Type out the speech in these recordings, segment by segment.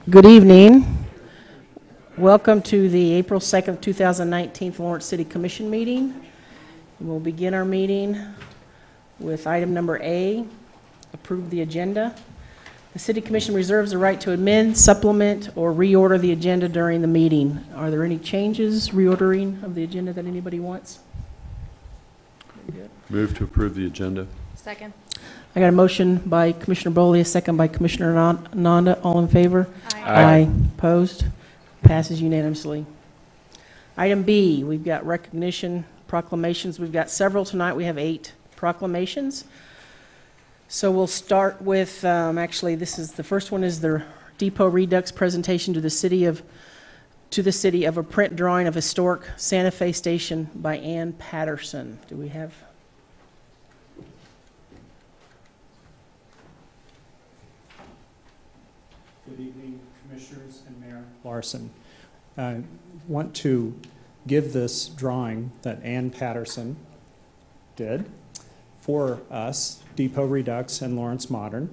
Good evening. Welcome to the April 2nd, 2019 Lawrence City Commission meeting. We'll begin our meeting with item number A, approve the agenda. The City Commission reserves the right to amend, supplement, or reorder the agenda during the meeting. Are there any changes, reordering of the agenda that anybody wants? Move to approve the agenda. Second. I got a motion by Commissioner Boley, a second by Commissioner Nanda. All in favor? Aye. Opposed? Passes unanimously. Item B, we've got recognition proclamations. We've got several tonight. We have 8 proclamations. So we'll start with, actually, the first one is the Depot Redux presentation to the city of a print drawing of historic Santa Fe Station by Ann Patterson. Do we have? Good evening, Commissioners and Mayor Larson. I want to give this drawing that Ann Patterson did for us, Depot Redux and Lawrence Modern,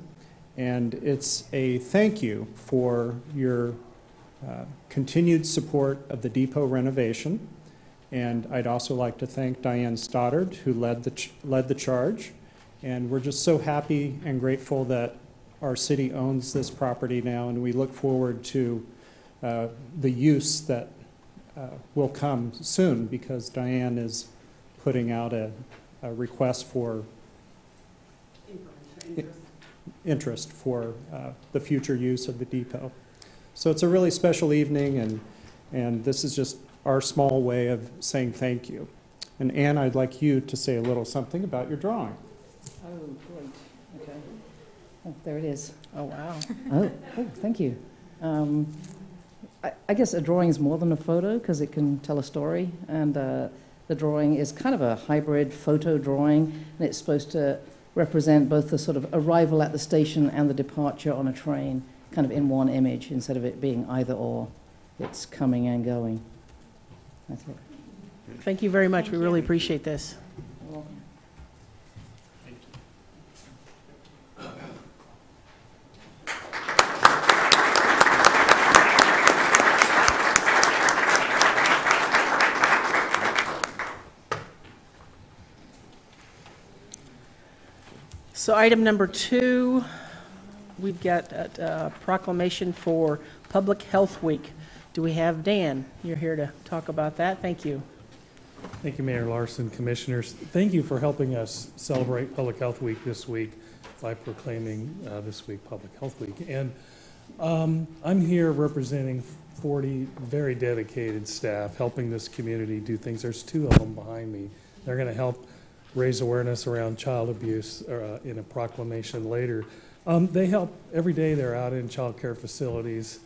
and it's a thank you for your continued support of the Depot renovation. And I'd also like to thank Diane Stoddard, who led the charge. And we're just so happy and grateful that our city owns this property now, and we look forward to the use that will come soon, because Diane is putting out a request for interest for the future use of the depot. So it's a really special evening, and this is just our small way of saying thank you. And Ann, I'd like you to say a little something about your drawing. Oh, great. Okay. Oh, there it is. Oh, wow. Oh, thank you. I guess a drawing is more than a photo because it can tell a story. And the drawing is kind of a hybrid photo drawing, and it's supposed to represent both the sort of arrival at the station and the departure on a train, kind of in one image, instead of it being either or. It's coming and going. That's it. Thank you very much. We really appreciate this. You're welcome. So item number 2, we've got a proclamation for Public Health Week. Do we have Dan? You're here to talk about that. Thank you. Thank you, Mayor Larson, Commissioners. Thank you for helping us celebrate Public Health Week this week by proclaiming this week Public Health Week. And I'm here representing 40 very dedicated staff helping this community do things. There's 2 of them behind me. They're going to help raise awareness around child abuse in a proclamation later. They help every day. They're out in child care facilities,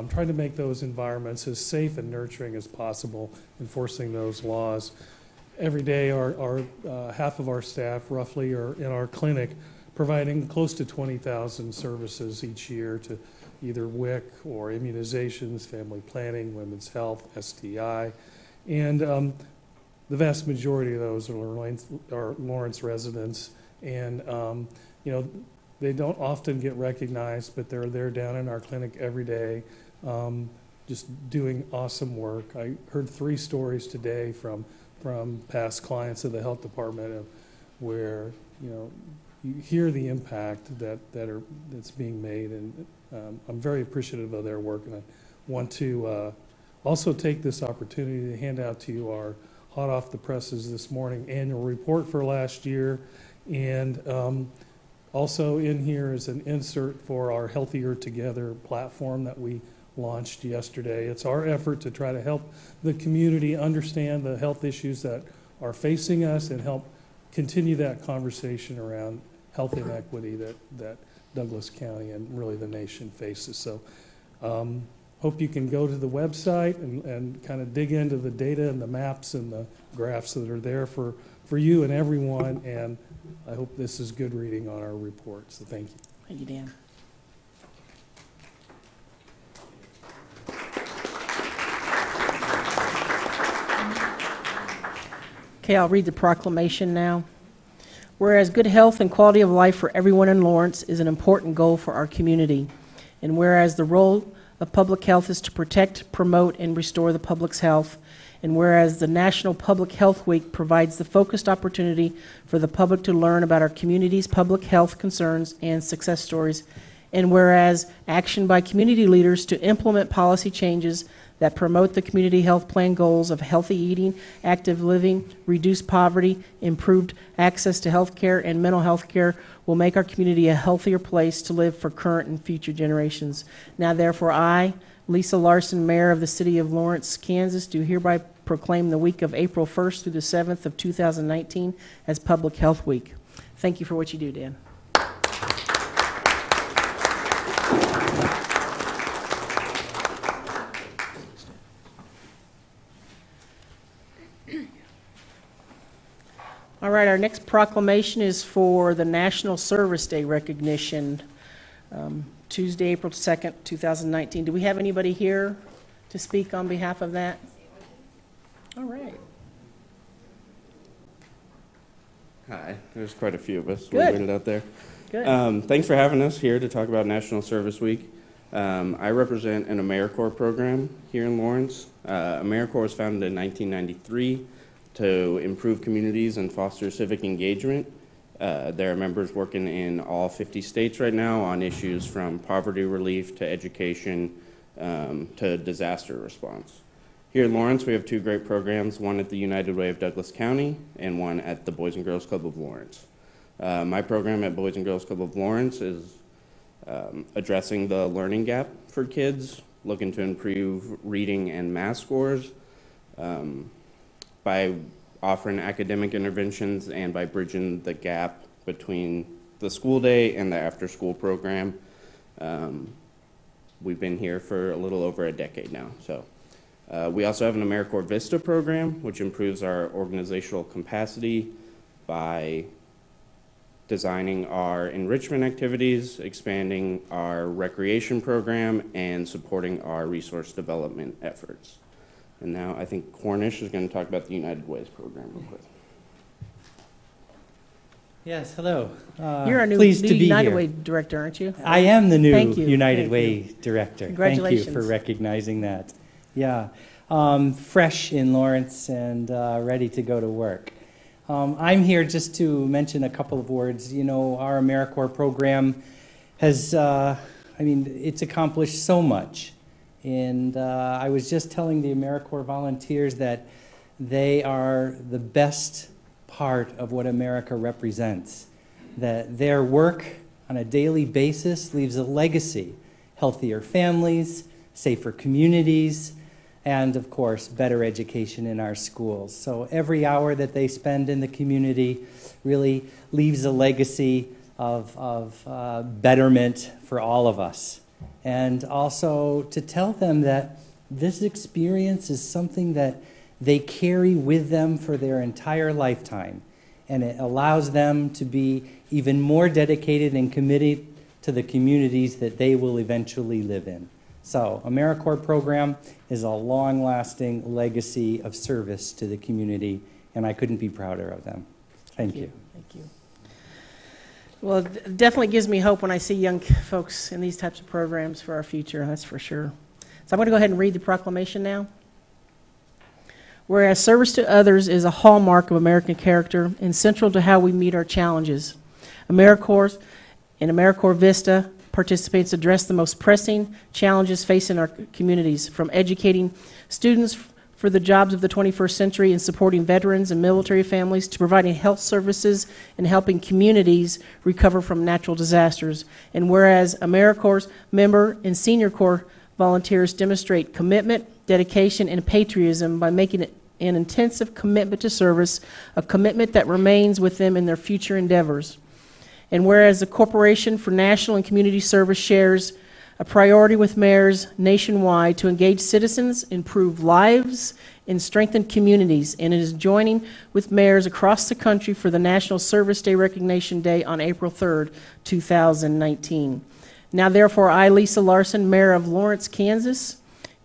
trying to make those environments as safe and nurturing as possible, enforcing those laws. Every day, our half of our staff, roughly, are in our clinic, providing close to 20,000 services each year to either WIC or immunizations, family planning, women's health, STI, and the vast majority of those are Lawrence residents, and you know, they don't often get recognized, but they're there down in our clinic every day, just doing awesome work. I heard 3 stories today from past clients of the health department of where, you know, you hear the impact that's being made, and I'm very appreciative of their work. And I want to also take this opportunity to hand out to you our hot off the presses this morning annual report for last year, and also in here is an insert for our Healthier Together platform that we launched yesterday. It's our effort to try to help the community understand the health issues that are facing us and help continue that conversation around health inequity that Douglas County and really the nation faces. So hope you can go to the website and kind of dig into the data and the maps and the graphs that are there for you and everyone, and I hope this is good reading on our report. So thank you. Thank you, Dan. Okay, I'll read the proclamation now. Whereas good health and quality of life for everyone in Lawrence is an important goal for our community, and whereas the role of public health is to protect, promote, and restore the public's health. And whereas the National Public Health Week provides the focused opportunity for the public to learn about our community's public health concerns and success stories. And whereas action by community leaders to implement policy changes that promote the community health plan goals of healthy eating, active living, reduced poverty, improved access to health care, and mental health care will make our community a healthier place to live for current and future generations. Now, therefore, I, Lisa Larson, Mayor of the City of Lawrence, Kansas, do hereby proclaim the week of April 1st through the 7th of 2019 as Public Health Week. Thank you for what you do, Dan. All right, our next proclamation is for the National Service Day recognition, Tuesday, April 2nd, 2019. Do we have anybody here to speak on behalf of that? All right. Hi, there's quite a few of us. Good. We waited out there. Good. Thanks for having us here to talk about National Service Week. I represent an AmeriCorps program here in Lawrence. AmeriCorps was founded in 1993 to improve communities and foster civic engagement. There are members working in all 50 states right now on issues from poverty relief to education to disaster response. Here in Lawrence, we have two great programs, one at the United Way of Douglas County and one at the Boys and Girls Club of Lawrence. My program at Boys and Girls Club of Lawrence is addressing the learning gap for kids, looking to improve reading and math scores by offering academic interventions and by bridging the gap between the school day and the after-school program. We've been here for a little over a decade now. So we also have an AmeriCorps Vista program, which improves our organizational capacity by designing our enrichment activities, expanding our recreation program, and supporting our resource development efforts. And now I think Cornish is going to talk about the United Ways program real quick. Yes, hello. You're our new Pleased to be United here. Way director, aren't you? I am the new Thank you. United Thank Way you. director. Congratulations. Thank you for recognizing that. Yeah, fresh in Lawrence and ready to go to work. I'm here just to mention a couple of words. You know, our AmeriCorps program has, it's accomplished so much. And I was just telling the AmeriCorps volunteers that they are the best part of what America represents. That their work on a daily basis leaves a legacy. Healthier families, safer communities, and of course, better education in our schools. So every hour that they spend in the community really leaves a legacy of betterment for all of us. And also to tell them that this experience is something that they carry with them for their entire lifetime. And it allows them to be even more dedicated and committed to the communities that they will eventually live in. So AmeriCorps program is a long-lasting legacy of service to the community, and I couldn't be prouder of them. Thank you. Thank you. Well, it definitely gives me hope when I see young folks in these types of programs for our future, that's for sure. So I'm going to go ahead and read the proclamation now. Whereas service to others is a hallmark of American character and central to how we meet our challenges. AmeriCorps and AmeriCorps Vista participants address the most pressing challenges facing our communities, from educating students for the jobs of the 21st century and supporting veterans and military families to providing health services and helping communities recover from natural disasters. And whereas AmeriCorps member and senior corps volunteers demonstrate commitment, dedication, and patriotism by making it an intensive commitment to service, a commitment that remains with them in their future endeavors. And whereas the Corporation for National and Community Service shares a priority with mayors nationwide to engage citizens, improve lives, and strengthen communities, and it is joining with mayors across the country for the National Service Day Recognition Day on April 3rd, 2019. Now, therefore, I, Lisa Larson, Mayor of Lawrence, Kansas,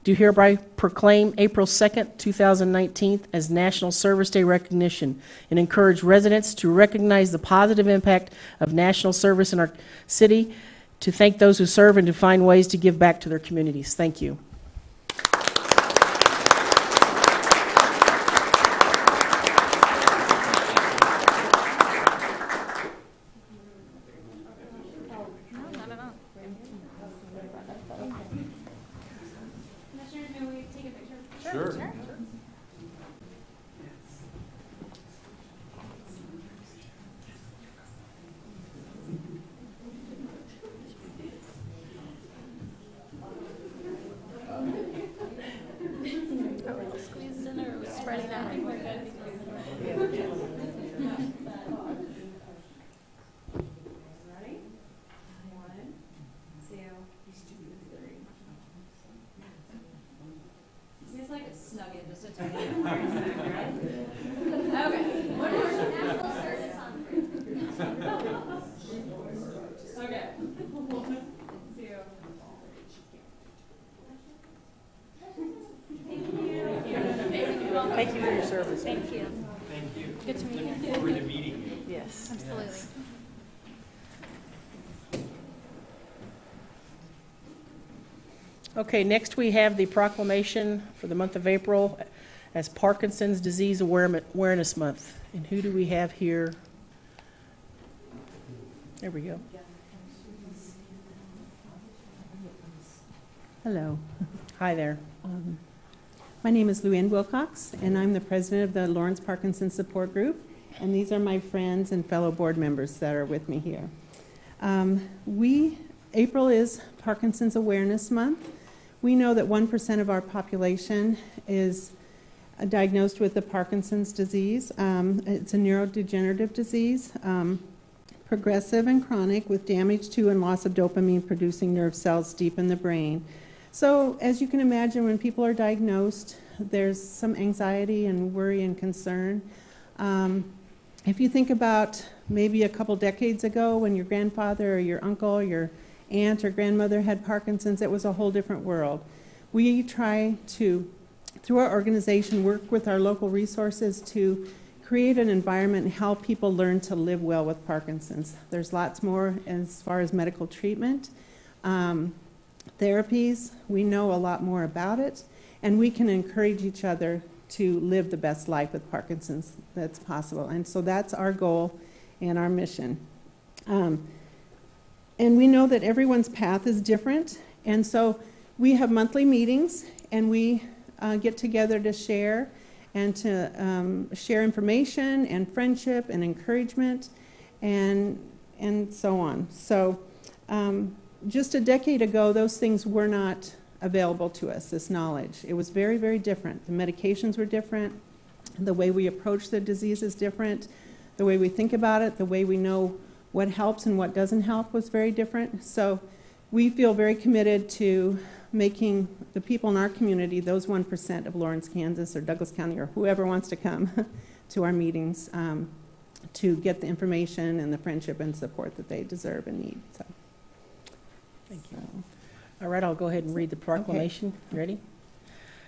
do hereby proclaim April 2nd, 2019 as National Service Day Recognition and encourage residents to recognize the positive impact of national service in our city to thank those who serve and to find ways to give back to their communities. Thank you. Commissioners, may we take a picture? Sure. Squeezed in or spreading out? We're good. Ready? 1, 2. Seems like it's snug in just a tiny bit more. Okay. What is your national service on? Okay. 1, 2. Thank you for your service. Thank you. Thank you. Good to meet you. Looking forward to meeting you. Yes. Absolutely. Okay, next we have the proclamation for the month of April as Parkinson's Disease Awareness Month. And who do we have here? There we go. Hello. Hi there. My name is Luann Wilcox, and I'm the president of the Lawrence Parkinson Support Group. And these are my friends and fellow board members that are with me here. April is Parkinson's Awareness Month. We know that 1% of our population is diagnosed with the Parkinson's disease. It's a neurodegenerative disease, progressive and chronic, with damage to and loss of dopamine-producing nerve cells deep in the brain. So, as you can imagine, when people are diagnosed, there's some anxiety and worry and concern. If you think about maybe a couple decades ago when your grandfather or your uncle or your aunt or grandmother had Parkinson's, it was a whole different world. We try to, through our organization, work with our local resources to create an environment and help people learn to live well with Parkinson's. There's lots more as far as medical treatment. Therapies, we know a lot more about it, and we can encourage each other to live the best life with Parkinson's that's possible. And so that's our goal and our mission. And we know that everyone's path is different, and so we have monthly meetings, and we get together to share and to share information and friendship and encouragement and so on. So just a decade ago, those things were not available to us, this knowledge. It was very, very different. The medications were different. The way we approach the disease is different. The way we think about it, the way we know what helps and what doesn't help was very different. So we feel very committed to making the people in our community, those 1% of Lawrence, Kansas, or Douglas County, or whoever wants to come to our meetings, to get the information and the friendship and support that they deserve and need. So. Thank you. All right, I'll go ahead and read the proclamation. Okay. Ready?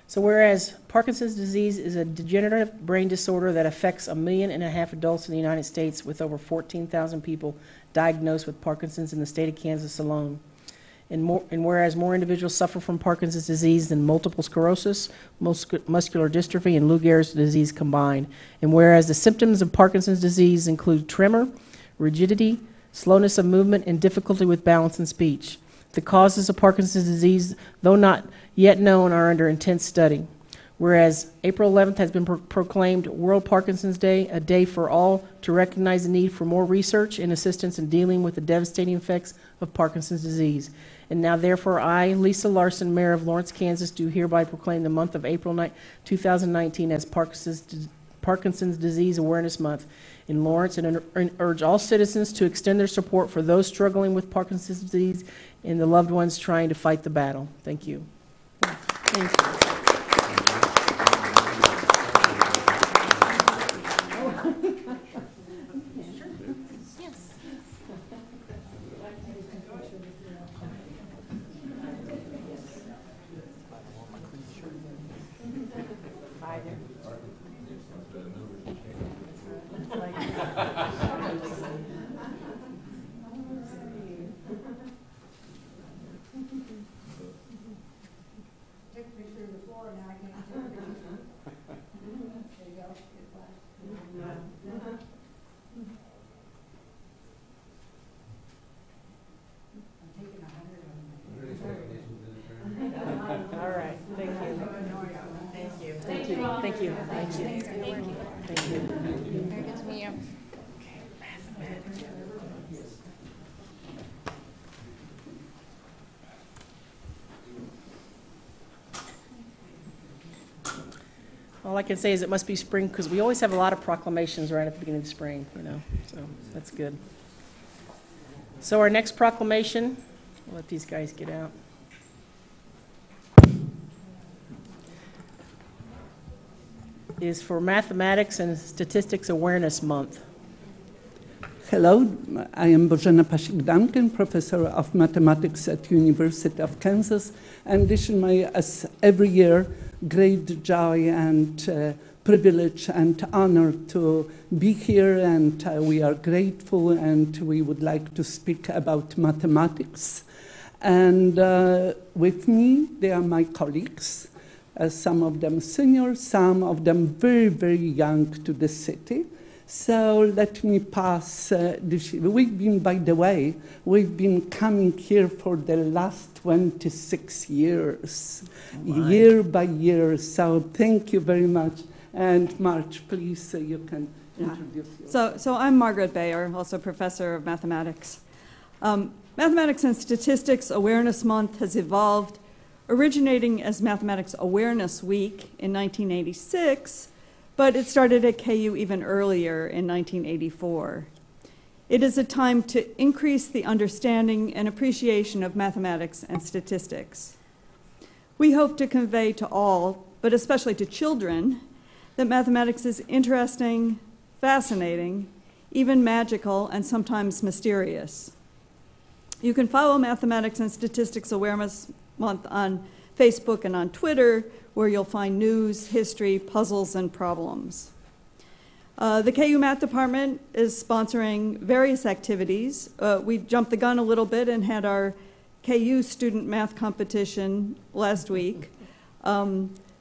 So whereas Parkinson's disease is a degenerative brain disorder that affects 1.5 million adults in the United States, with over 14,000 people diagnosed with Parkinson's in the state of Kansas alone. And whereas more individuals suffer from Parkinson's disease than multiple sclerosis, muscular dystrophy, and Lou Gehrig's disease combined. And whereas the symptoms of Parkinson's disease include tremor, rigidity, slowness of movement, and difficulty with balance and speech. The causes of Parkinson's disease, though not yet known, are under intense study. Whereas April 11th has been proclaimed World Parkinson's Day, a day for all to recognize the need for more research and assistance in dealing with the devastating effects of Parkinson's disease. And now, therefore, I, Lisa Larson, Mayor of Lawrence, Kansas, do hereby proclaim the month of April 2019 as Parkinson's Disease Awareness Month in Lawrence, and urge all citizens to extend their support for those struggling with Parkinson's disease and the loved ones trying to fight the battle. Thank you. Thank you. Yes. All right, thank you. Thank you. Thank you. Thank you. Thank you. Thank you. Very good to meet you. All I can say is it must be spring, because we always have a lot of proclamations right at the beginning of spring, you know, so that's good. So our next proclamation, I'll let these guys get out. Is for Mathematics and Statistics Awareness Month. Hello, I am Bożena Pasik-Duncan, professor of mathematics at University of Kansas, and it is my, as every year, great joy and privilege and honor to be here, and we are grateful, and we would like to speak about mathematics. And with me, they are my colleagues, some of them senior, some of them very, very young to the city. So let me pass this. We've been, by the way, we've been coming here for the last 26 years, year by year. So thank you very much. And Marge, please, you can introduce yourself. So I'm Margaret Bayer, also professor of mathematics. Mathematics and Statistics Awareness Month has evolved, originating as Mathematics Awareness Week in 1986, but it started at KU even earlier in 1984. It is a time to increase the understanding and appreciation of mathematics and statistics. We hope to convey to all, but especially to children, that mathematics is interesting, fascinating, even magical, and sometimes mysterious. You can follow Mathematics and Statistics Awareness Month on Facebook and on Twitter, where you'll find news, history, puzzles, and problems. The KU Math Department is sponsoring various activities. We jumped the gun a little bit and had our KU student math competition last week.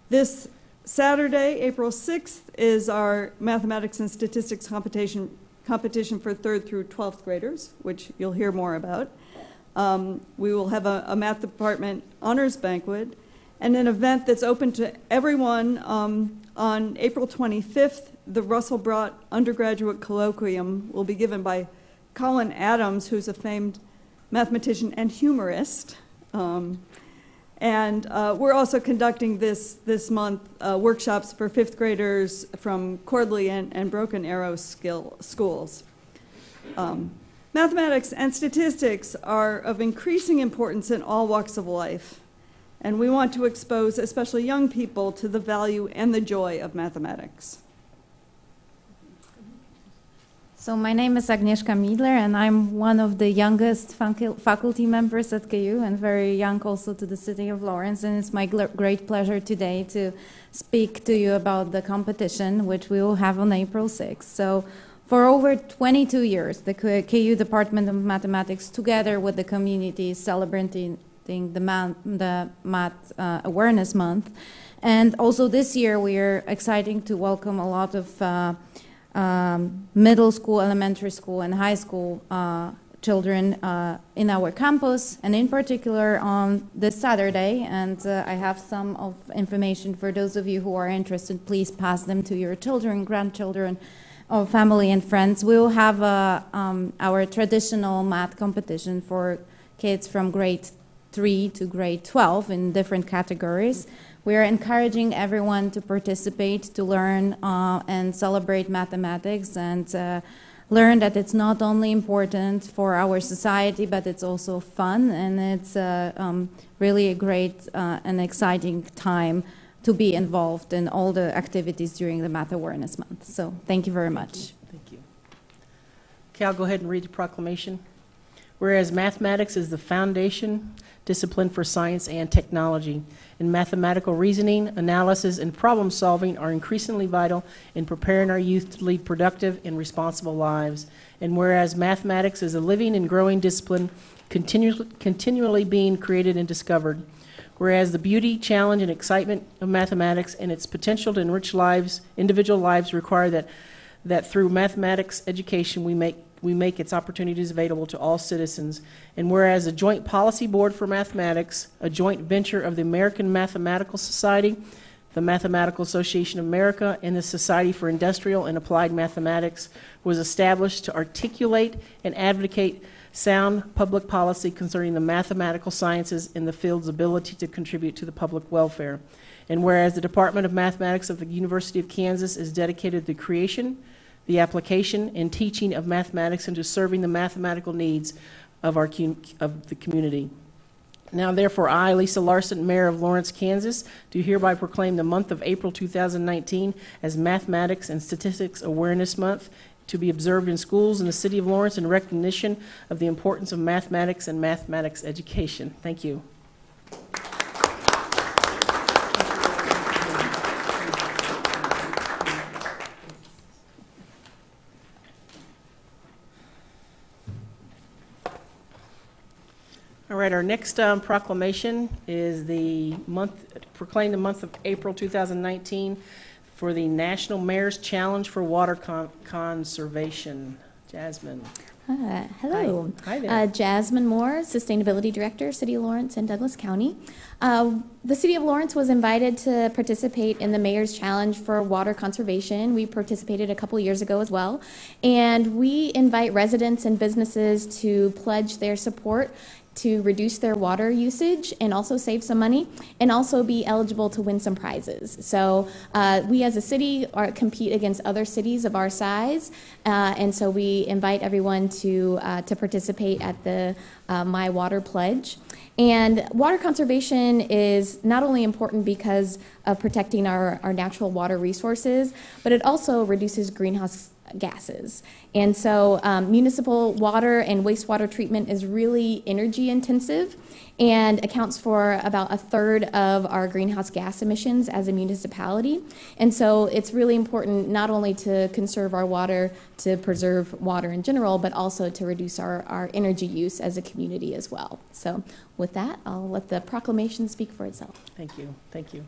This Saturday, April 6th, is our Mathematics and Statistics competition for 3rd through 12th graders, which you'll hear more about. We will have a Math Department honors banquet and an event that's open to everyone. On April 25th, the Russell Brott Undergraduate Colloquium will be given by Colin Adams, who's a famed mathematician and humorist. And we're also conducting this month workshops for 5th graders from Cordley and Broken Arrow schools. Mathematics and statistics are of increasing importance in all walks of life, and we want to expose especially young people to the value and the joy of mathematics. So my name is Agnieszka Miedler, and I'm one of the youngest faculty members at KU, and very young also to the city of Lawrence. And it's my great pleasure today to speak to you about the competition, which we will have on April 6th. So for over 22 years, the KU Department of Mathematics, together with the community, is celebrating the Math Awareness Month. And also this year, we are excited to welcome a lot of middle school, elementary school, and high school children in our campus, and in particular on this Saturday. And I have some of information for those of you who are interested. Please pass them to your children, grandchildren, or family and friends. We will have our traditional math competition for kids from grade 3 to grade 12 in different categories. We are encouraging everyone to participate, to learn and celebrate mathematics, and learn that it's not only important for our society, but it's also fun, and it's really a great and exciting time to be involved in all the activities during the Math Awareness Month. So thank you very much. Thank you. Okay, I'll go ahead and read the proclamation. Whereas mathematics is the foundation discipline for science and technology, and mathematical reasoning, analysis, and problem solving are increasingly vital in preparing our youth to lead productive and responsible lives. And whereas mathematics is a living and growing discipline continually being created and discovered, Whereas the beauty, challenge, and excitement of mathematics and its potential to enrich lives, individual lives, require that through mathematics education we make its opportunities available to all citizens. And whereas a joint policy board for mathematics, a joint venture of the American Mathematical Society, the Mathematical Association of America, and the Society for Industrial and Applied Mathematics, was established to articulate and advocate sound public policy concerning the mathematical sciences and the field's ability to contribute to the public welfare. And whereas the Department of Mathematics of the University of Kansas is dedicated to the creation, the application, and teaching of mathematics and to serving the mathematical needs of the community. Now, therefore, I, Lisa Larson, Mayor of Lawrence, Kansas, do hereby proclaim the month of April 2019 as Mathematics and Statistics Awareness Month, to be observed in schools in the city of Lawrence in recognition of the importance of mathematics and mathematics education. Thank you. All right, our next proclamation is proclaim the month of April 2019 for the National Mayor's Challenge for Water Conservation. Jasmine. Hello. Hi there. Jasmine Moore, Sustainability Director, City of Lawrence and Douglas County. The City of Lawrence was invited to participate in the Mayor's Challenge for Water Conservation. We participated a couple years ago as well. And we invite residents and businesses to pledge their support to reduce their water usage and also save some money and also be eligible to win some prizes. So we as a city compete against other cities of our size, and so we invite everyone to participate at the My Water Pledge. And water conservation is not only important because of protecting our natural water resources, but it also reduces greenhouse gases. And so municipal water and wastewater treatment is really energy intensive and accounts for about 1/3 of our greenhouse gas emissions as a municipality. And so it's really important not only to conserve our water, to preserve water in general, but also to reduce our energy use as a community as well. So with that, I'll let the proclamation speak for itself. Thank you. Thank you.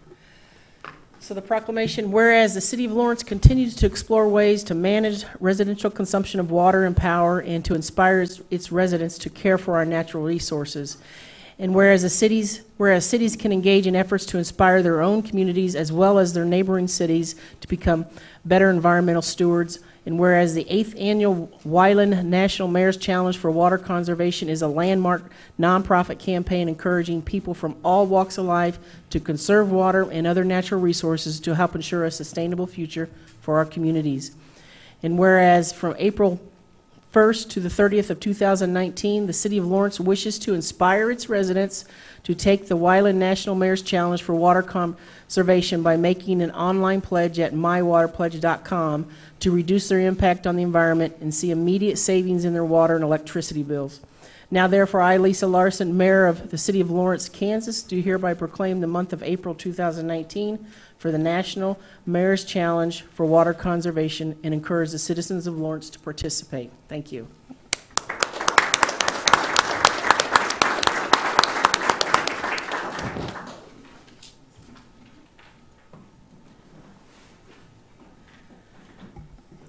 So the proclamation, whereas the City of Lawrence continues to explore ways to manage residential consumption of water and power and to inspire its residents to care for our natural resources. And whereas cities can engage in efforts to inspire their own communities as well as their neighboring cities to become better environmental stewards. And whereas the 8th annual Wyland National Mayor's Challenge for Water Conservation is a landmark nonprofit campaign encouraging people from all walks of life to conserve water and other natural resources to help ensure a sustainable future for our communities. And whereas from April 1st to the 30th of 2019, the City of Lawrence wishes to inspire its residents to take the Wyland National Mayor's Challenge for Water Conservation by making an online pledge at mywaterpledge.com to reduce their impact on the environment and see immediate savings in their water and electricity bills. Now, therefore, I, Lisa Larson, Mayor of the City of Lawrence, Kansas, do hereby proclaim the month of April 2019 for the National Mayor's Challenge for Water Conservation and encourage the citizens of Lawrence to participate. Thank you.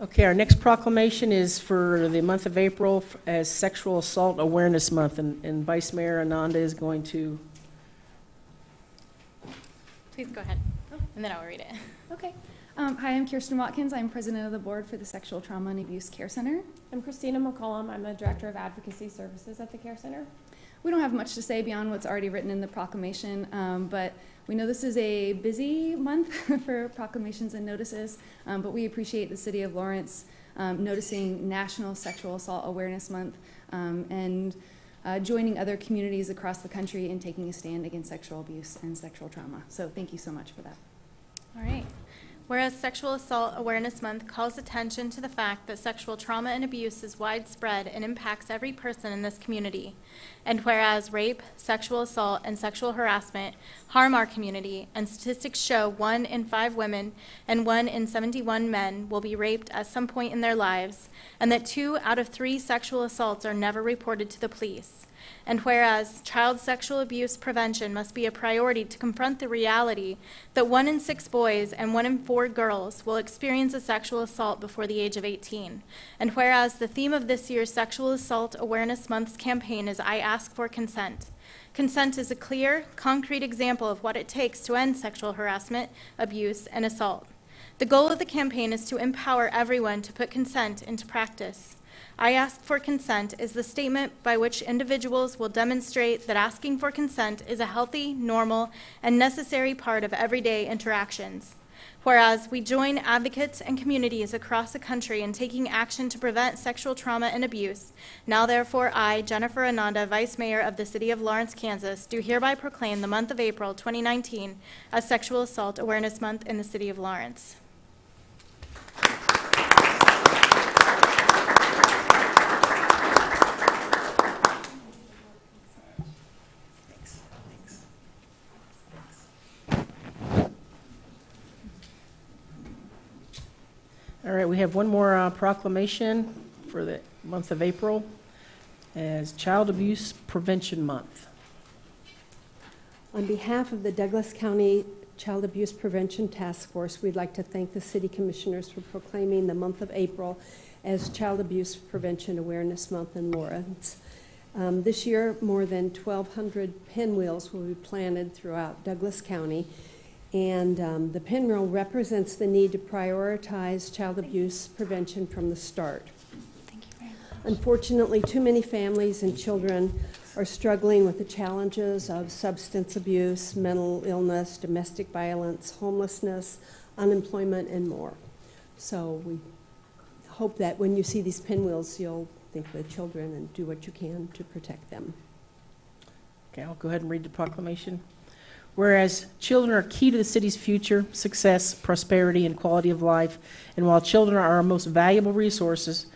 Okay, our next proclamation is for the month of April as Sexual Assault Awareness Month, and Vice Mayor Ananda is going to... Please go ahead, and then I'll read it. Okay. Hi, I'm Kirsten Watkins. I'm president of the board for the Sexual Trauma and Abuse Care Center. I'm Christina McCollum. I'm the director of advocacy services at the Care Center. We don't have much to say beyond what's already written in the proclamation, but we know this is a busy month for proclamations and notices, but we appreciate the City of Lawrence noticing National Sexual Assault Awareness Month and joining other communities across the country in taking a stand against sexual abuse and sexual trauma. So thank you so much for that. All right. Whereas Sexual Assault Awareness Month calls attention to the fact that sexual trauma and abuse is widespread and impacts every person in this community. And whereas rape, sexual assault, and sexual harassment harm our community, and statistics show 1 in 5 women and 1 in 71 men will be raped at some point in their lives, and that 2 out of 3 sexual assaults are never reported to the police. And whereas child sexual abuse prevention must be a priority to confront the reality that 1 in 6 boys and 1 in 4 girls will experience a sexual assault before the age of 18. And whereas the theme of this year's Sexual Assault Awareness Month's campaign is I Ask for Consent. Consent is a clear, concrete example of what it takes to end sexual harassment, abuse, and assault. The goal of the campaign is to empower everyone to put consent into practice. I Ask for Consent is the statement by which individuals will demonstrate that asking for consent is a healthy, normal, and necessary part of everyday interactions. Whereas we join advocates and communities across the country in taking action to prevent sexual trauma and abuse, now therefore I, Jennifer Ananda, Vice Mayor of the City of Lawrence, Kansas, do hereby proclaim the month of April 2019 as Sexual Assault Awareness Month in the City of Lawrence. All right, we have one more proclamation for the month of April as Child Abuse Prevention Month. On behalf of the Douglas County Child Abuse Prevention Task Force, we'd like to thank the City Commissioners for proclaiming the month of April as Child Abuse Prevention Awareness Month in Lawrence. This year, more than 1,200 pinwheels will be planted throughout Douglas County. And the pinwheel represents the need to prioritize child abuse prevention from the start. Thank you very much. Unfortunately, too many families and children are struggling with the challenges of substance abuse, mental illness, domestic violence, homelessness, unemployment, and more. So we hope that when you see these pinwheels, you'll think of the children and do what you can to protect them. Okay, I'll go ahead and read the proclamation. Whereas children are key to the city's future, success, prosperity, and quality of life, and while children are our most valuable resource,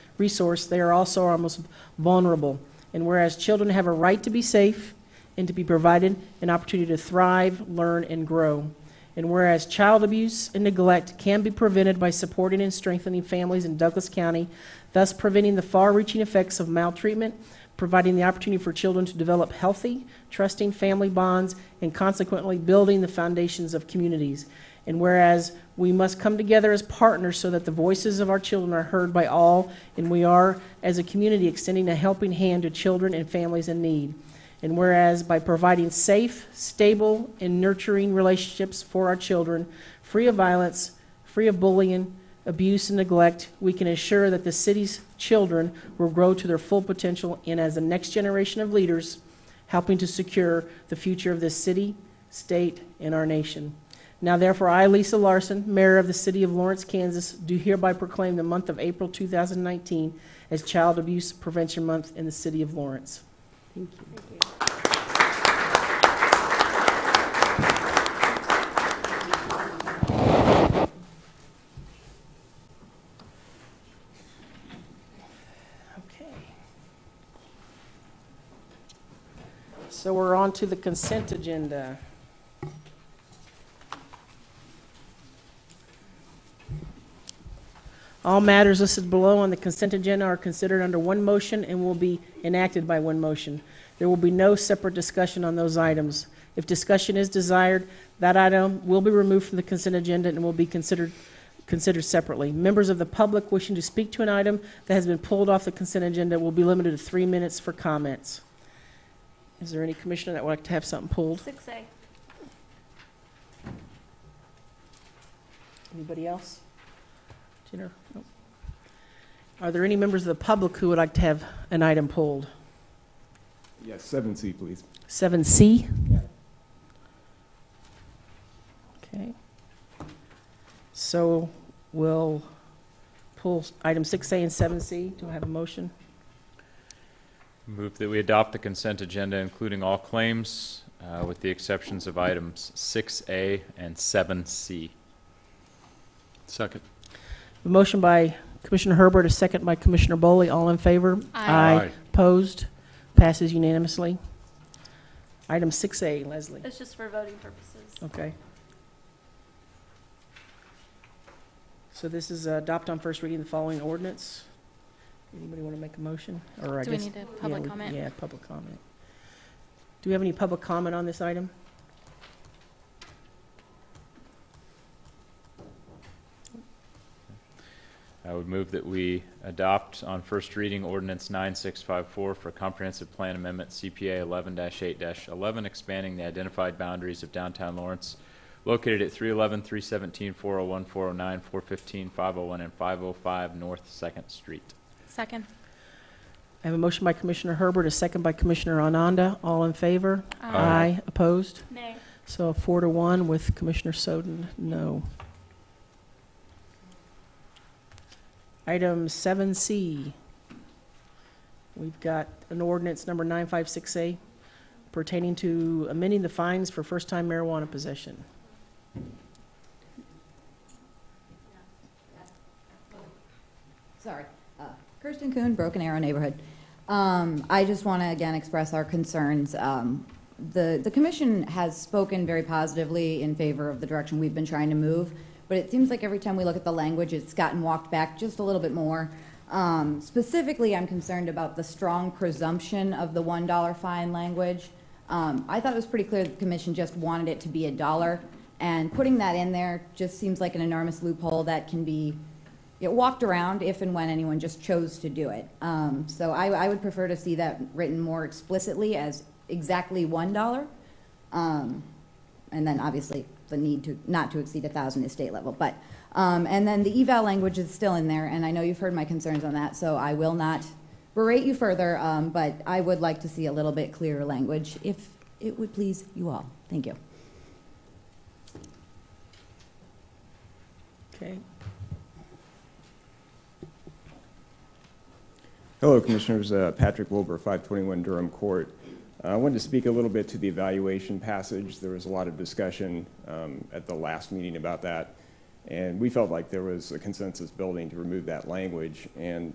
they are also our most vulnerable. And whereas children have a right to be safe and to be provided an opportunity to thrive, learn, and grow. And whereas child abuse and neglect can be prevented by supporting and strengthening families in Douglas County, thus preventing the far-reaching effects of maltreatment, providing the opportunity for children to develop healthy, trusting family bonds, and consequently building the foundations of communities. And whereas we must come together as partners so that the voices of our children are heard by all, and we are, as a community, extending a helping hand to children and families in need. And whereas by providing safe, stable, and nurturing relationships for our children, free of violence, free of bullying, abuse, and neglect, we can assure that the city's children will grow to their full potential and as the next generation of leaders, helping to secure the future of this city, state, and our nation. Now, therefore, I, Lisa Larson, Mayor of the City of Lawrence, Kansas, do hereby proclaim the month of April 2019 as Child Abuse Prevention Month in the City of Lawrence. Thank you. Thank you. So we're on to the consent agenda. All matters listed below on the consent agenda are considered under one motion and will be enacted by one motion. There will be no separate discussion on those items. If discussion is desired, that item will be removed from the consent agenda and will be considered separately. Members of the public wishing to speak to an item that has been pulled off the consent agenda will be limited to 3 minutes for comments. Is there any commissioner that would like to have something pulled? 6A. Anybody else? Jenner? Nope. Are there any members of the public who would like to have an item pulled? Yes, 7C, please. 7C? Yeah. Okay. So we'll pull item 6A and 7C. Do I have a motion? Move that we adopt the consent agenda, including all claims, with the exceptions of items 6A and 7C. Second. A motion by Commissioner Herbert, a second by Commissioner Boley. All in favor? Aye. Opposed? Passes unanimously. Item 6A, Leslie. It's just for voting purposes. Okay. So this is adopt on first reading the following ordinance. Anybody want to make a motion? Or I Do we guess, need a public comment? Yeah, public comment. Do we have any public comment on this item? I would move that we adopt on first reading ordinance 9654 for comprehensive plan amendment CPA 11-8-11, expanding the identified boundaries of downtown Lawrence, located at 311, 317, 401, 409, 415, 501, and 505 North 2nd Street. Second. I have a motion by Commissioner Herbert, a second by Commissioner Ananda. All in favor? Aye. Opposed? Nay. So 4-1 with Commissioner Soden, no. Item 7C. We've got an ordinance number 956A pertaining to amending the fines for first-time marijuana possession. Sorry. Kirsten Kuhn, Broken Arrow neighborhood. I just want to again express our concerns. The commission has spoken very positively in favor of the direction we've been trying to move, but it seems like every time we look at the language, it's gotten walked back just a little bit more. Specifically, I'm concerned about the strong presumption of the $1 fine language. I thought it was pretty clear that the commission just wanted it to be $1, and putting that in there just seems like an enormous loophole that can be walked around if and when anyone just chose to do it. So I would prefer to see that written more explicitly as exactly $1. And then obviously the need to not to exceed 1,000 is state level. But and then the eval language is still in there, and I know you've heard my concerns on that, so I will not berate you further, but I would like to see a little bit clearer language if it would please you all. Thank you. Okay. Hello, Commissioners. Patrick Wilbur, 521 Durham Court. I wanted to speak a little bit to the evaluation passage. There was a lot of discussion at the last meeting about that, and we felt like there was a consensus building to remove that language. And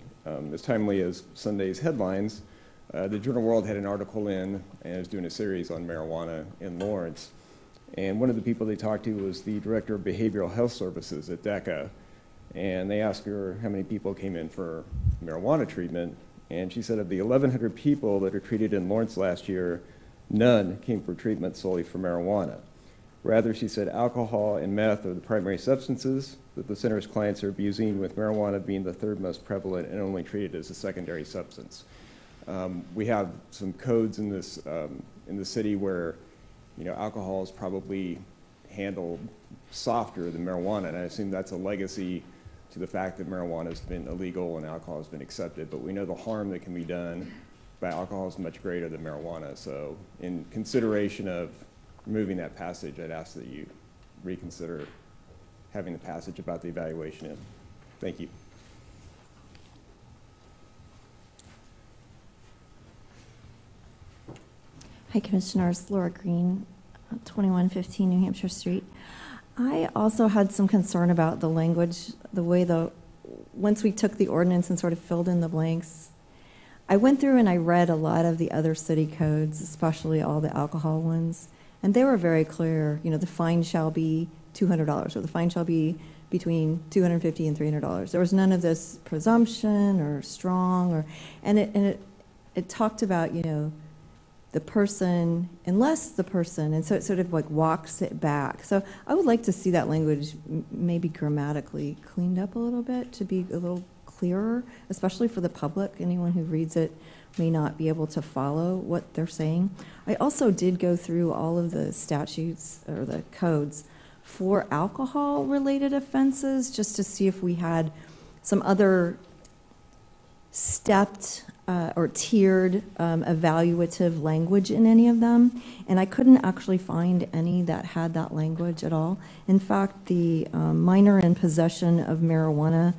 as timely as Sunday's headlines, the Journal World had an article in and is doing a series on marijuana in Lawrence. And one of the people they talked to was the Director of Behavioral Health Services at DECA. And they asked her how many people came in for marijuana treatment. And she said of the 1,100 people that are treated in Lawrence last year, none came for treatment solely for marijuana. Rather, she said alcohol and meth are the primary substances that the center's clients are abusing, with marijuana being the third most prevalent and only treated as a secondary substance. We have some codes in this in the city where, you know, alcohol is probably handled softer than marijuana, and I assume that's a legacy to the fact that marijuana has been illegal and alcohol has been accepted. But we know the harm that can be done by alcohol is much greater than marijuana. So in consideration of removing that passage, I'd ask that you reconsider having the passage about the evaluation in. Thank you. Hi, Commissioners. Laura Green, 2115 New Hampshire Street. I also had some concern about the language, the way once we took the ordinance and sort of filled in the blanks. I went through and I read a lot of the other city codes, especially all the alcohol ones, and they were very clear. You know, the fine shall be $200, or the fine shall be between $250 and $300. There was none of this presumption or strong, and it talked about, you know, the person, unless the person, and so it sort of like walks it back. So I would like to see that language maybe grammatically cleaned up a little bit to be a little clearer, especially for the public. Anyone who reads it may not be able to follow what they're saying. I also did go through all of the statutes or the codes for alcohol-related offenses just to see if we had some other stepped or tiered evaluative language in any of them, and I couldn't actually find any that had that language at all. In fact, the minor in possession of marijuana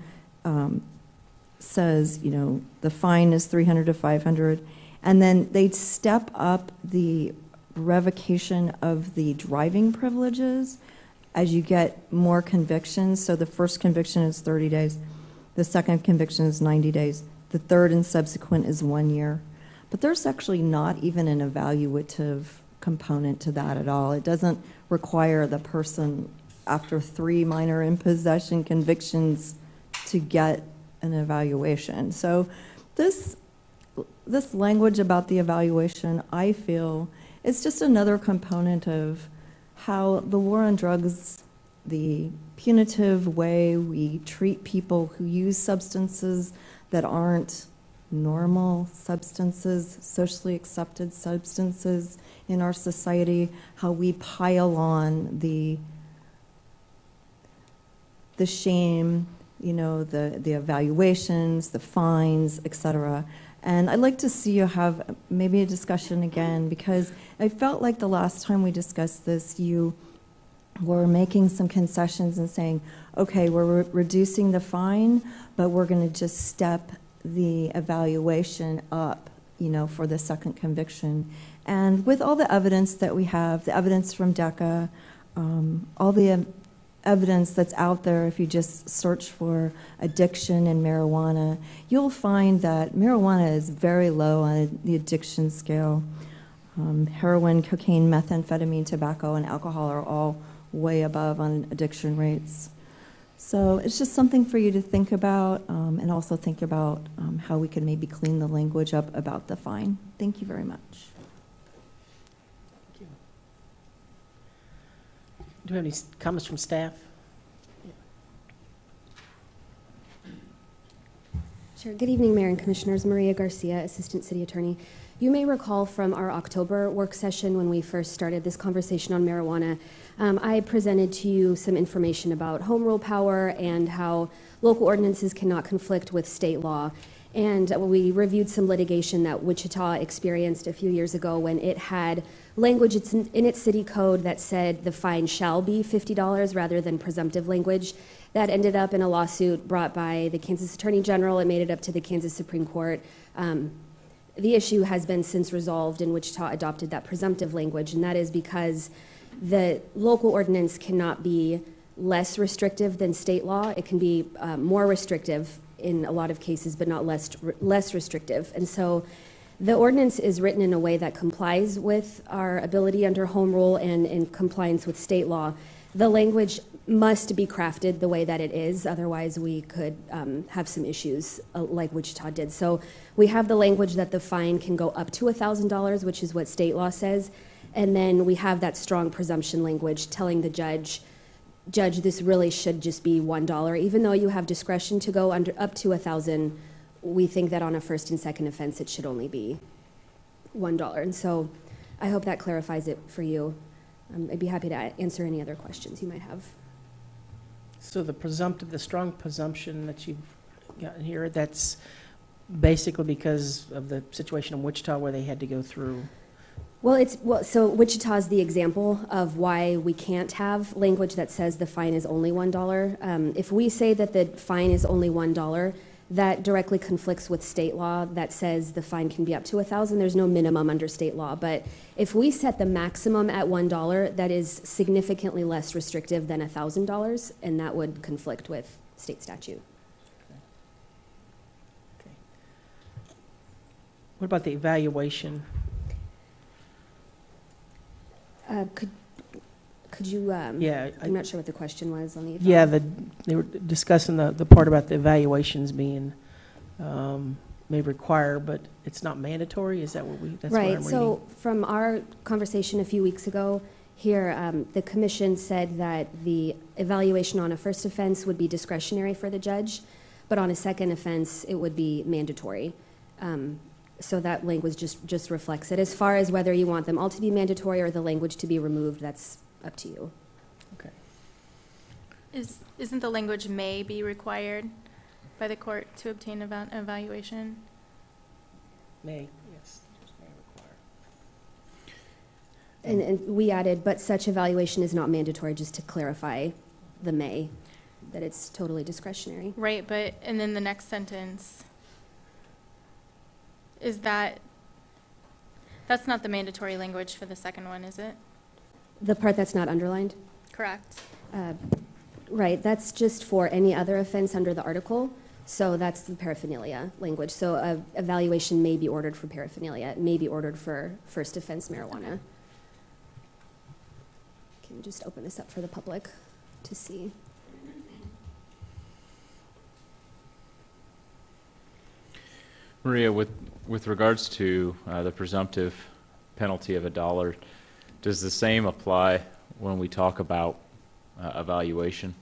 says, you know, the fine is $300 to $500, and then they'd step up the revocation of the driving privileges as you get more convictions. So the first conviction is 30 days, the second conviction is 90 days. The third and subsequent is 1 year. But there's actually not even an evaluative component to that at all. It doesn't require the person after 3 minor in possession convictions to get an evaluation. So this language about the evaluation, I feel, it's just another component of how the war on drugs, the punitive way we treat people who use substances that aren't normal substances, socially accepted substances in our society, how we pile on the shame, you know, the evaluations, the fines, etc. And I'd like to see you have maybe a discussion again, because I felt like the last time we discussed this, you were making some concessions and saying, okay, we're reducing the fine, but we're going to just step the evaluation up, you know, for the second conviction. And with all the evidence that we have, the evidence from DECA, all the evidence that's out there, if you just search for addiction and marijuana, you'll find that marijuana is very low on the addiction scale. Heroin, cocaine, methamphetamine, tobacco, and alcohol are all way above on addiction rates. So it's just something for you to think about, and also think about how we can maybe clean the language up about the fine. Thank you very much. Do we have any comments from staff? Sure. Good evening, Mayor and Commissioners. Maria Garcia, Assistant City Attorney. You may recall from our October work session when we first started this conversation on marijuana, I presented to you some information about home rule power and how local ordinances cannot conflict with state law. And we reviewed some litigation that Wichita experienced a few years ago when it had language in its city code that said the fine shall be $50 rather than presumptive language. That ended up in a lawsuit brought by the Kansas Attorney General. It made it up to the Kansas Supreme Court. The issue has been since resolved, and Wichita adopted that presumptive language, and that is because the local ordinance cannot be less restrictive than state law. It can be more restrictive in a lot of cases, but not less restrictive. And so the ordinance is written in a way that complies with our ability under home rule and in compliance with state law. The language must be crafted the way that it is, otherwise we could have some issues like Wichita did. So we have the language that the fine can go up to $1,000, which is what state law says, and then we have that strong presumption language telling the judge, this really should just be $1. Even though you have discretion to go up to $1,000, we think that on a first and second offense it should only be $1. And so I hope that clarifies it for you. I'd be happy to answer any other questions you might have. So the strong presumption that you've gotten here, that's basically because of the situation in Wichita where they had to go through. So Wichita is the example of why we can't have language that says the fine is only $1. If we say that the fine is only $1, that directly conflicts with state law that says the fine can be up to $1,000. There's no minimum under state law. But if we set the maximum at $1, that is significantly less restrictive than $1,000, and that would conflict with state statute. Okay. What about the evaluation? Could you, yeah, I'm not sure what the question was on the evaluation. Yeah, they were discussing the part about the evaluations being may require, but it's not mandatory. Is that that's right. What I'm so reading? From our conversation a few weeks ago here, the commission said that the evaluation on a first offense would be discretionary for the judge, but on a second offense, it would be mandatory. So that language just reflects it. As far as whether you want them all to be mandatory or the language to be removed, that's up to you. Okay. Isn't the language may be required by the court to obtain an evaluation? May, yes. May require. And we added, but such evaluation is not mandatory, just to clarify the may, that it's totally discretionary. Right, but, and then the next sentence, is that's not the mandatory language for the second one, is it? The part that's not underlined? Correct. Right, that's just for any other offense under the article. So that's the paraphernalia language. So evaluation may be ordered for paraphernalia. It may be ordered for first offense marijuana. Can you just open this up for the public to see? Maria, with regards to the presumptive penalty of $1. Does the same apply when we talk about evaluation?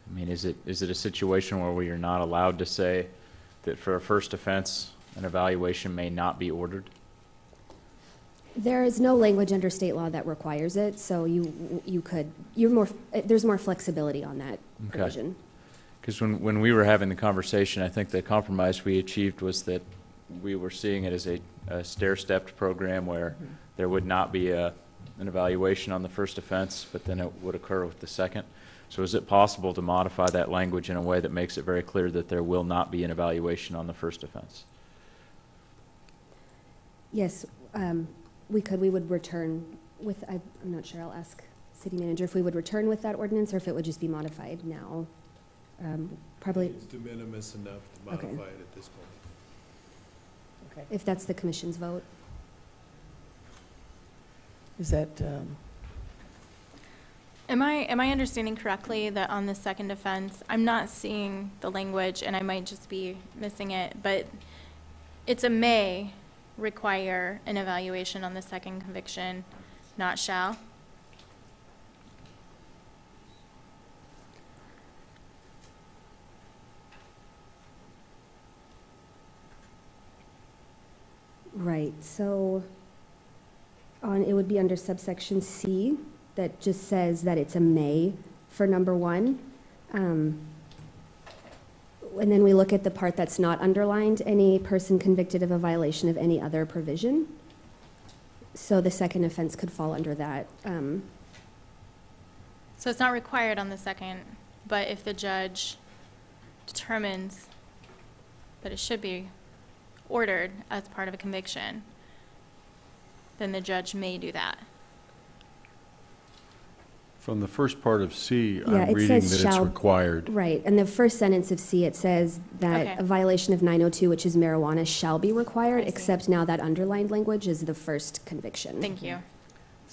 I mean, is it a situation where we are not allowed to say that for a first offense, an evaluation may not be ordered? There is no language under state law that requires it, so there's more flexibility on that provision. Because when we were having the conversation, I think the compromise we achieved was that we were seeing it as a stair-stepped program where there would not be an evaluation on the first offense, but then it would occur with the second. So is it possible to modify that language in a way that makes it very clear that there will not be an evaluation on the first offense? Yes, we could. We would return with, I'm not sure, I'll ask city manager if we would return with that ordinance or if it would just be modified now. Probably. It's de minimis enough to modify it at this point. Okay. If that's the commission's vote. Is that, Am I understanding correctly that on the second offense, I'm not seeing the language and I might just be missing it, but it's a may require an evaluation on the second conviction, not shall? Right, so it would be under subsection C that just says that it's a may for number 1. And then we look at the part that's not underlined, any person convicted of a violation of any other provision. So the second offense could fall under that. So it's not required on the second, but if the judge determines that it should be ordered as part of a conviction, then the judge may do that. From the first part of C, Yeah, I'm it reading says that it's shall- required. Right, and the first sentence of C, it says that Okay. a violation of 902, which is marijuana, shall be required, except now that underlined language is the first conviction. Thank you.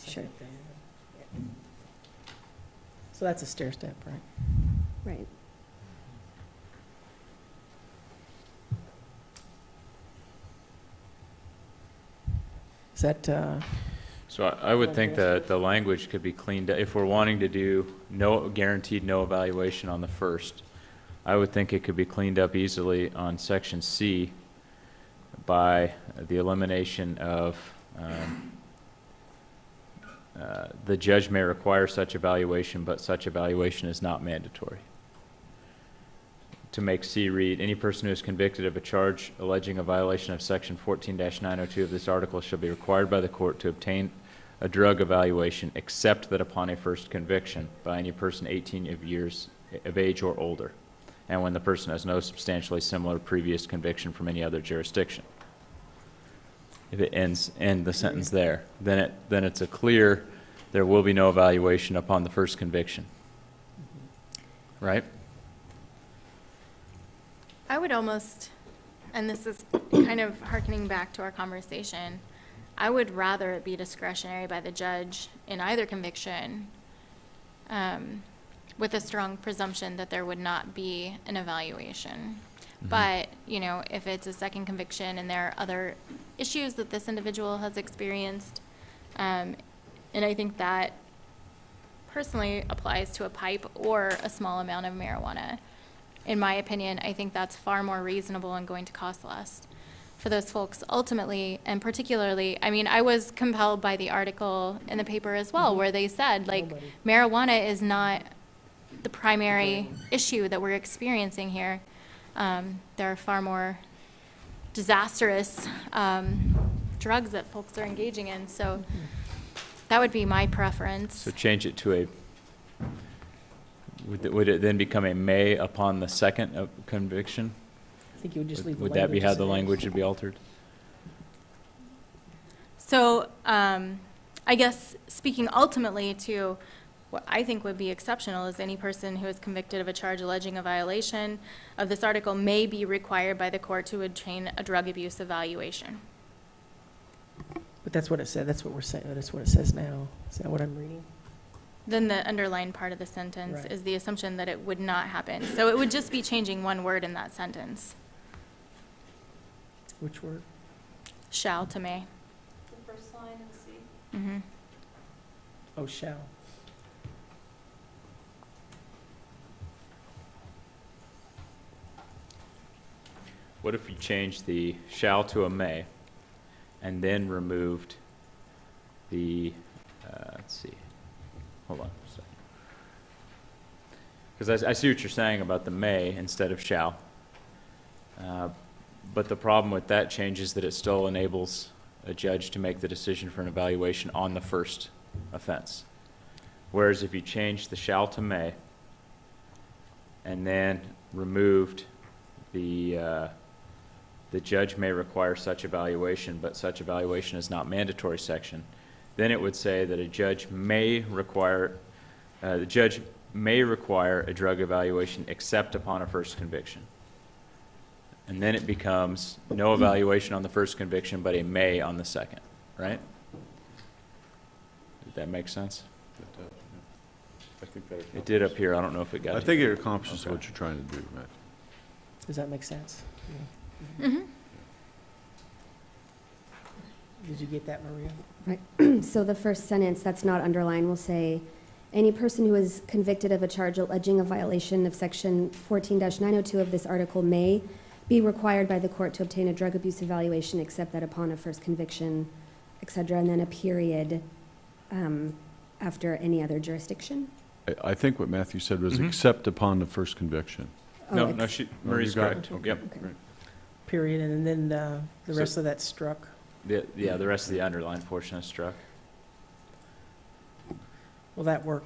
Sure. so that's a stair step, right? Right. Is that, So I would think that the language could be cleaned up. If we're wanting to do guaranteed no evaluation on the first, I would think it could be cleaned up easily on section C by the elimination of the judge may require such evaluation, but such evaluation is not mandatory. To make C read, any person who is convicted of a charge alleging a violation of section 14-902 of this article shall be required by the court to obtain a drug evaluation, except that upon a first conviction by any person 18 years of age or older, and when the person has no substantially similar previous conviction from any other jurisdiction. If it ends the sentence there, then it's a clear there will be no evaluation upon the first conviction. Right? I would almost, and this is kind of hearkening back to our conversation, I would rather it be discretionary by the judge in either conviction, with a strong presumption that there would not be an evaluation. Mm-hmm. But, if it's a second conviction and there are other issues that this individual has experienced, and I think that personally applies to a pipe or a small amount of marijuana. In my opinion, I think that's far more reasonable and going to cost less for those folks ultimately, and particularly, I was compelled by the article in the paper as well, where they said, marijuana is not the primary issue that we're experiencing here. There are far more disastrous drugs that folks are engaging in, so that would be my preference. So change it to would it then become a may upon the second conviction? I think you would just leave the Would that be language how as the it is. language would be altered? So I guess speaking ultimately to what I think would be exceptional is any person who is convicted of a charge alleging a violation of this article may be required by the court to obtain a drug abuse evaluation. But that's what it said, that's what we're saying, that's what it says now. Is that what I'm reading? Then the underlined part of the sentence Right. is the assumption that it would not happen. So it would just be changing one word in that sentence. Which word? Shall to may. The first Mhm. Oh, shall. What if you changed the shall to a may, and then removed the, let's see, hold on a second. Because I see what you're saying about the may instead of shall. But the problem with that change is that it still enables a judge to make the decision for an evaluation on the first offense. Whereas if you change the shall to may, and then removed the judge may require such evaluation, but such evaluation is not mandatory section, then it would say that a judge may require, the judge may require a drug evaluation except upon a first conviction. And then it becomes no evaluation on the first conviction, but a may on the second, right? Did that make sense? I think that It did up here. I don't know if it got I to think you. it accomplishes what you're trying to do, Matt. Does that make sense? Mm-hmm. Did you get that, Maria? Right. So the first sentence that's not underlined will say, any person who is convicted of a charge alleging a violation of section 14-902 of this article may be required by the court to obtain a drug abuse evaluation except that upon a first conviction, et cetera, and then a period after any other jurisdiction. I think what Matthew said was Mhm. except upon the first conviction. No, Oh, no, Marie's you got correct. it. Okay, Yep. great. Period, and then the So- rest of that struck. Yeah, the rest of the underlined portion is struck. Will that work?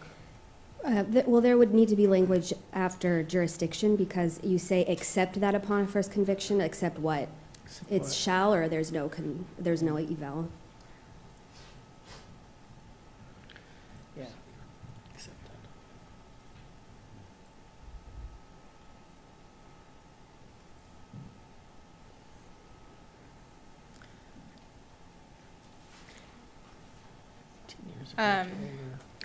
Well, there would need to be language after jurisdiction because you say except that upon a first conviction, except what? It's shall or there's no eval. Yeah. Except that.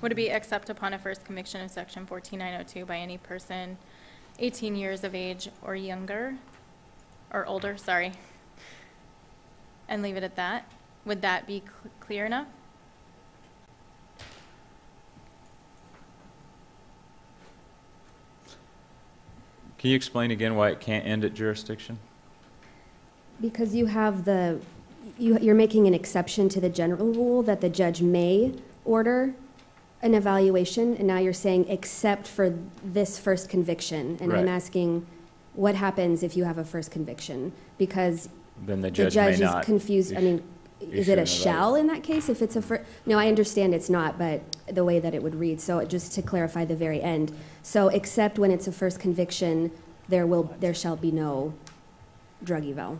Would it be except upon a first conviction of section 14902 by any person 18 years of age or younger, or older, sorry, and leave it at that? Would that be clear enough? Can you explain again why it can't end at jurisdiction? Because you have you're making an exception to the general rule that the judge may order an evaluation, and now you're saying except for this first conviction. And I'm Right. asking, what happens if you have a first conviction? Because Then the the judge judge may is not confused. I mean, is it issue a an shall in that case if it's a first? No, I understand it's not, but the way that it would read. So just to clarify the very end. So except when it's a first conviction, there shall be no drug eval.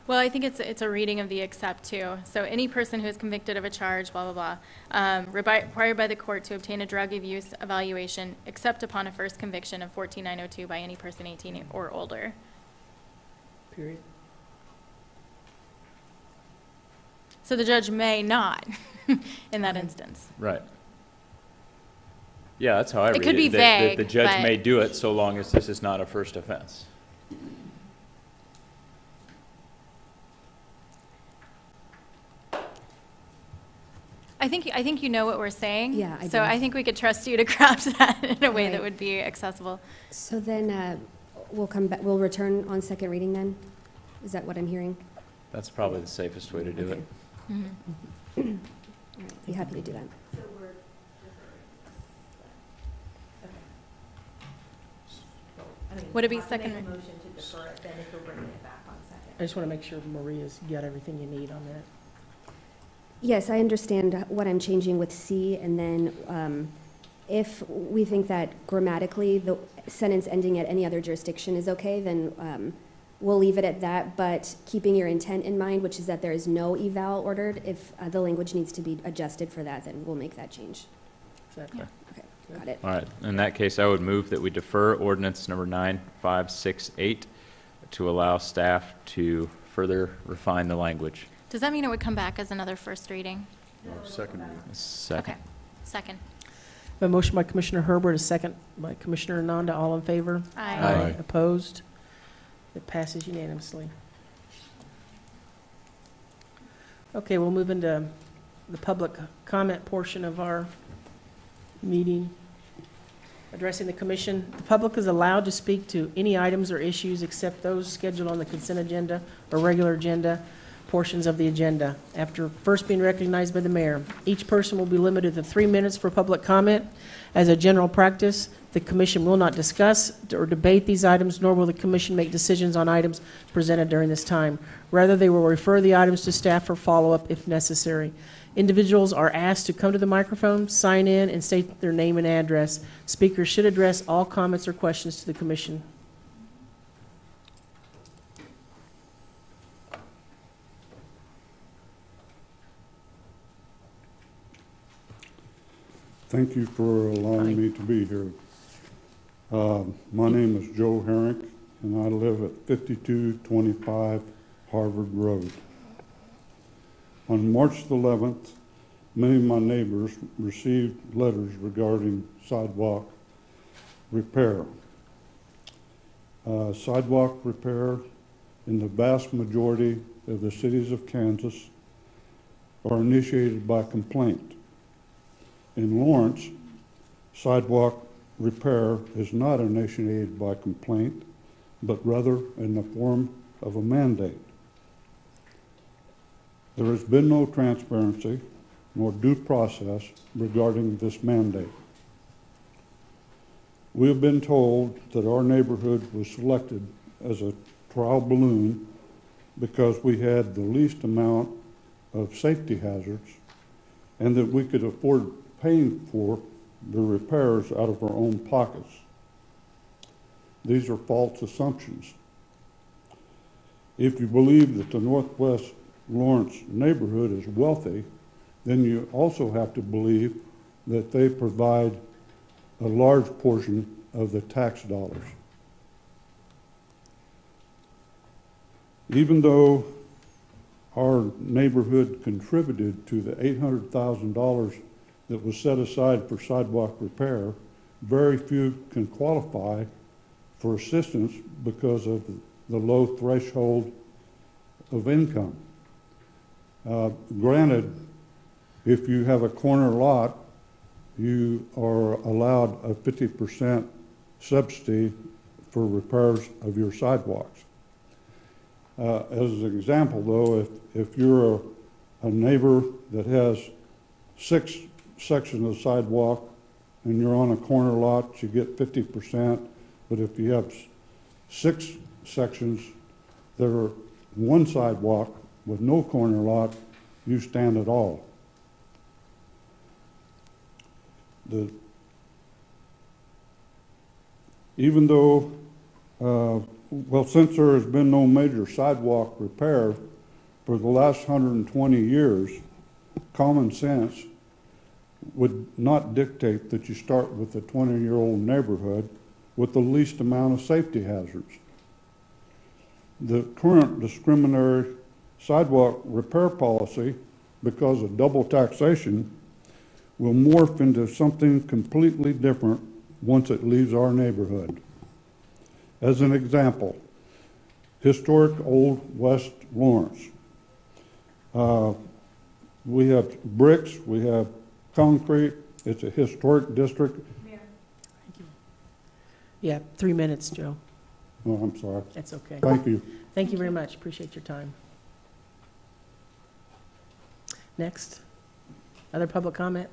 Well, I think it's a reading of the except too. So any person who is convicted of a charge, blah, blah, blah, required by the court to obtain a drug abuse evaluation except upon a first conviction of 14902 by any person 18 or older. Period. So the judge may not in that instance. Right. Yeah, that's how I read it. It could be that vague, the judge but- may do it so long as this is not a first offense. I think you know what we're saying. Yeah, I So do. I think we could trust you to craft that in a way that Right. would be accessible. So then we'll come back, we'll return on second reading then? Is that what I'm hearing? That's probably the safest way to do it. All right, be happy to do that. Would it be second? I just want to make sure Maria's got everything you need on that. Yes, I understand what I'm changing with C, and then if we think that grammatically the sentence ending at any other jurisdiction is okay, then we'll leave it at that, but keeping your intent in mind, which is that there is no eval ordered, if the language needs to be adjusted for that, then we'll make that change. Is that Okay, got it. All right. In that case, I would move that we defer ordinance number 9568 to allow staff to further refine the language. Does that mean it would come back as another first reading? Second reading. Second. Okay, second. A motion by Commissioner Herbert, a second by Commissioner Nanda. All in favor? Aye. Aye. Opposed? It passes unanimously. Okay, we'll move into the public comment portion of our meeting. Addressing the commission, the public is allowed to speak to any items or issues except those scheduled on the consent agenda or regular agenda portions of the agenda. After first being recognized by the mayor, each person will be limited to 3 minutes for public comment. As a general practice, the commission will not discuss or debate these items, nor will the commission make decisions on items presented during this time. Rather, they will refer the items to staff for follow-up if necessary. Individuals are asked to come to the microphone, sign in, and state their name and address. Speakers should address all comments or questions to the commission. Thank you for allowing me to be here. My name is Joe Herrick, and I live at 5225 Harvard Road. On March the 11th, many of my neighbors received letters regarding sidewalk repair. Sidewalk repair in the vast majority of the cities of Kansas are initiated by complaint. In Lawrence, sidewalk repair is not initiated by complaint, but rather in the form of a mandate. There has been no transparency nor due process regarding this mandate. We have been told that our neighborhood was selected as a trial balloon because we had the least amount of safety hazards and that we could afford paying for the repairs out of our own pockets. These are false assumptions. If you believe that the Northwest Lawrence neighborhood is wealthy, then you also have to believe that they provide a large portion of the tax dollars. Even though our neighborhood contributed to the $800,000 that was set aside for sidewalk repair, very few can qualify for assistance because of the low threshold of income. Granted, if you have a corner lot, you are allowed a 50% subsidy for repairs of your sidewalks. As an example, though, if you're a neighbor that has 6 sections of sidewalk and you're on a corner lot, you get 50%. But if you have 6 sections that are one sidewalk with no corner lot, you stand it all. Even though, well, since there has been no major sidewalk repair for the last 120 years, common sense would not dictate that you start with a 20-year-old neighborhood with the least amount of safety hazards. The current discriminatory sidewalk repair policy, because of double taxation, will morph into something completely different once it leaves our neighborhood. As an example, historic Old West Lawrence. We have bricks, we have concrete, it's a historic district. Mayor. Thank you. Yeah, 3 minutes, Joe. Oh, I'm sorry. That's okay. Thank you. Thank you very much. Appreciate your time. Next. Other public comment?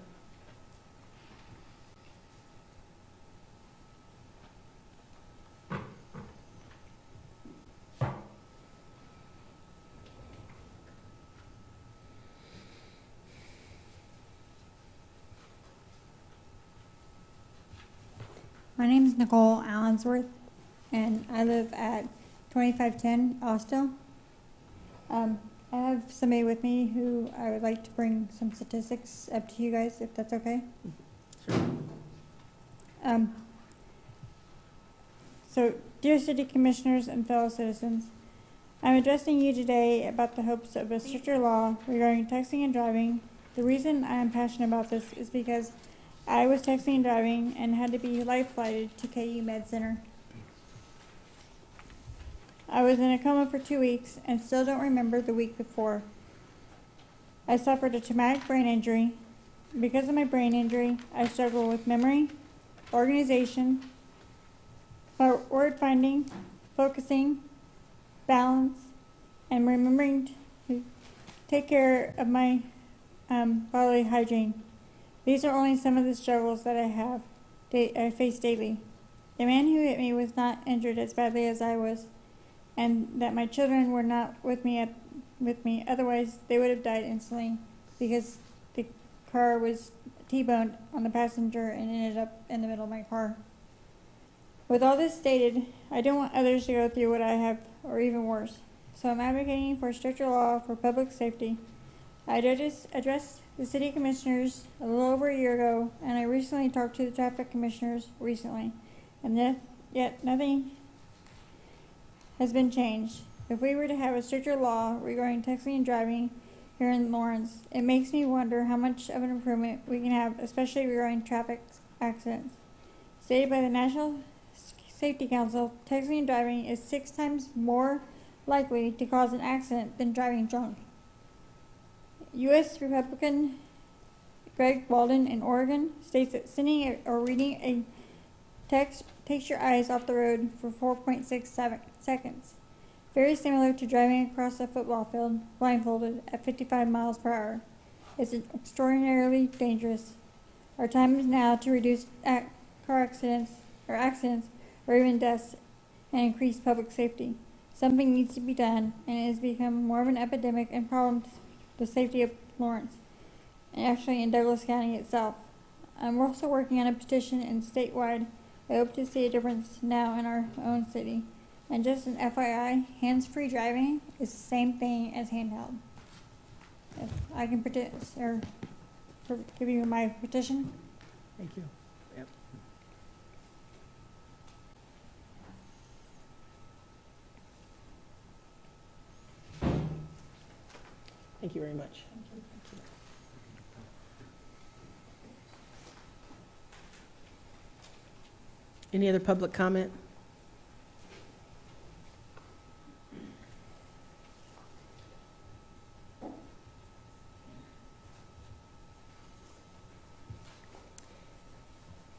My name is Nicole Allensworth, and I live at 2510 Austell. I have somebody with me who I would like to bring some statistics up to you guys, if that's okay. Sure. So, dear City Commissioners and fellow citizens, I'm addressing you today about the hopes of a stricter law regarding texting and driving. The reason I am passionate about this is because I was texting and driving and had to be life flighted to KU Med Center. I was in a coma for 2 weeks and still don't remember the week before. I suffered a traumatic brain injury. Because of my brain injury, I struggle with memory, organization, word finding, focusing, balance, and remembering to take care of my bodily hygiene. These are only some of the struggles that I face daily. The man who hit me was not injured as badly as I was, and that my children were not with me. Otherwise, they would have died instantly because the car was T-boned on the passenger and ended up in the middle of my car. With all this stated, I don't want others to go through what I have, or even worse. So I'm advocating for stricter law for public safety. I addressed the city commissioners a little over a year ago, and I recently talked to the traffic commissioners recently, and yet nothing has been changed. If we were to have a stricter law regarding texting and driving here in Lawrence, it makes me wonder how much of an improvement we can have, especially regarding traffic accidents. Stated by the National Safety Council, texting and driving is 6 times more likely to cause an accident than driving drunk. U.S. Republican Greg Walden in Oregon states that sending or reading a text takes your eyes off the road for 4.6 seconds. Very similar to driving across a football field blindfolded at 55 miles per hour. It's extraordinarily dangerous. Our time is now to reduce car accidents or even deaths and increase public safety. Something needs to be done, and it has become more of an epidemic and problem to the safety of Lawrence, and actually in Douglas County itself. I'm also working on a petition and statewide. I hope to see a difference now in our own city. And just an FYI, hands-free driving is the same thing as handheld. If I can give you my petition. Thank you. Yep. Thank you very much. Any other public comment?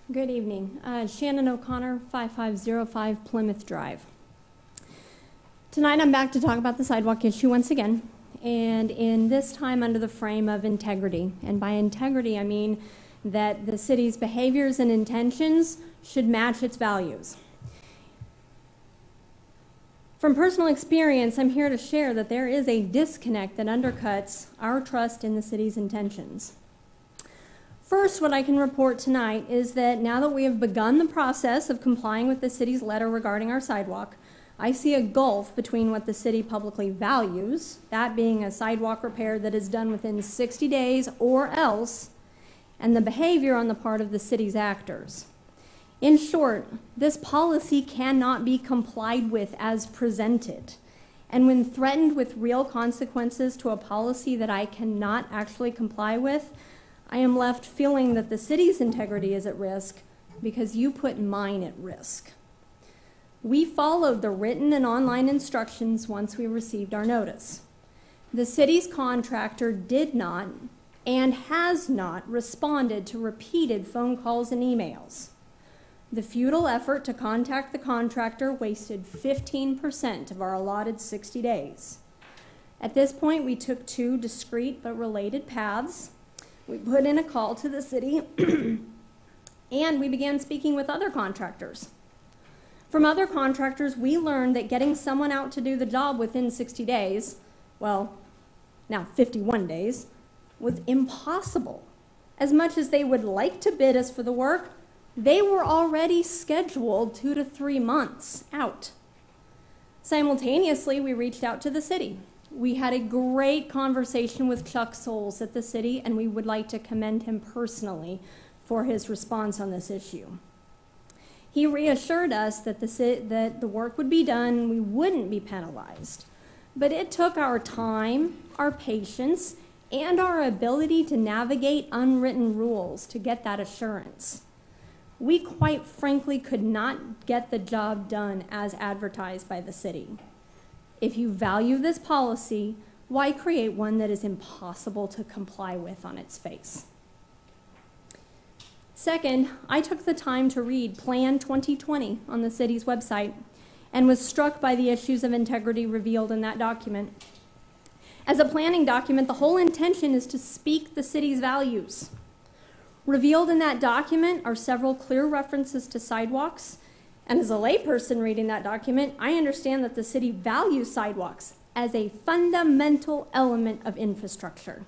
Good evening. Shannon O'Connor, 5505 Plymouth Drive. Tonight I'm back to talk about the sidewalk issue once again, and in this time under the frame of integrity. And by integrity, I mean that the city's behaviors and intentions should match its values. From personal experience, I'm here to share that there is a disconnect that undercuts our trust in the city's intentions. First, what I can report tonight is that now that we have begun the process of complying with the city's letter regarding our sidewalk, I see a gulf between what the city publicly values, that being a sidewalk repair that is done within 60 days or else, and the behavior on the part of the city's actors. In short, this policy cannot be complied with as presented. And when threatened with real consequences to a policy that I cannot actually comply with, I am left feeling that the city's integrity is at risk because you put mine at risk. We followed the written and online instructions once we received our notice. The city's contractor did not and has not responded to repeated phone calls and emails. The futile effort to contact the contractor wasted 15% of our allotted 60 days. At this point, we took 2 discrete but related paths. We put in a call to the city and we began speaking with other contractors. From other contractors, we learned that getting someone out to do the job within 60 days, well, now 51 days, was impossible. As much as they would like to bid us for the work, they were already scheduled 2 to 3 months out. Simultaneously, we reached out to the city. We had a great conversation with Chuck Souls at the city, and we would like to commend him personally for his response on this issue. He reassured us that the work would be done and we wouldn't be penalized. But it took our time, our patience, and our ability to navigate unwritten rules to get that assurance. We quite frankly could not get the job done as advertised by the city. If you value this policy, Why create one that is impossible to comply with on its face? Second, I took the time to read Plan 2020 on the city's website and was struck by the issues of integrity revealed in that document. As a planning document, the whole intention is to speak the city's values. Revealed in that document are several clear references to sidewalks, and as a layperson reading that document, I understand that the city values sidewalks as a fundamental element of infrastructure.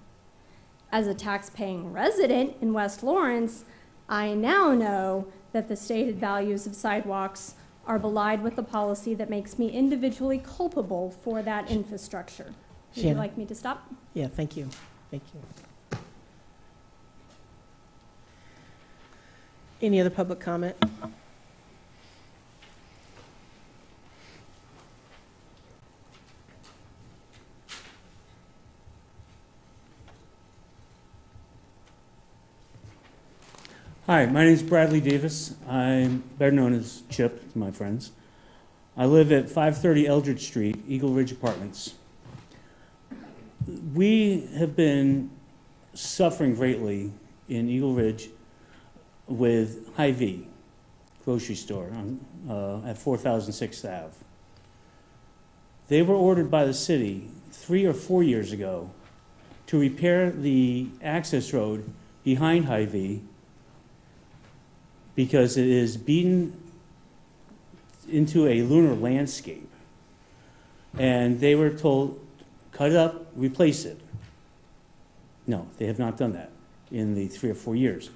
As a tax-paying resident in West Lawrence, I now know that the stated values of sidewalks are belied with a policy that makes me individually culpable for that infrastructure. Would you like me to stop? Yeah, thank you. Thank you. Any other public comment? Hi, my name is Bradley Davis. I'm better known as Chip to my friends. I live at 530 Eldridge Street, Eagle Ridge Apartments. We have been suffering greatly in Eagle Ridge with Hy-Vee grocery store on, at 4006th Ave. They were ordered by the city 3 or 4 years ago to repair the access road behind Hy-Vee because it is beaten into a lunar landscape. And they were told, cut it up, replace it. No, they have not done that in the 3 or 4 years.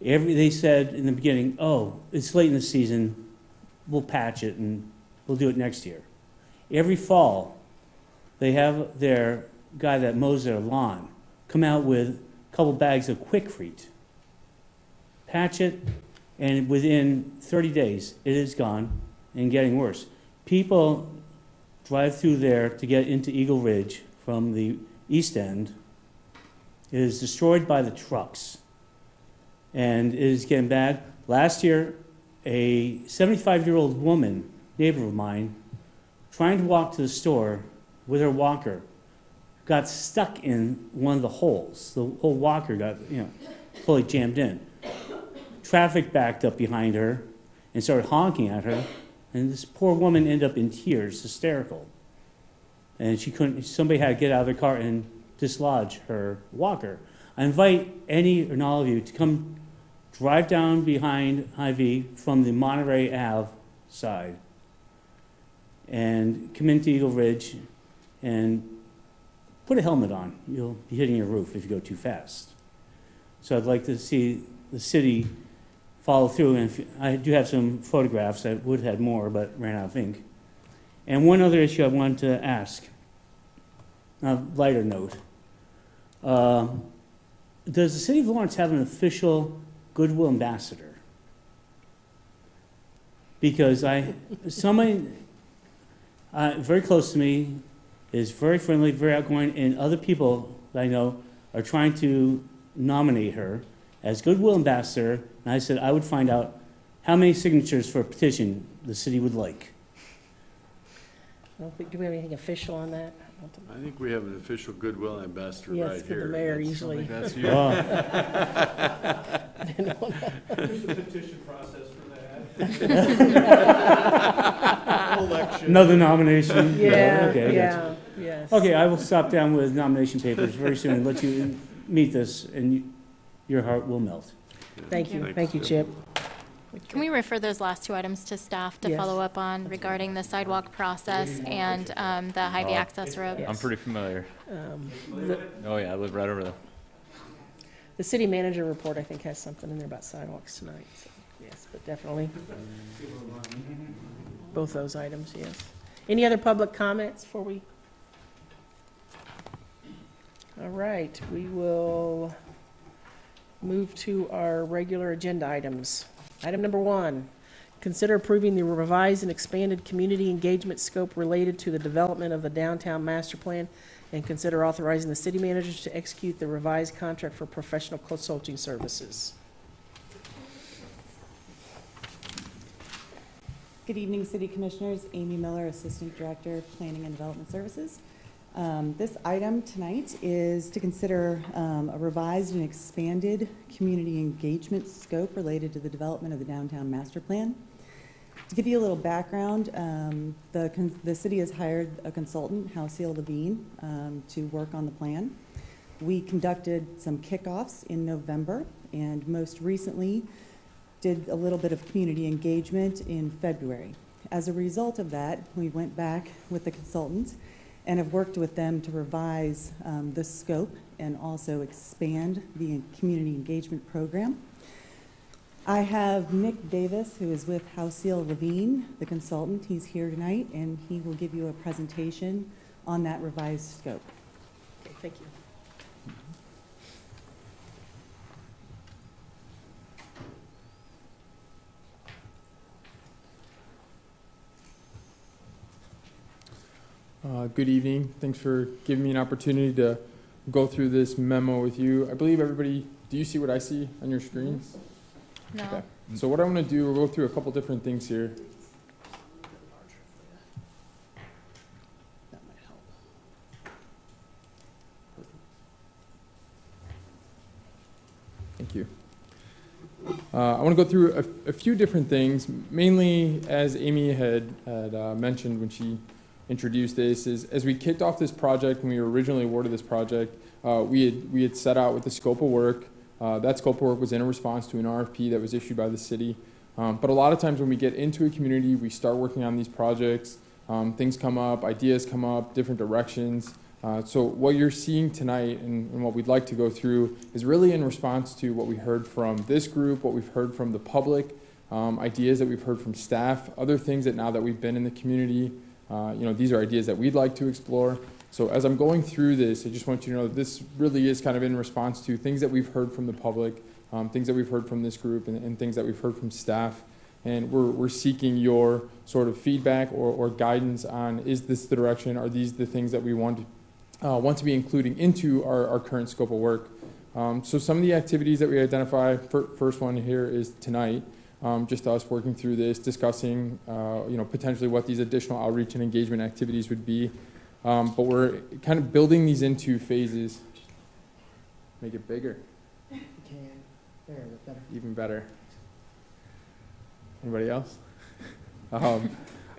They said in the beginning, oh, it's late in the season, we'll patch it and we'll do it next year. Every fall, they have their guy that mows their lawn come out with a couple bags of Quikrete, patch it, and within 30 days, it is gone and getting worse. People drive through there to get into Eagle Ridge from the east end. It is destroyed by the trucks, and it is getting bad. Last year, a 75-year-old woman, neighbor of mine, trying to walk to the store with her walker, got stuck in one of the holes. The whole walker got, fully jammed in. Traffic backed up behind her and started honking at her, and this poor woman ended up in tears, hysterical. And she couldn't, somebody had to get out of their car and dislodge her walker. I invite any and all of you to come drive down behind Hy-Vee from the Monterey Ave side and come into Eagle Ridge and put a helmet on. You'll be hitting your roof if you go too fast. So I'd like to see the city follow through, and I do have some photographs. I would have had more, but ran out of ink. And one other issue I wanted to ask, a lighter note. Does the city of Lawrence have an official Goodwill ambassador? Because somebody very close to me is very friendly, very outgoing, and other people that I know are trying to nominate her as Goodwill ambassador, and I said I would find out how many signatures for a petition the city would like. I don't think, do we have anything official on that? I think we have an official Goodwill ambassador Yes, right for here. the mayor usually. That's you. Oh. There's a petition process for that. Election. Another nomination? Yeah, Okay, yeah, yes. Okay, I will stop down with nomination papers very soon and let you meet this, and your heart will melt. Thank you, thank you, Chip. Can we refer those last two items to staff to Yes. follow up on regarding the sidewalk process and the Hy-Vee access road? I'm pretty familiar. Oh yeah, I live right over there. The city manager report, I think, has something in there about sidewalks tonight. So, yes, but definitely both those items, yes. Any other public comments before we? All right, we will move to our regular agenda items. Item number 1, consider approving the revised and expanded community engagement scope related to the development of the downtown master plan, and consider authorizing the city manager to execute the revised contract for professional consulting services. Good evening, City Commissioners. Amy Miller, Assistant Director, Planning and Development Services. This item tonight is to consider a revised and expanded community engagement scope related to the development of the downtown master plan. To give you a little background, the city has hired a consultant, Halcyon Levine, to work on the plan. We conducted some kickoffs in November, and most recently did a little bit of community engagement in February. As a result of that, we went back with the consultant and have worked with them to revise the scope and also expand the community engagement program. I have Nick Davis, who is with Halcyon Levine, the consultant. He's here tonight, and he will give you a presentation on that revised scope. Okay, thank you. Good evening. Thanks for giving me an opportunity to go through this memo with you. I believe everybody, do you see what I see on your screens? No. Okay. So what I want to do, we'll go through a couple different things here. That might help. Thank you. I want to go through a few different things, mainly as Amy had mentioned when she introduced this, is as we kicked off this project, when we were originally awarded this project, we had set out with the scope of work. That scope of work was in a response to an RFP that was issued by the city. But a lot of times when we get into a community, we start working on these projects, things come up, ideas come up, different directions. So what you're seeing tonight and what we'd like to go through is really in response to what we heard from this group, what we've heard from the public, ideas that we've heard from staff, other things that now that we've been in the community, these are ideas that we'd like to explore. So as I'm going through this, I just want you to know that this really is kind of in response to things that we've heard from the public, things that we've heard from this group, and things that we've heard from staff. And we're seeking your sort of feedback or guidance on, is this the direction? Are these the things that we want to be including into our current scope of work? So some of the activities that we identify, first one here is tonight. Just us working through this, discussing, potentially what these additional outreach and engagement activities would be. But we're kind of building these into phases. Make it bigger. Better. Even better. Anybody else? All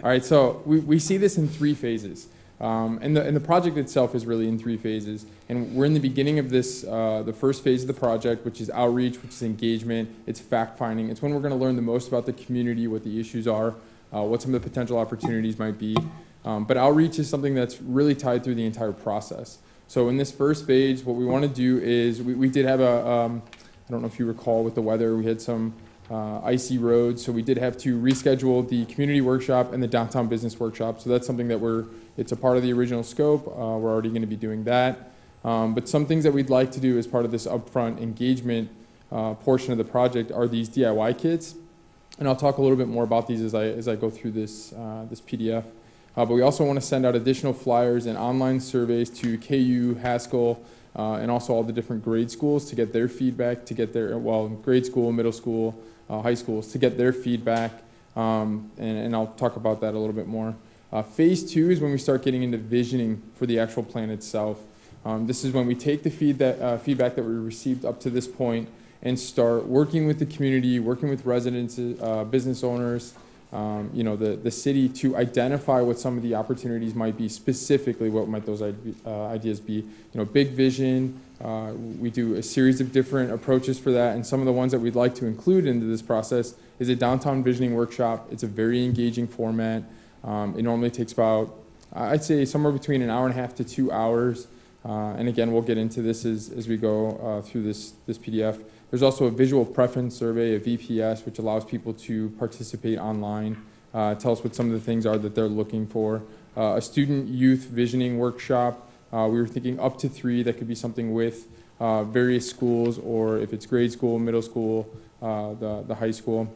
right, so we see this in 3 phases. And the project itself is really in 3 phases. And we're in the beginning of this, the first phase of the project, which is outreach, which is engagement, it's fact-finding. It's when we're going to learn the most about the community, what the issues are, what some of the potential opportunities might be. But outreach is something that's really tied through the entire process. So in this first phase, what we want to do is, we did have I don't know if you recall with the weather, we had some icy roads, so we did have to reschedule the community workshop and the downtown business workshop. So that's something that it's a part of the original scope. We're already going to be doing that. But some things that we'd like to do as part of this upfront engagement portion of the project are these DIY kits. And I'll talk a little bit more about these as I go through this PDF. But we also want to send out additional flyers and online surveys to KU, Haskell, and also all the different grade schools to get their feedback, grade school, middle school, high schools, to get their feedback. And I'll talk about that a little bit more. Phase 2 is when we start getting into visioning for the actual plan itself. This is when we take the feedback that we received up to this point and start working with the community, working with residents, business owners, the city to identify what some of the opportunities might be, specifically what might those ideas be. Big vision, we do a series of different approaches for that, and some of the ones that we'd like to include into this process is a downtown visioning workshop. It's a very engaging format. It normally takes about, I'd say, somewhere between an hour and a half to 2 hours. And again, we'll get into this as we go through this PDF. There's also a visual preference survey, a VPS, which allows people to participate online, tell us what some of the things are that they're looking for. A student youth visioning workshop. We were thinking up to 3. That could be something with various schools, or if it's grade school, middle school, the high school.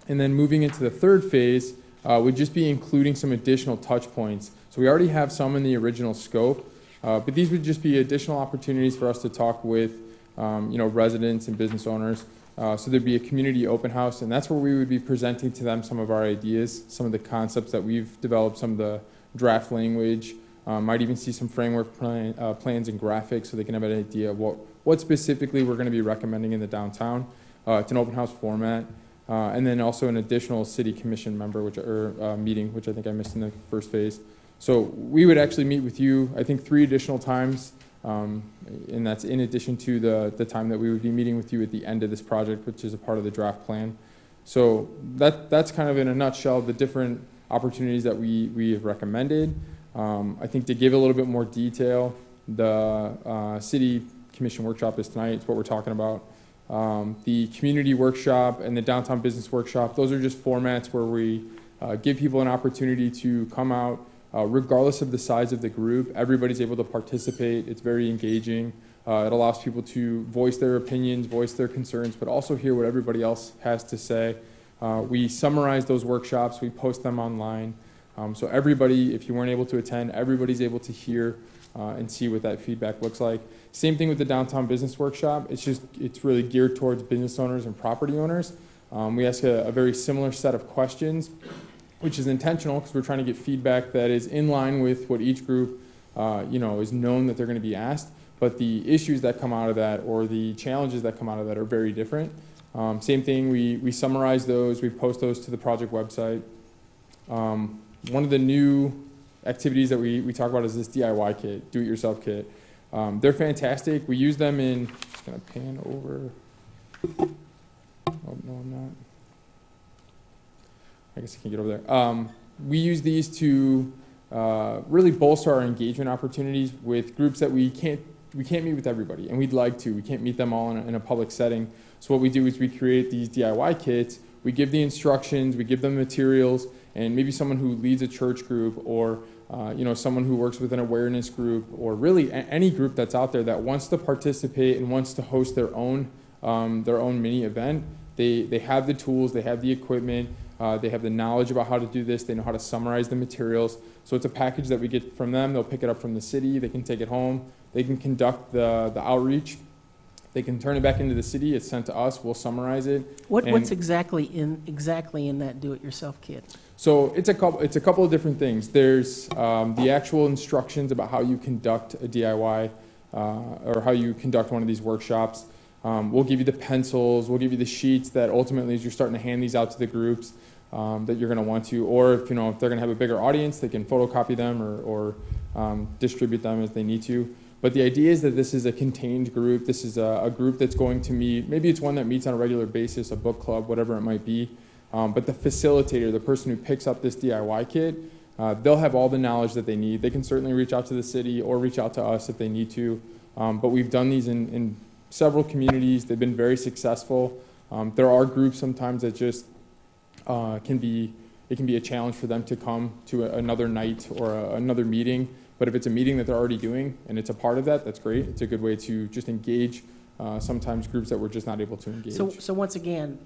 And then moving into the third phase, would just be including some additional touch points. So we already have some in the original scope, but these would just be additional opportunities for us to talk with residents and business owners. So there'd be a community open house, and that's where we would be presenting to them some of our ideas, some of the concepts that we've developed, some of the draft language, Might even see some framework plans and graphics so they can have an idea of what specifically we're going to be recommending in the downtown. It's an open house format. And then also an additional city commission member, meeting, which I think I missed in the first phase. So we would actually meet with you, I think 3 additional times, and that's in addition to the time that we would be meeting with you at the end of this project, which is a part of the draft plan. So that's kind of in a nutshell the different opportunities that we have recommended. I think to give a little bit more detail, the city commission workshop is tonight. It's what we're talking about. The community workshop and the downtown business workshop, those are just formats where we give people an opportunity to come out regardless of the size of the group. Everybody's able to participate. It's very engaging. It allows people to voice their opinions, voice their concerns, but also hear what everybody else has to say. We summarize those workshops. We post them online. So everybody, if you weren't able to attend, everybody's able to hear and see what that feedback looks like. Same thing with the downtown business workshop. It's really geared towards business owners and property owners. We ask a very similar set of questions, which is intentional because we're trying to get feedback that is in line with what each group, is known that they're going to be asked. But the issues that come out of that or the challenges that come out of that are very different. Same thing, we summarize those, we post those to the project website. One of the new activities that we talk about is this DIY kit, do-it-yourself kit. They're fantastic. We use them in, just gonna pan over. Oh, no, I'm not. I guess I can get over there. We use these to really bolster our engagement opportunities with groups that we can't meet with everybody, and we'd like to. We can't meet them all in a public setting. So what we do is we create these DIY kits. We give the instructions, we give them materials, and maybe someone who leads a church group or someone who works with an awareness group or really any group that's out there that wants to participate and wants to host their own mini event. They have the tools, they have the equipment, they have the knowledge about how to do this, they know how to summarize the materials. So it's a package that we get from them. They'll pick it up from the city, they can take it home, they can conduct the outreach, they can turn it back into the city, it's sent to us, we'll summarize it. What's exactly in that do-it-yourself kit? So it's a couple of different things. There's the actual instructions about how you conduct a DIY or how you conduct one of these workshops. We'll give you the pencils, we'll give you the sheets that ultimately as you're starting to hand these out to the groups that you're going to want to, or if they're going to have a bigger audience, they can photocopy them or distribute them as they need to. But the idea is that this is a contained group. This is a group that's going to meet, maybe it's one that meets on a regular basis, a book club, whatever it might be. But the facilitator, the person who picks up this DIY kit, they'll have all the knowledge that they need. They can certainly reach out to the city or reach out to us if they need to. But we've done these in several communities. They've been very successful. There are groups sometimes that just it can be a challenge for them to come to another night or another meeting. But if it's a meeting that they're already doing and it's a part of that, that's great. It's a good way to just engage sometimes groups that we're just not able to engage. So once again,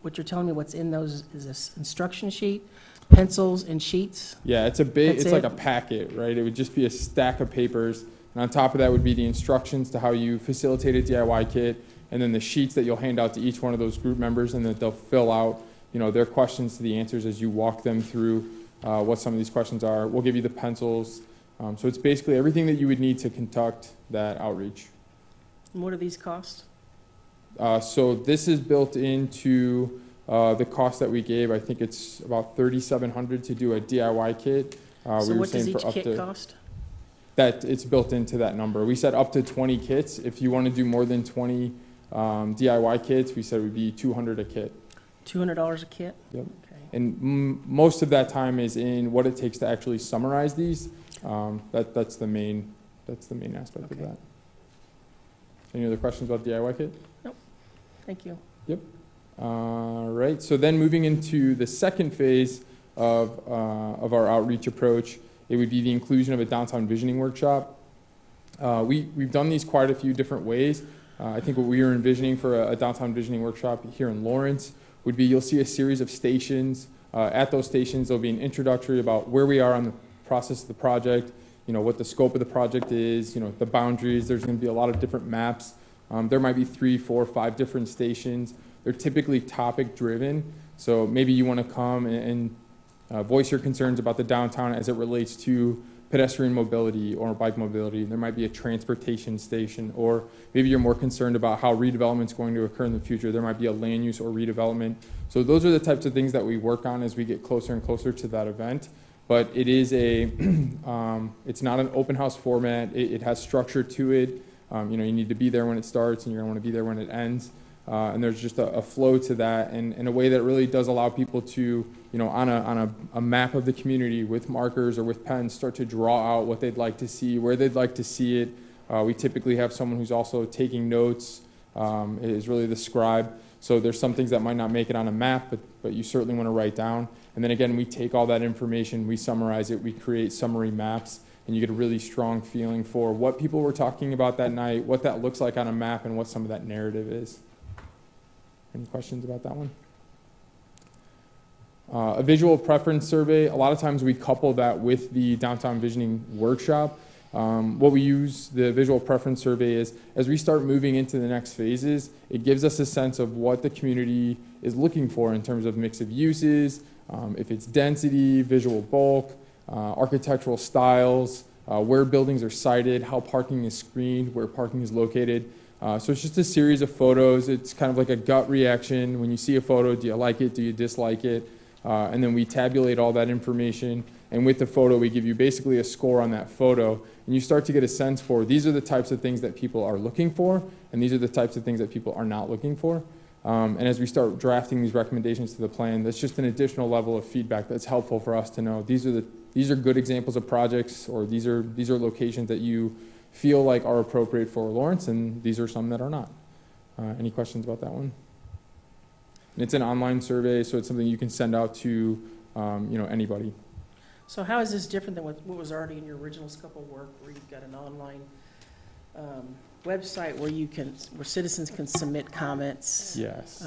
what you're telling me, what's in those is this instruction sheet, pencils and sheets? Yeah, it's like a packet, right? It would just be a stack of papers. And on top of that would be the instructions to how you facilitate a DIY kit, and then the sheets that you'll hand out to each one of those group members, and that they'll fill out, their questions to the answers as you walk them through what some of these questions are. We'll give you the pencils. So it's basically everything that you would need to conduct that outreach. And what do these cost? So this is built into the cost that we gave. I think it's about $3,700 to do a DIY kit. So what does each kit cost? That it's built into that number. We said up to 20 kits. If you want to do more than 20 DIY kits, we said it would be $200 a kit. $200 a kit? Yep. Okay. And most of that time is in what it takes to actually summarize these. That's the main aspect of that. Any other questions about DIY kit? Nope. Thank you. Yep. All right. So then moving into the second phase of our outreach approach, it would be the inclusion of a downtown visioning workshop. We've done these quite a few different ways. I think what we are envisioning for a downtown visioning workshop here in Lawrence would be you'll see a series of stations. At those stations, there'll be an introductory about where we are on the process of the project, what the scope of the project is, the boundaries. There's going to be a lot of different maps. There might be 3, 4, 5 different stations. They're typically topic driven. So maybe you want to come and voice your concerns about the downtown as it relates to pedestrian mobility or bike mobility. There might be a transportation station, or maybe you're more concerned about how redevelopment is going to occur in the future. There might be a land use or redevelopment. So those are the types of things that we work on as we get closer and closer to that event. But it is it's not an open house format. It has structure to it. You know, you need to be there when it starts, and you're going to want to be there when it ends. And there's just a flow to that, and in a way that really does allow people to, you know, on a map of the community with markers or with pens, start to draw out what they'd like to see, where they'd like to see it. We typically have someone who's also taking notes, is really the scribe. So there's some things that might not make it on a map, but you certainly want to write down. And then again, we take all that information, we summarize it, we create summary maps, and you get a really strong feeling for what people were talking about that night, what that looks like on a map, and what some of that narrative is. Any questions about that one? A visual preference survey, a lot of times we couple that with the downtown visioning workshop. What we use the visual preference survey is, as we start moving into the next phases, it gives us a sense of what the community is looking for in terms of mix of uses, if it's density, visual bulk, architectural styles, where buildings are sited, how parking is screened, where parking is located. So it's just a series of photos. It's kind of like a gut reaction. When you see a photo, do you like it? Do you dislike it? And then we tabulate all that information. And with the photo, we give you basically a score on that photo. And you start to get a sense for, these are the types of things that people are looking for, and these are the types of things that people are not looking for. And as we start drafting these recommendations to the plan, that's just an additional level of feedback that's helpful for us to know. These are good examples of projects, or these are locations that you feel like are appropriate for Lawrence, and these are some that are not. Any questions about that one? And it's an online survey, so it's something you can send out to you know, anybody. So how is this different than what was already in your original scope of work, where you've got an online website where citizens can submit comments? Yes.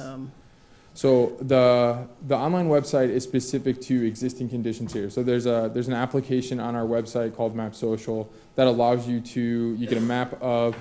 So the online website is specific to existing conditions here. So there's an application on our website called Map Social that allows you get a map of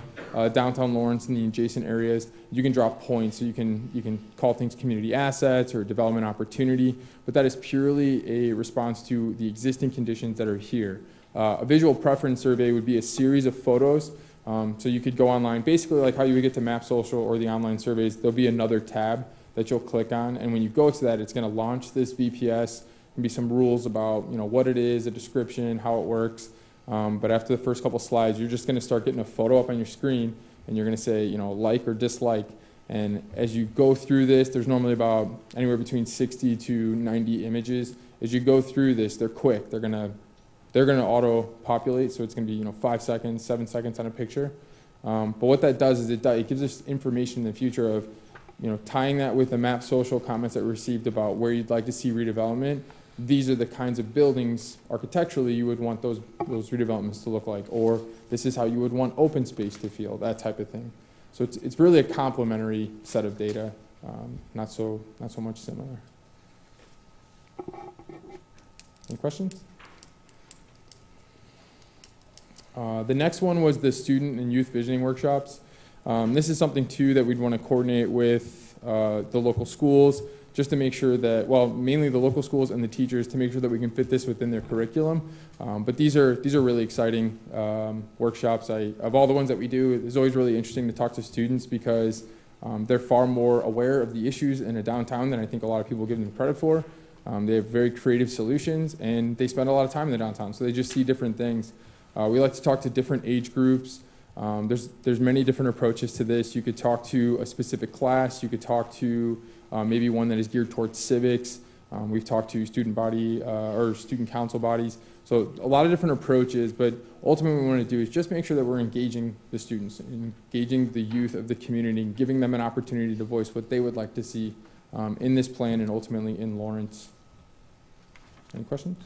downtown Lawrence and the adjacent areas. You can drop points, so you can call things community assets or development opportunity, but that is purely a response to the existing conditions that are here. A visual preference survey would be a series of photos. So you could go online, basically like how you would get to Map Social or the online surveys. There'll be another tab that you'll click on, and when you go to that, it's going to launch this VPS. There'll be some rules about, you know, what it is, a description, how it works. But after the first couple slides, you're just going to start getting a photo up on your screen, and you're going to say, you know, like or dislike. And as you go through this, there's normally about anywhere between 60 to 90 images. As you go through this, they're quick. They're going to auto-populate, so it's going to be, you know, 5 seconds, 7 seconds on a picture. But what that does is it gives us information in the future of, you know, tying that with the Map Social comments that we received about where you'd like to see redevelopment. These are the kinds of buildings architecturally you would want those redevelopments to look like, or this is how you would want open space to feel, that type of thing. So it's really a complementary set of data, not so much similar. Any questions? The next one was the student and youth visioning workshops. This is something too that we'd want to coordinate with the local schools, just to make sure that, well, mainly the local schools and the teachers, to make sure that we can fit this within their curriculum. But these are really exciting workshops. Of all the ones that we do, it's always really interesting to talk to students, because they're far more aware of the issues in a downtown than I think a lot of people give them credit for. They have very creative solutions, and they spend a lot of time in the downtown, so they just see different things. We like to talk to different age groups. There's many different approaches to this. You could talk to a specific class. You could talk to maybe one that is geared towards civics. We've talked to student body or student council bodies. So a lot of different approaches, but ultimately what we want to do is just make sure that we're engaging the students, engaging the youth of the community, and giving them an opportunity to voice what they would like to see in this plan and ultimately in Lawrence. Any questions?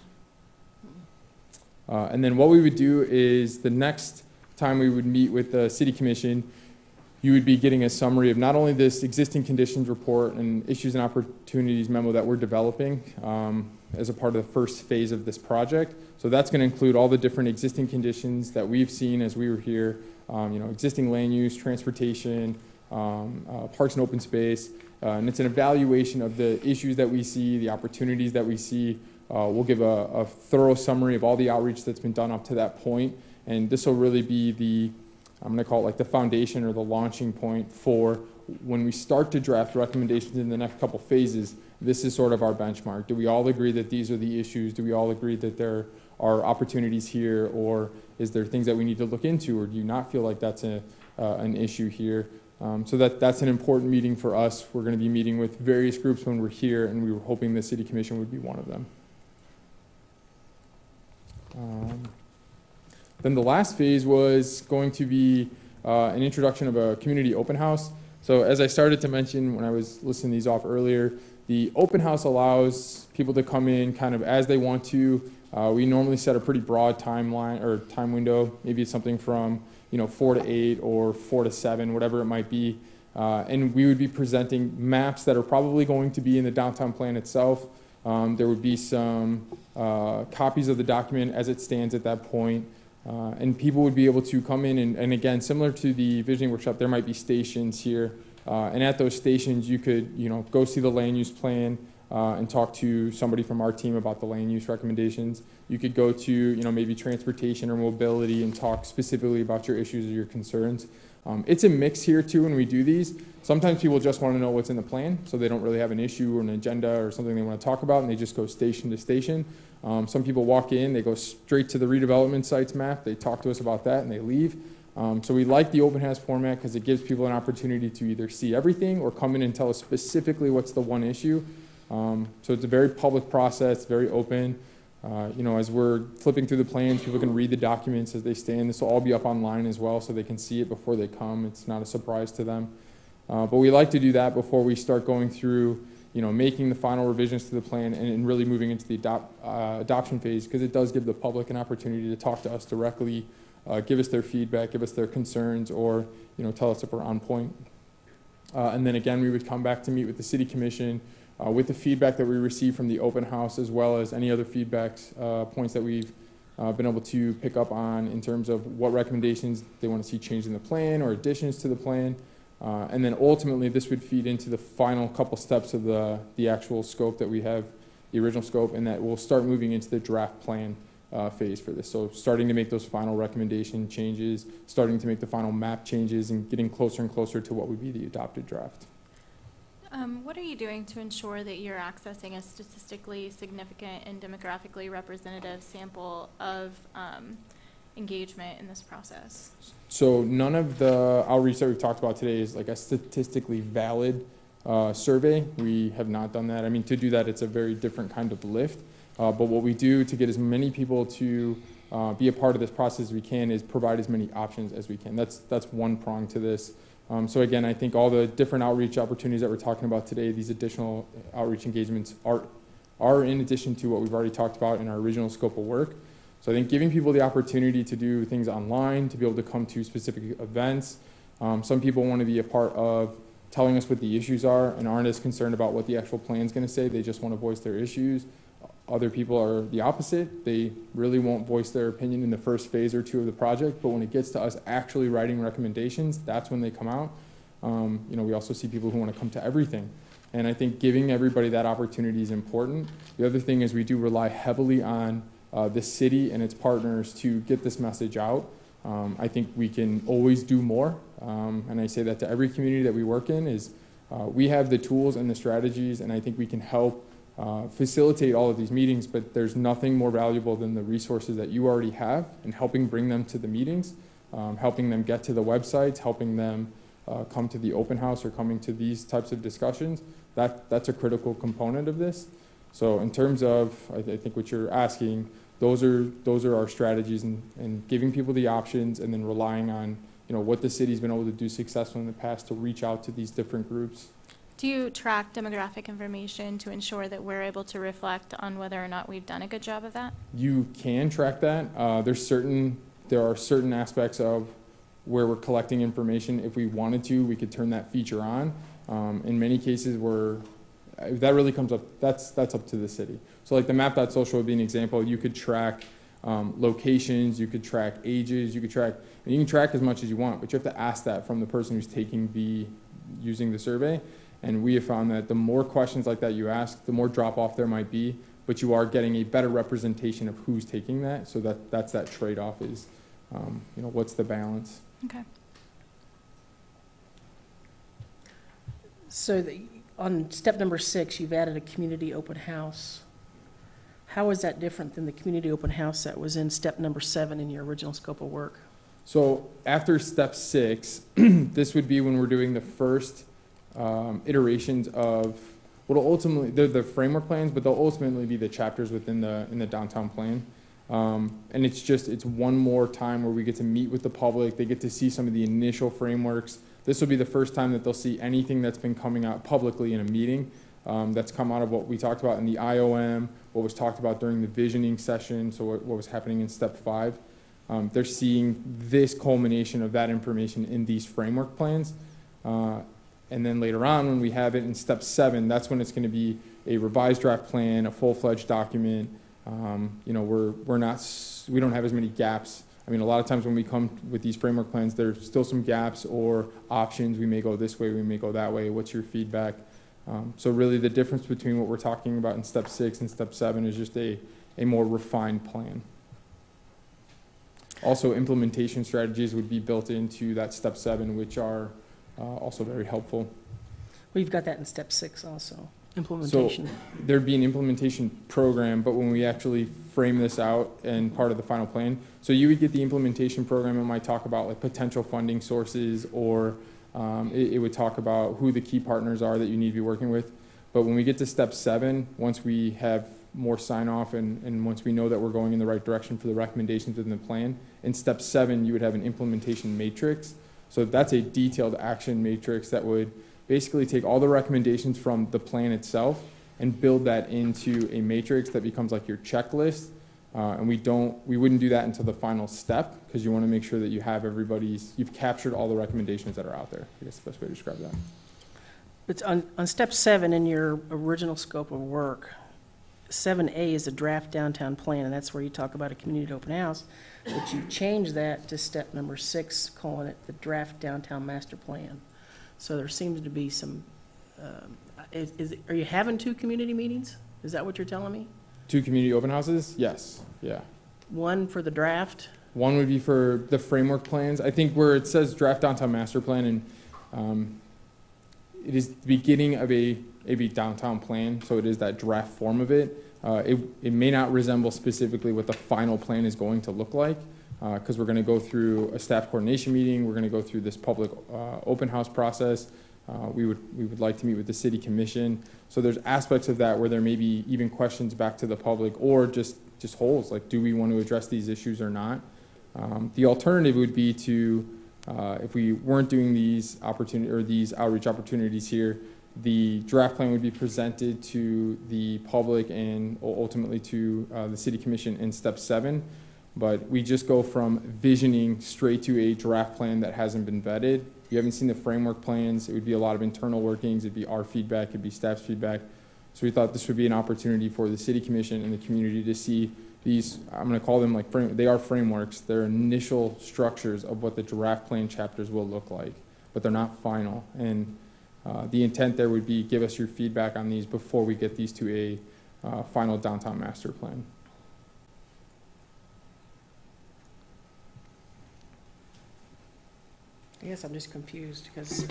And then what we would do is, the next time we would meet with the City Commission, you would be getting a summary of not only this existing conditions report and issues and opportunities memo that we're developing as a part of the first phase of this project. So that's going to include all the different existing conditions that we've seen as we were here, you know, existing land use, transportation, parks and open space, and it's an evaluation of the issues that we see, the opportunities that we see. We'll give a thorough summary of all the outreach that's been done up to that point, and this will really be the, I'm going to call it like the foundation or the launching point for when we start to draft recommendations in the next couple phases. This is sort of our benchmark. Do we all agree that these are the issues? Do we all agree that there are opportunities here, or is there things that we need to look into, or do you not feel like that's an issue here? So that's an important meeting for us. We're going to be meeting with various groups when we're here, and we were hoping the City Commission would be one of them. Then the last phase was going to be an introduction of a community open house. So as I started to mention when I was listing these off earlier, the open house allows people to come in kind of as they want to. We normally set a pretty broad timeline or time window. Maybe it's something from 4 to 8 or 4 to 7, whatever it might be. And we would be presenting maps that are probably going to be in the downtown plan itself. There would be some copies of the document as it stands at that point. And people would be able to come in and again, similar to the visioning workshop, there might be stations here. And at those stations, you could, go see the land use plan and talk to somebody from our team about the land use recommendations. You could go to, maybe transportation or mobility and talk specifically about your issues or your concerns. It's a mix here too when we do these. Sometimes people just want to know what's in the plan, so they don't really have an issue or an agenda or something they want to talk about, and they just go station to station. Some people walk in, they go straight to the redevelopment sites map, they talk to us about that, and they leave. So we like the open house format because it gives people an opportunity to either see everything or come in and tell us specifically what's the one issue. So it's a very public process, very open. As we're flipping through the plans, people can read the documents as they stand. This will all be up online as well, so they can see it before they come. It's not a surprise to them. But we like to do that before we start going through, making the final revisions to the plan and really moving into the adoption phase, because it does give the public an opportunity to talk to us directly, give us their feedback, give us their concerns, or tell us if we're on point. And then again, we would come back to meet with the City Commission with the feedback that we receive from the open house, as well as any other feedbacks, points that we've been able to pick up on in terms of what recommendations they want to see changed in the plan or additions to the plan. And then ultimately, this would feed into the final couple steps of the actual scope that we have, the original scope, and that we'll start moving into the draft plan phase for this. So starting to make those final recommendation changes, starting to make the final map changes, and getting closer and closer to what would be the adopted draft. What are you doing to ensure that you're accessing a statistically significant and demographically representative sample of engagement in this process? So none of the outreach that we've talked about today is like a statistically valid survey. We have not done that. I mean, to do that, it's a very different kind of lift. But what we do to get as many people to be a part of this process as we can is provide as many options as we can. That's one prong to this. So again, I think all the different outreach opportunities that we're talking about today, these additional outreach engagements are in addition to what we've already talked about in our original scope of work. So I think giving people the opportunity to do things online, to be able to come to specific events. Some people want to be a part of telling us what the issues are and aren't as concerned about what the actual plan is going to say. They just want to voice their issues. Other people are the opposite. They really won't voice their opinion in the first phase or two of the project, but when it gets to us actually writing recommendations, that's when they come out. We also see people who want to come to everything. And I think giving everybody that opportunity is important. The other thing is we do rely heavily on the city and its partners to get this message out. I think we can always do more. And I say that to every community that we work in is we have the tools and the strategies, and I think we can help facilitate all of these meetings, but there's nothing more valuable than the resources that you already have and helping bring them to the meetings, helping them get to the websites, helping them come to the open house or coming to these types of discussions. That's a critical component of this. So in terms of, I think what you're asking, those are our strategies, and giving people the options and then relying on what the city's been able to do successfully in the past to reach out to these different groups. Do you track demographic information to ensure that we're able to reflect on whether or not we've done a good job of that? You can track that. There are certain aspects of where we're collecting information. If we wanted to, we could turn that feature on. In many cases, that really comes up. That's up to the city. So like the map.social would be an example. You could track locations, you could track ages, you can track as much as you want, but you have to ask that from the person who's using the survey. And we have found that the more questions like that you ask, the more drop off there might be, but you are getting a better representation of who's taking that. So that's that trade-off is, what's the balance? Okay. So on step number 6, you've added a community open house. How is that different than the community open house that was in step number 7 in your original scope of work? So after step 6, this would be when we're doing the first iterations of what will ultimately, they're the framework plans, but they'll ultimately be the chapters within in the downtown plan. And it's one more time where we get to meet with the public. They get to see some of the initial frameworks. This will be the first time that they'll see anything that's been coming out publicly in a meeting that's come out of what we talked about in the IOM, what was talked about during the visioning session, so what was happening in step 5. They're seeing this culmination of that information in these framework plans. And then later on, when we have it in step 7, that's when it's going to be a revised draft plan, a full-fledged document. We don't have as many gaps. I mean, a lot of times when we come with these framework plans, there's still some gaps or options. We may go this way, we may go that way. What's your feedback? So really the difference between what we're talking about in step 6 and step 7 is just a more refined plan. Also, implementation strategies would be built into that step 7, which are also very helpful. We've got that in step 6 also, implementation. So there'd be an implementation program, but when we actually frame this out and part of the final plan, so you would get the implementation program. It might talk about like potential funding sources, or it would talk about who the key partners are that you need to be working with. But when we get to step 7, once we have more sign off and once we know that we're going in the right direction for the recommendations within the plan, in step 7 you would have an implementation matrix. So that's a detailed action matrix that would basically take all the recommendations from the plan itself and build that into a matrix that becomes like your checklist. And we wouldn't do that until the final step, because you want to make sure that you have you've captured all the recommendations that are out there. I guess the best way to describe that. It's on step 7 in your original scope of work. 7A is a draft downtown plan, and that's where you talk about a community open house. But you changed that to step number 6, calling it the draft downtown master plan. So there seems to be some, are you having 2 community meetings? Is that what you're telling me? 2 community open houses? Yes, yeah. One for the draft? One would be for the framework plans. I think where it says draft downtown master plan, and it is the beginning of a downtown plan, so it is that draft form of it. It may not resemble specifically what the final plan is going to look like, because we're going to go through a staff coordination meeting. We're going to go through this public open house process. We would like to meet with the city commission. So there's aspects of that where there may be even questions back to the public, or just holes, like do we want to address these issues or not? The alternative would be to, if we weren't doing these outreach opportunities here, the draft plan would be presented to the public and ultimately to the city commission in step 7. But we just go from visioning straight to a draft plan that hasn't been vetted. You haven't seen the framework plans. It would be a lot of internal workings. It'd be our feedback. It'd be staff's feedback. So we thought this would be an opportunity for the city commission and the community to see these, I'm going to call them they are frameworks. They're initial structures of what the draft plan chapters will look like, but they're not final. And the intent there would be give us your feedback on these before we get these to a final downtown master plan. I guess I'm just confused because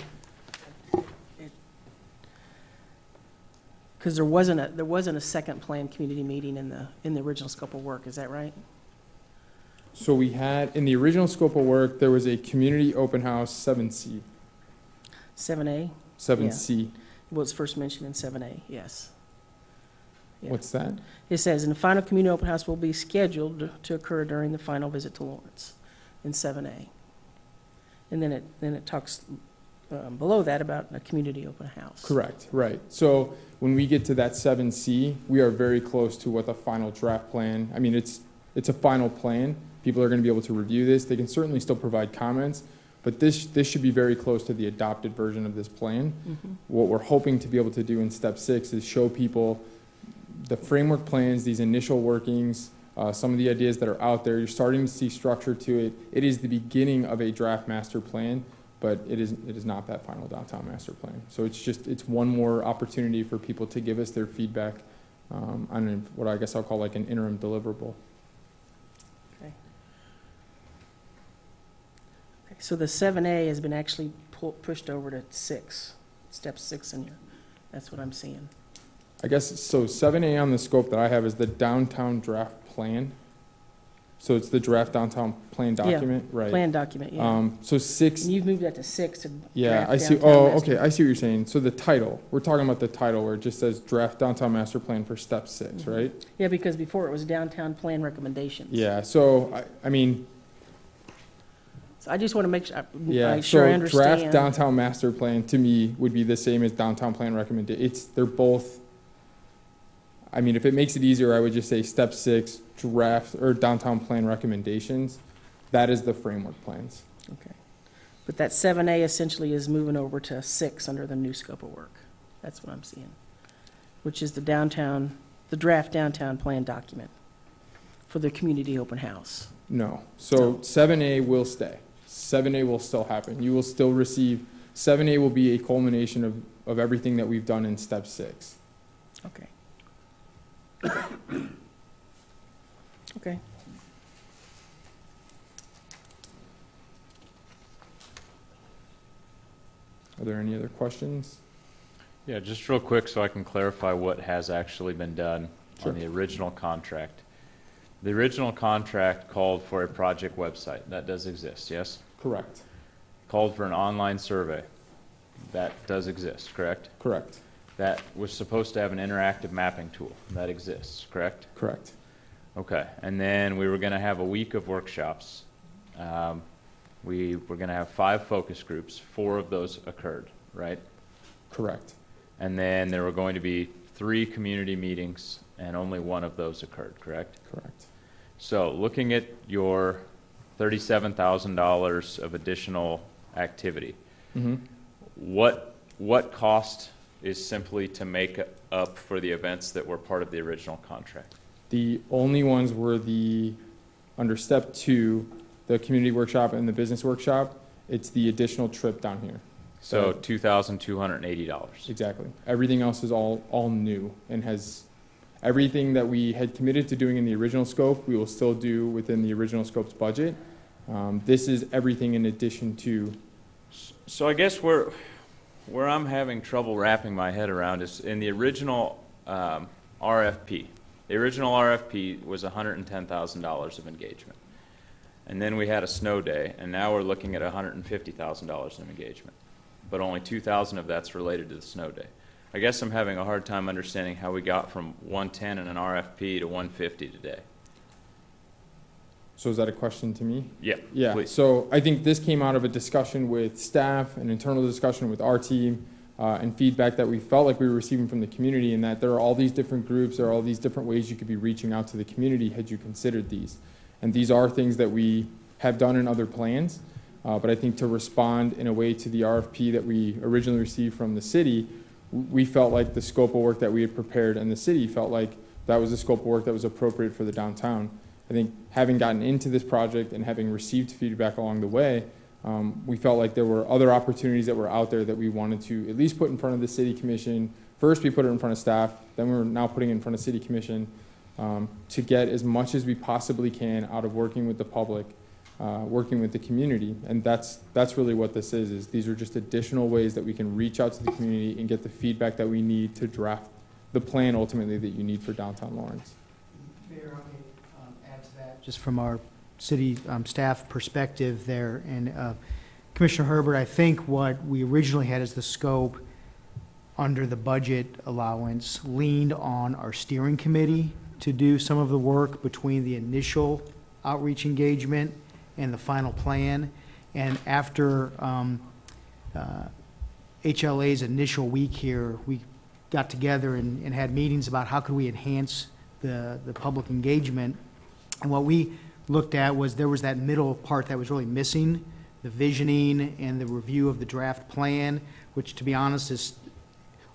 there wasn't a second planned community meeting in the original scope of work. Is that right? So we had in the original scope of work there was a community open house 7C. 7A. 7C. Yeah. Well, it's first mentioned in 7A. Yes. Yeah. What's that? It says, "In the final community open house will be scheduled to occur during the final visit to Lawrence," in 7A. And then it talks below that about a community open house. Correct, right. So when we get to that 7C, we are very close to what the final draft plan, I mean, it's a final plan. People are going to be able to review this. They can certainly still provide comments, but this should be very close to the adopted version of this plan. Mm-hmm. What we're hoping to be able to do in step 6 is show people the framework plans, these initial workings, some of the ideas that are out there. You're starting to see structure to it. It is the beginning of a draft master plan, but it is not that final downtown master plan. So it's one more opportunity for people to give us their feedback on what I guess I'll call like an interim deliverable. Okay. Okay, so the 7A has been actually pushed over to 6, step 6 in here. That's what I'm seeing. I guess, so 7A on the scope that I have is the downtown draft plan. So it's the draft downtown plan document, right? Plan document, yeah. So 6. And you've moved that to 6 to Yeah, draft I see. downtown Oh, master. okay. I see what you're saying. So the title, we're talking about the title where it just says draft downtown master plan for step 6, right? Yeah, because before it was downtown plan recommendations. Yeah. So I mean, So I just want to make sure, I yeah. sure I So understand. draft downtown master plan to me would be the same as downtown plan recommendation. They're both. I mean, if it makes it easier, I would just say step 6 draft or downtown plan recommendations. That is the framework plans. Okay. But that 7A essentially is moving over to 6 under the new scope of work. That's what I'm seeing, which is the draft downtown plan document for the community open house. No. So 7A will stay. 7A will still happen. You will still receive, 7A will be a culmination of everything that we've done in step 6. Okay. Okay. Are there any other questions? Yeah, just real quick so I can clarify what has actually been done on the original contract. The original contract called for a project website. That does exist, yes? Correct. Called for an online survey. That does exist, correct? Correct. That was supposed to have an interactive mapping tool. That exists, correct? Correct. Okay, and then we were going to have a week of workshops. We were going to have 5 focus groups. 4 of those occurred, right? Correct. And then there were going to be 3 community meetings, and only 1 of those occurred, correct? Correct. So looking at your $37,000 of additional activity, Mm-hmm. what cost is simply to make up for the events that were part of the original contract? The only ones were under step 2, the community workshop and the business workshop. It's the additional trip down here. So $2,280. Exactly. Everything else is all new and has everything that we had committed to doing in the original scope, we will still do within the original scope's budget. This is everything in addition to. So I guess where I'm having trouble wrapping my head around is in the original RFP. The original RFP was $110,000 of engagement. And then we had a snow day, and now we're looking at $150,000 in engagement. But only $2,000 of that's related to the snow day. I guess I'm having a hard time understanding how we got from 110 in an RFP to 150 today. So is that a question to me? Yeah, Yeah, please. so I think this came out of a discussion with staff, an internal discussion with our team, and feedback that we felt like we were receiving from the community, and that there are all these different groups, there are all these different ways you could be reaching out to the community had you considered these. And these are things that we have done in other plans, but I think to respond in a way to the RFP that we originally received from the city, we felt like the scope of work that we had prepared and the city felt like that was the scope of work that was appropriate for the downtown. I think having gotten into this project and having received feedback along the way, we felt like there were other opportunities that were out there that we wanted to at least put in front of the city commission. First, we put it in front of staff, then we're now putting it in front of city commission to get as much as we possibly can out of working with the public, working with the community. And that's really what this is these are just additional ways that we can reach out to the community and get the feedback that we need to draft the plan ultimately that you need for downtown Lawrence. Mayor, I can add to that. Just from our city staff perspective there, and Commissioner Herbert, I think what we originally had as the scope under the budget allowance leaned on our steering committee to do some of the work between the initial outreach engagement and the final plan. And after HLA's initial week here, we got together and had meetings about how could we enhance the public engagement. And what we looked at was there was that middle part that was really missing, the visioning and the review of the draft plan, which to be honest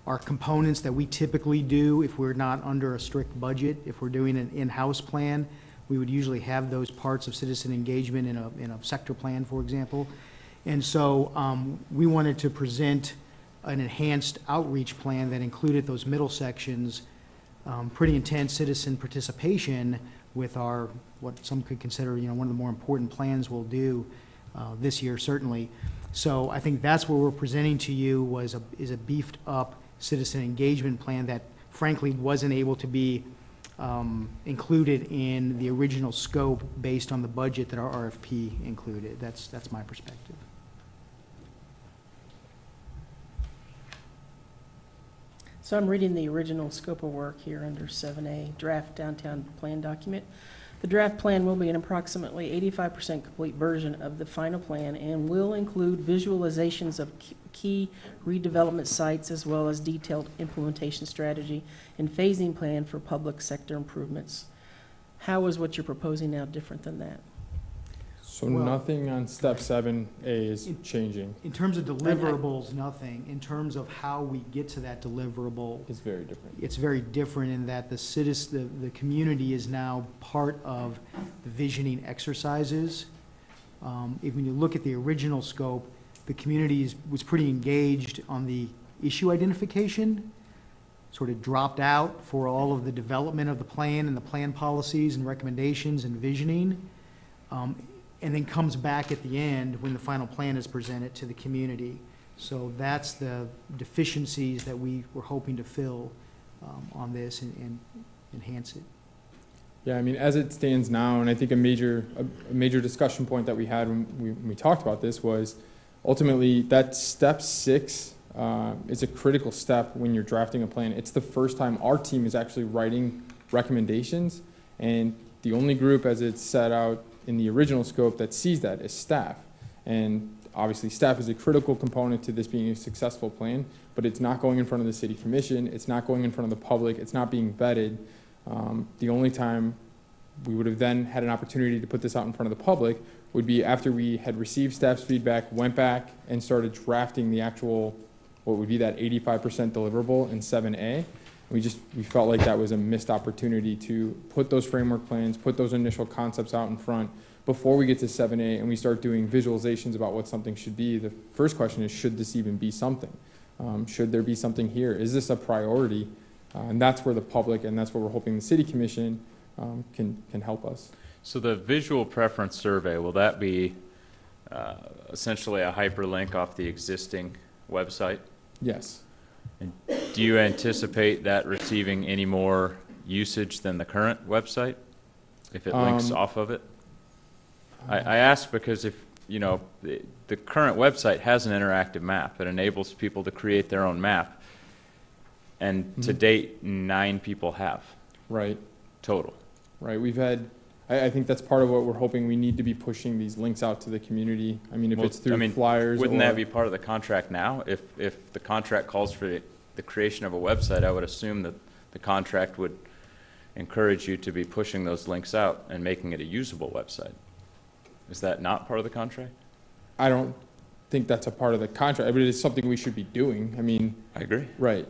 are components that we typically do if we're not under a strict budget, if we're doing an in-house plan. we would usually have those parts of citizen engagement in a sector plan, for example. And so we wanted to present an enhanced outreach plan that included those middle sections, pretty intense citizen participation with our, what some could consider, one of the more important plans we'll do this year, certainly. So I think that's what we're presenting to you is a beefed up citizen engagement plan that frankly wasn't able to be included in the original scope based on the budget that our RFP included. That's my perspective. So I'm reading the original scope of work here under 7A, draft downtown plan document. The draft plan will be an approximately 85% complete version of the final plan and will include visualizations of key redevelopment sites as well as detailed implementation strategy and phasing plan for public sector improvements. How is what you're proposing now different than that? So nothing on step 7A is changing. In terms of deliverables, nothing. In terms of how we get to that deliverable, It's very different. it's very different in that the community is now part of the visioning exercises. If when you look at the original scope, the community was pretty engaged on the issue identification, sort of dropped out for all of the development of the plan and the plan policies and recommendations and visioning. And then comes back at the end when the final plan is presented to the community. So that's the deficiencies that we were hoping to fill on this and enhance it. Yeah, I mean, as it stands now, and I think a major discussion point that we had when we talked about this was ultimately that step 6 is a critical step when you're drafting a plan. It's the first time our team is actually writing recommendations, and the only group as it's set out in the original scope that sees that is staff. And obviously staff is a critical component to this being a successful plan, but it's not going in front of the city commission, it's not going in front of the public, it's not being vetted. The only time we would have then had an opportunity to put this out in front of the public would be after we had received staff's feedback, went back and started drafting the actual, what would be that 85% deliverable in 7A. We felt like that was a missed opportunity to put those framework plans, put those initial concepts out in front before we get to 7A and we start doing visualizations about what something should be. The first question is, should this even be something? Should there be something here? Is this a priority? And that's where the public, and that's what we're hoping the city commission can help us. So the visual preference survey, will that be essentially a hyperlink off the existing website? Yes. And do you anticipate that receiving any more usage than the current website if it links off of it? I ask because if, the current website has an interactive map. It enables people to create their own map. And to date, 9 people have. Right. Total. Right. We've had, I think that's part of what we're hoping. We need to be pushing these links out to the community. I mean, if it's through flyers. Wouldn't that be part of the contract now? If the contract calls for the creation of a website, I would assume that the contract would encourage you to be pushing those links out and making it a usable website. Is that not part of the contract? I don't think that's a part of the contract, but it is something we should be doing. I mean. I agree. Right.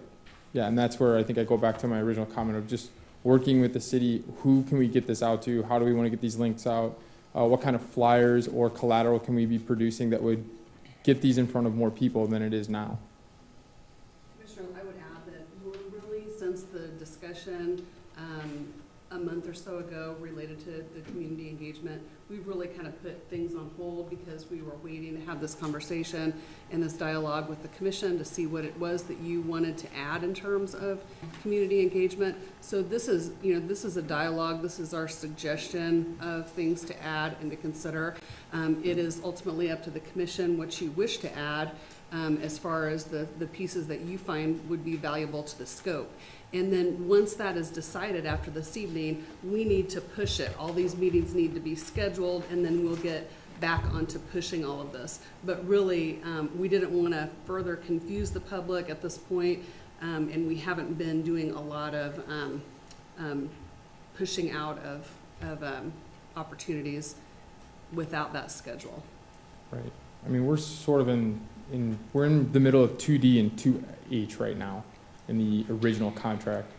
Yeah, and that's where I think I go back to my original comment of just working with the city. Who can we get this out to? How do we want to get these links out? What kind of flyers or collateral can we be producing that would get these in front of more people than it is now? Commissioner, I would add that we're really, since the discussion a month or so ago related to the community engagement, we've really kind of put things on hold because we were waiting to have this conversation and this dialogue with the commission to see what it was that you wanted to add in terms of community engagement. So this is, this is a dialogue. This is our suggestion of things to add and to consider. It is ultimately up to the commission what you wish to add as far as the pieces that you find would be valuable to the scope. And then once that is decided after this evening, we need to push it. All these meetings need to be scheduled, and then we'll get back onto pushing all of this. But really, we didn't want to further confuse the public at this point, and we haven't been doing a lot of pushing out of opportunities without that schedule. Right. I mean, we're sort of we're in the middle of 2D and 2H right now in the original contract.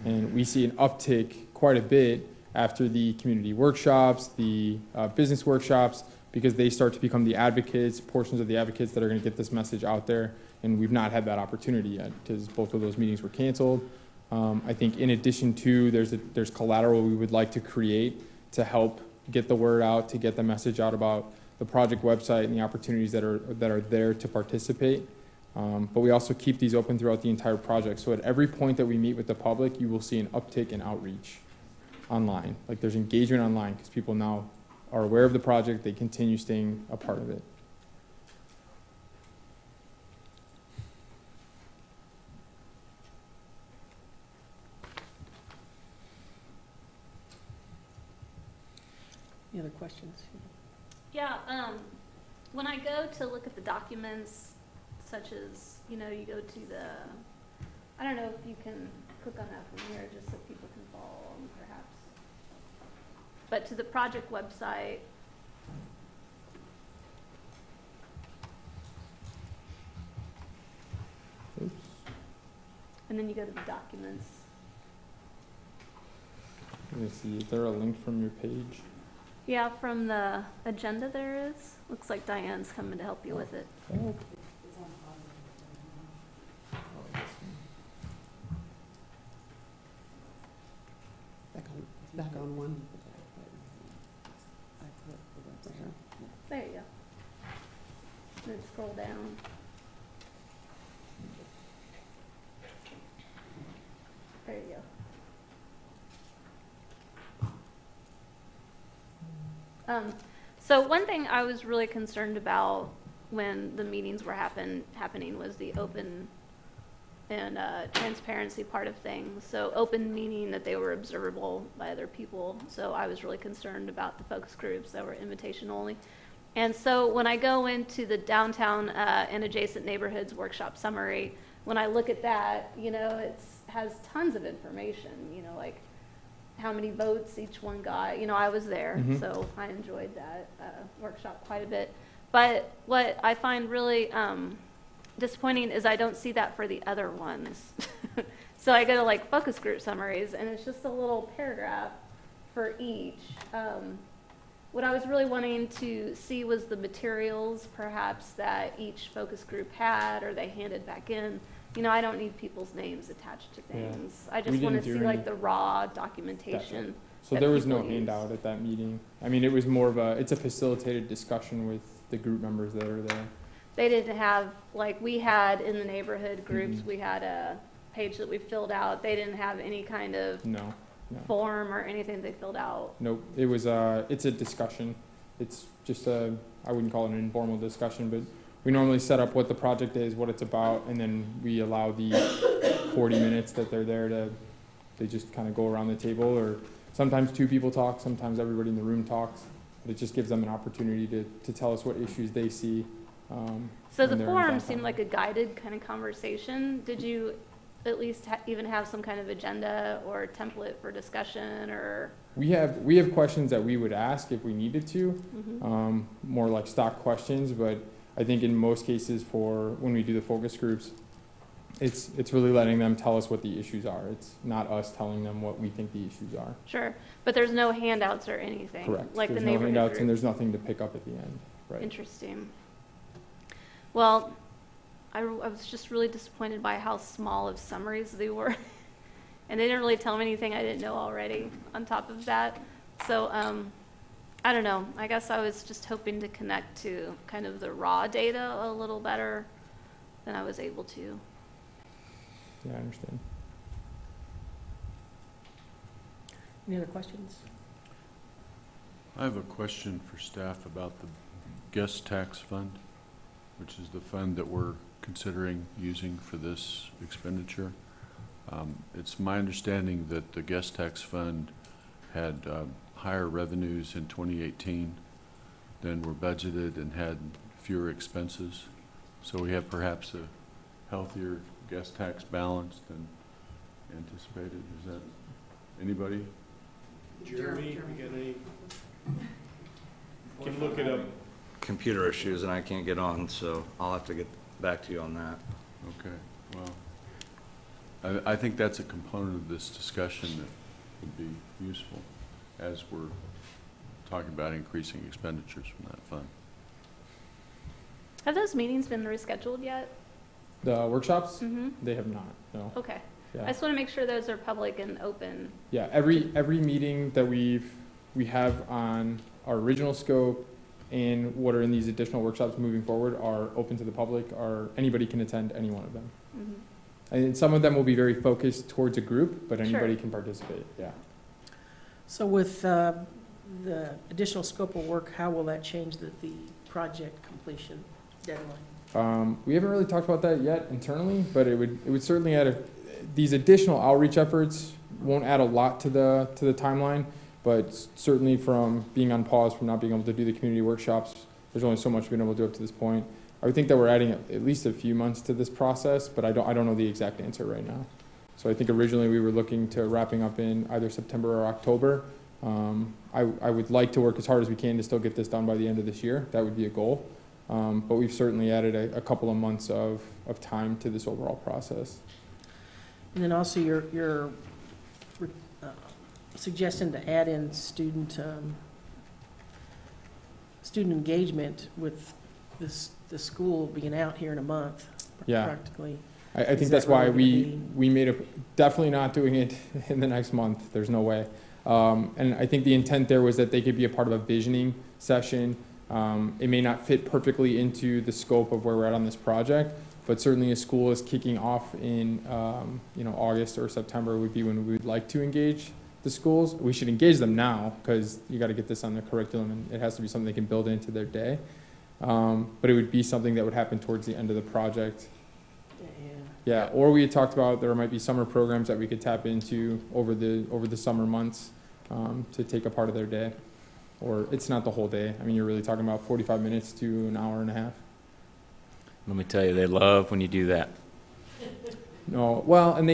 And we see an uptick quite a bit after the community workshops, the business workshops, because they start to become the advocates, portions of the advocates that are going to get this message out there. And we've not had that opportunity yet because both of those meetings were canceled. I think in addition to, there's collateral we would like to create to help get the word out, to get the message out about the project website and the opportunities that are there to participate. But we also keep these open throughout the entire project. So at every point that we meet with the public, you will see an uptick in outreach online. Like there's engagement online because people now are aware of the project, they continue staying a part of it. Any other questions? Yeah, when I go to look at the documents, such as, you know, you go to the, I don't know if you can click on that from here, just so people can follow along, perhaps. But to the project website, Oops. and then you go to the documents. Let me see, is there a link from your page? Yeah, from the agenda there is. Looks like Diane's coming to help you with it. Oh. Back on one. There you go. Then scroll down. There you go. So one thing I was really concerned about when the meetings were happening was the open and transparency part of things. So open meaning that they were observable by other people. So I was really concerned about the focus groups that were invitation only. And so when I go into the downtown and adjacent neighborhoods workshop summary, when I look at that, you know, it has tons of information, you know, like how many votes each one got. You know, I was there, so I enjoyed that workshop quite a bit. But what I find really disappointing is I don't see that for the other ones. So I go to like focus group summaries, and it's just a little paragraph for each. What I was really wanting to see was the materials, perhaps, that each focus group had or they handed back in. You know, I don't need people's names attached to things. I just want to see like the raw documentation. So there was no handout at that meeting. I mean, it was more of it's a facilitated discussion with the group members that are there. They didn't have, like we had in the neighborhood groups, we had a page that we filled out. They didn't have any kind of form or anything they filled out. Nope. It was it's a discussion. It's just I wouldn't call it an informal discussion, but we normally set up what the project is, what it's about, and then we allow the 40 minutes that they're there they just kind of go around the table, or sometimes two people talk, sometimes everybody in the room talks. But it just gives them an opportunity to tell us what issues they see. So the forum seemed like a guided kind of conversation. Did you at least even have some kind of agenda or template for discussion, or? We have questions that we would ask if we needed to, more like stock questions, but I think in most cases for when we do the focus groups, it's really letting them tell us what the issues are. It's not us telling them what we think the issues are. Sure, but there's no handouts or anything. Correct. Like there's the no neighborhood handouts group. and there's nothing to pick up at the end. Right. Interesting. Well, I was just really disappointed by how small of summaries they were. And they didn't really tell me anything I didn't know already on top of that. So I don't know. I guess I was just hoping to connect to kind of the raw data a little better than I was able to. Yeah, I understand. Any other questions? I have a question for staff about the guest tax fund, which is the fund that we're considering using for this expenditure. It's my understanding that the guest tax fund had higher revenues in 2018 than were budgeted and had fewer expenses. So we have perhaps a healthier guest tax balance than anticipated. Is that anybody? Jeremy, you got any? Can look it up. Computer issues and I can't get on, so I'll have to get back to you on that. Okay, well, I think that's a component of this discussion that would be useful. as we're talking about increasing expenditures from that fund. Have those meetings been rescheduled yet? The workshops? Mm-hmm. They have not, no. Okay. Yeah. I just want to make sure those are public and open. Yeah, every meeting that we have on our original scope and what are in these additional workshops moving forward are open to the public, or anybody can attend any one of them. Mm-hmm. And some of them will be very focused towards a group, but anybody Sure. can participate, yeah. So with the additional scope of work, how will that change the project completion deadline? We haven't really talked about that yet internally, but it would certainly add these additional outreach efforts won't add a lot to the timeline, but certainly from being on pause, from not being able to do the community workshops, there's only so much we've been able to do up to this point. I would think that we're adding at least a few months to this process, but I don't know the exact answer right now. So I think originally we were looking to wrapping up in either September or October. I would like to work as hard as we can to still get this done by the end of this year. That would be a goal. But we've certainly added a couple of months of time to this overall process. And then also your suggestion to add in student engagement with the school being out here in a month, yeah. practically. I think that's why we made definitely not doing it in the next month. There's no way. And I think the intent there was that they could be a part of a visioning session. It may not fit perfectly into the scope of where we're at on this project, but certainly a school is kicking off in August or September would be when we would like to engage the schools. We should engage them now because you got to get this on the curriculum and it has to be something they can build into their day. But it would be something that would happen towards the end of the project. Yeah, or we had talked about there might be summer programs that we could tap into over the summer months to take a part of their day. Or it's not the whole day. I mean, you're really talking about 45 minutes to an hour and a half. Let me tell you, they love when you do that. No, well, and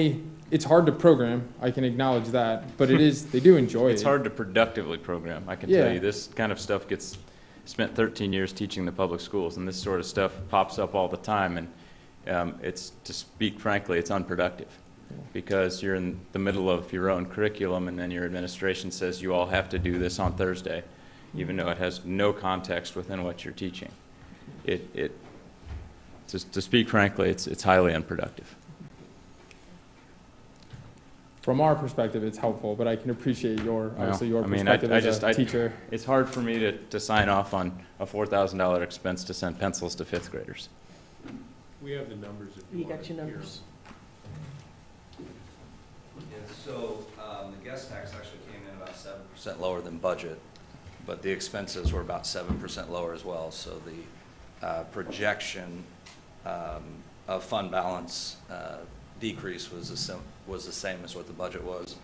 it's hard to program. I can acknowledge that, but they do enjoy it. It's hard to productively program. I can tell you this kind of stuff gets spent 13 years teaching the public schools, and this sort of stuff pops up all the time, and it's, to speak frankly, it's unproductive because you're in the middle of your own curriculum and then your administration says you all have to do this on Thursday, even though it has no context within what you're teaching. To speak frankly, it's highly unproductive. From our perspective, it's helpful, but I can appreciate obviously your perspective as a teacher. It's hard for me to sign off on a $4,000 expense to send pencils to 5th graders. We have the numbers. If you got your numbers. Yeah, so the guest tax actually came in about 7% lower than budget, but the expenses were about 7% lower as well. So the projection of fund balance decrease was the same as what the budget was.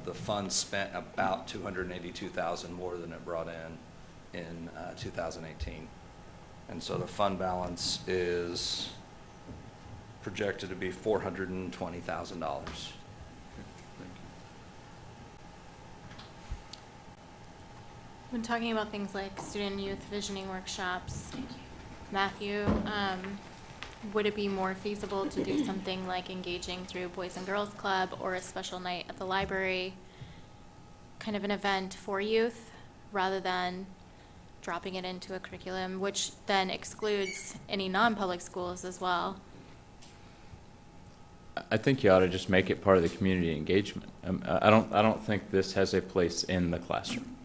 The fund spent about $282,000 more than it brought in 2018. And so the fund balance is projected to be $420,000. When talking about things like student and youth visioning workshops, Matthew, would it be more feasible to do something like engaging through Boys and Girls Club or a special night at the library, kind of an event for youth, rather than dropping it into a curriculum, which then excludes any non-public schools as well? I think you ought to just make it part of the community engagement. I don't think this has a place in the classroom.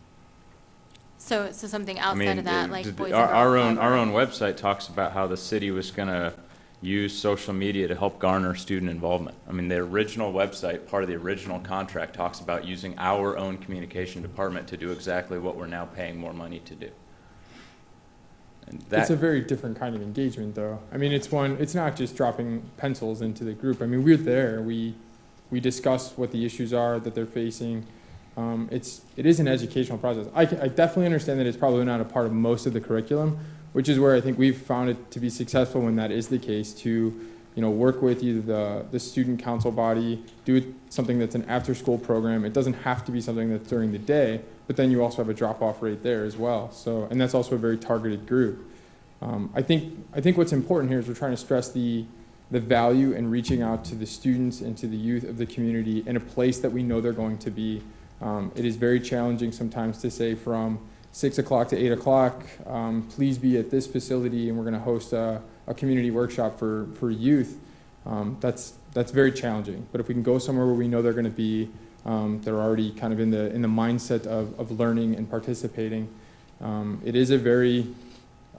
So something outside of that, like Boys and Girls our Club. own website talks about how the city was going to use social media to help garner student involvement. I mean, the original website, part of the original contract, talks about using our own communication department to do exactly what we're now paying more money to do. And It's a very different kind of engagement, though. I mean, it's not just dropping pencils into the group. I mean, we're there. We discuss what the issues are that they're facing. It is an educational process. I definitely understand that it's probably not a part of most of the curriculum, which is where I think we've found it to be successful when that is the case, to work with either the student council body, do something that's an after-school program. It doesn't have to be something that's during the day, but then you also have a drop-off rate there as well. So, and that's also a very targeted group. I think what's important here is we're trying to stress the value in reaching out to the students and to the youth of the community in a place that we know they're going to be. It is very challenging sometimes to say from 6 o'clock to 8 o'clock, please be at this facility and we're going to host a community workshop for youth. That's very challenging. But if we can go somewhere where we know they're going to be, they're already kind of in the mindset of learning and participating, it is a very,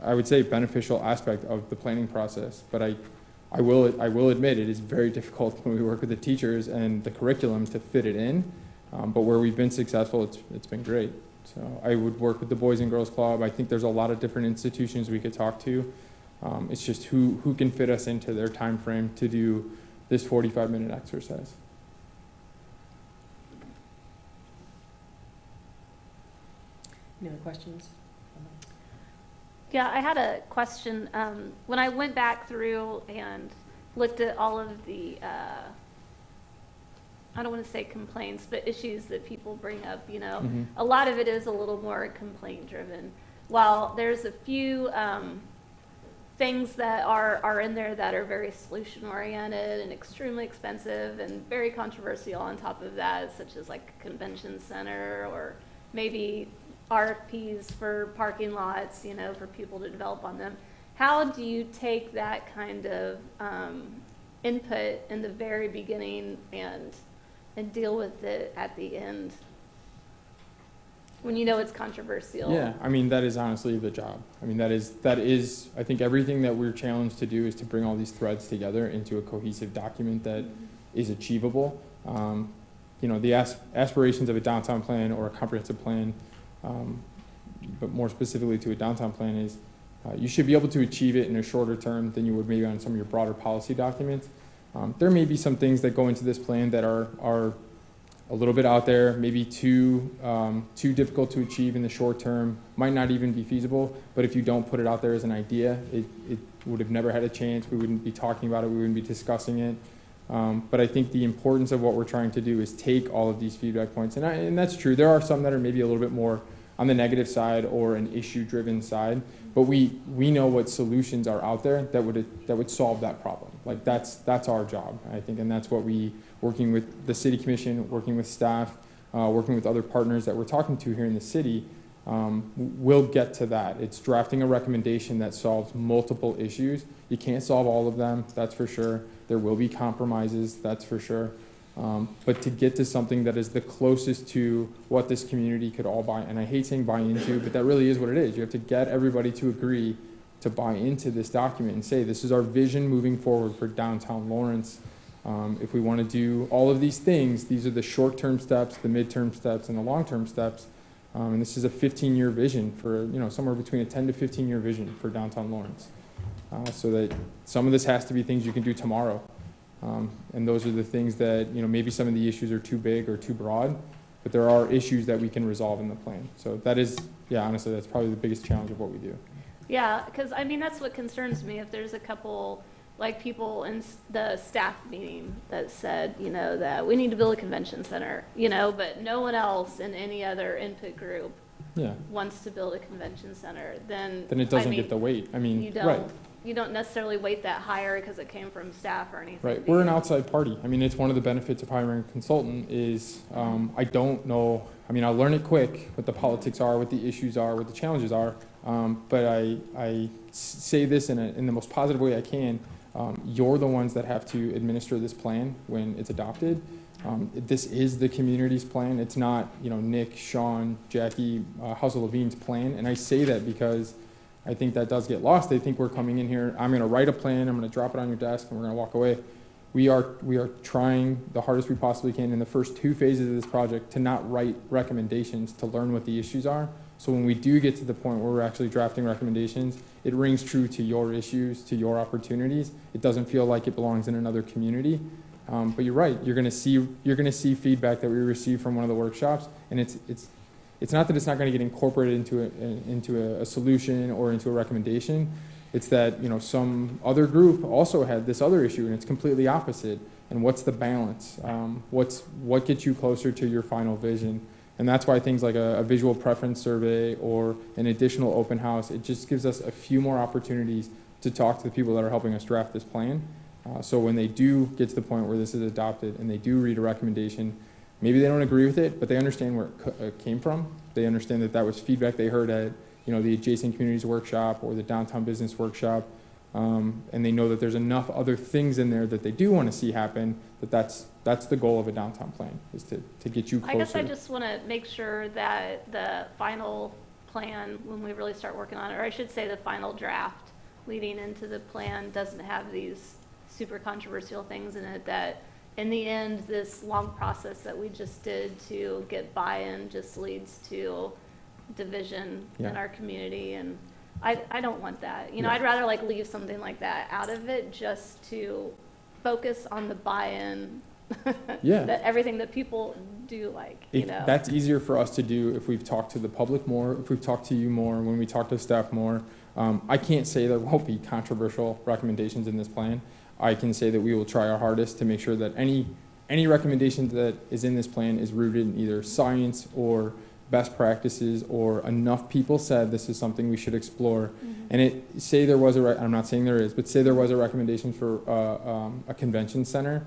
I would say, beneficial aspect of the planning process. But I will admit it is very difficult when we work with the teachers and the curriculum to fit it in. But where we've been successful, it's been great. So I would work with the Boys and Girls Club. I think there's a lot of different institutions we could talk to. It's just who can fit us into their time frame to do this 45-minute exercise. Any other questions? Yeah, I had a question. When I went back through and looked at all of the, I don't want to say complaints, but issues that people bring up, you know, a lot of it is a little more complaint driven. While there's a few things that are in there that are very solution oriented and extremely expensive and very controversial on top of that, such as like a convention center or maybe RFPs for parking lots, you know, for people to develop on them. How do you take that kind of input in the very beginning and deal with it at the end when you know it's controversial? Yeah, I mean, that is honestly the job. I mean, that is, I think everything that we're challenged to do is to bring all these threads together into a cohesive document that is achievable. You know, the aspirations of a downtown plan or a comprehensive plan, but more specifically to a downtown plan, is you should be able to achieve it in a shorter term than you would maybe on some of your broader policy documents. There may be some things that go into this plan that are a little bit out there, maybe too difficult to achieve in the short term, might not even be feasible, but if you don't put it out there as an idea, it would have never had a chance. We wouldn't be talking about it, we wouldn't be discussing it. But I think the importance of what we're trying to do is take all of these feedback points, and that's true. There are some that are maybe a little bit more on the negative side or an issue-driven side, but we know what solutions are out there that would solve that problem. Like that's our job, I think, and that's what we, working with the city commission, working with staff, working with other partners that we're talking to here in the city, we'll get to that. It's drafting a recommendation that solves multiple issues. You can't solve all of them, that's for sure. There will be compromises, that's for sure. But to get to something that is the closest to what this community could all buy, and I hate saying buy into, but that really is what it is. You have to get everybody to agree to buy into this document and say, this is our vision moving forward for downtown Lawrence. If we want to do all of these things, these are the short-term steps, the mid-term steps, and the long-term steps. And this is a 15-year vision for, you know, somewhere between a 10 to 15-year vision for downtown Lawrence. So that some of this has to be things you can do tomorrow. And those are the things that, you know, maybe some of the issues are too big or too broad, but there are issues that we can resolve in the plan. So that is, yeah, honestly, that's probably the biggest challenge of what we do. Yeah, because I mean, that's what concerns me. If there's a couple, like people in the staff meeting that said, you know, that we need to build a convention center, you know, but no one else in any other input group wants to build a convention center, then it doesn't get the weight. I mean, you don't necessarily weight that higher because it came from staff or anything. Right, we're an outside party. I mean, it's one of the benefits of hiring a consultant is I don't know, I mean, I'll learn it quick what the politics are, what the issues are, what the challenges are, but I say this in the most positive way I can. You're the ones that have to administer this plan when it's adopted. This is the community's plan. It's not, you know, Nick, Sean, Jackie, House of Levine's plan, and I say that because I think that does get lost. They think we're coming in here, I'm going to write a plan, I'm going to drop it on your desk, and we're going to walk away. We are trying the hardest we possibly can in the first 2 phases of this project to not write recommendations, to learn what the issues are. So when we do get to the point where we're actually drafting recommendations, it rings true to your issues, to your opportunities. It doesn't feel like it belongs in another community. But you're right. You're going to see feedback that we receive from one of the workshops, and it's not that it's not going to get incorporated into a solution or into a recommendation. It's that, you know, some other group also had this other issue and it's completely opposite. And what's the balance? What gets you closer to your final vision? And that's why things like a visual preference survey or an additional open house, it just gives us a few more opportunities to talk to the people that are helping us draft this plan. So when they do get to the point where this is adopted and they do read a recommendation, maybe they don't agree with it, but they understand where it came from. They understand that that was feedback they heard at, you know, the Adjacent Communities Workshop or the Downtown Business Workshop. And they know that there's enough other things in there that they do want to see happen, that's the goal of a downtown plan, is to get you closer. I guess I just want to make sure that the final plan, when we really start working on it, or I should say the final draft leading into the plan, doesn't have these super controversial things in it, that in the end, this long process that we just did to get buy-in just leads to division in our community. And I don't want that. You know, I'd rather like leave something like that out of it, just to focus on the buy-in. That everything that people do like, you know. That's easier for us to do if we've talked to the public more, if we've talked to you more, when we talk to staff more. I can't say there won't be controversial recommendations in this plan. I can say that we will try our hardest to make sure that any recommendation that is in this plan is rooted in either science or best practices, or enough people said this is something we should explore. And say there was I'm not saying there is, but say there was a recommendation for a convention center.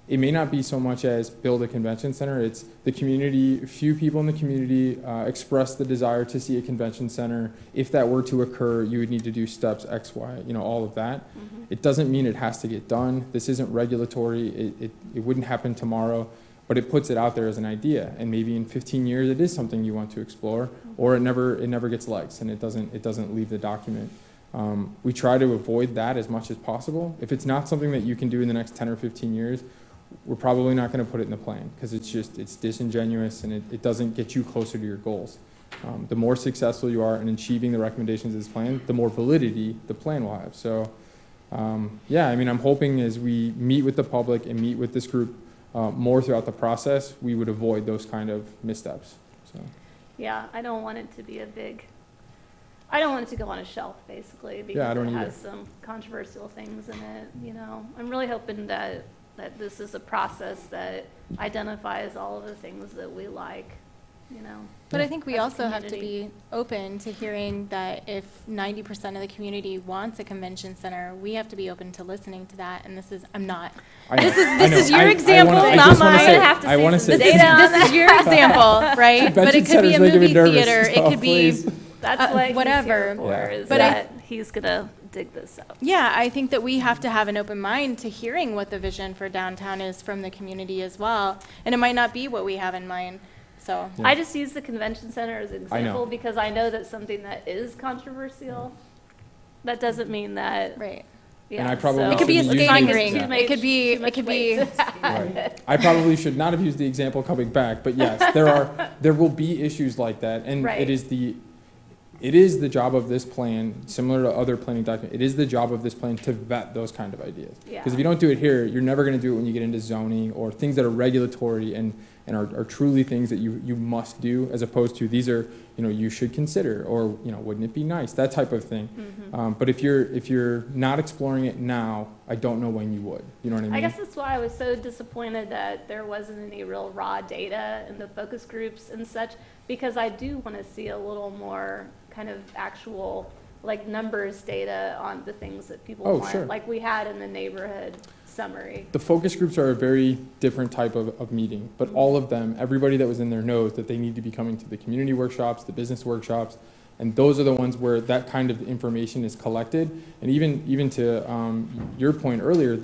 It may not be so much as build a convention center. It's the community, few people in the community express the desire to see a convention center. If that were to occur, you would need to do steps X, Y, you know, all of that. It doesn't mean it has to get done. This isn't regulatory. It wouldn't happen tomorrow, but it puts it out there as an idea. And maybe in 15 years, it is something you want to explore, or it never gets legs and it doesn't leave the document. We try to avoid that as much as possible. If it's not something that you can do in the next 10 or 15 years, we're probably not going to put it in the plan, because it's disingenuous and it doesn't get you closer to your goals. The more successful you are in achieving the recommendations of this plan, the more validity the plan will have. So, yeah, I mean, I'm hoping as we meet with the public and meet with this group more throughout the process, we would avoid those kind of missteps. So. Yeah, I don't want it to be I don't want it to go on a shelf, basically, because it has some controversial things in it, you know. I'm really hoping that this is a process that identifies all of the things that we like, you know. But I think we also have to be open to hearing that if 90% of the community wants a convention center, we have to be open to listening to that. And this is your example, not mine. This is your example, right? But it could be a movie theater. It could be that's what whatever. But he's gonna dig this up. Yeah, I think that we have to have an open mind to hearing what the vision for downtown is from the community as well. And it might not be what we have in mind. So I just use the convention center as an example because I know that's something that is controversial. That doesn't mean that. Right. Yeah, and I probably it could be a skating rink. It could be. Right. I probably should not have used the example coming back, but yes, there will be issues like that, and it is the job of this plan, similar to other planning documents, it is the job of this plan to vet those kind of ideas. Because if you don't do it here, you're never going to do it when you get into zoning or things that are regulatory and are truly things that you must do, as opposed to these are, you know, you should consider, or, you know, wouldn't it be nice, that type of thing. But if you're not exploring it now, I don't know when you would. You know what I mean? I guess that's why I was so disappointed that there wasn't any real raw data in the focus groups and such, because I do want to see a little more kind of actual, like, numbers data on the things that people want, like we had in the neighborhood summary. The focus groups are a very different type of meeting, but all of them, everybody that was in there knows that they need to be coming to the community workshops, the business workshops, and those are the ones where that kind of information is collected. And even to your point earlier,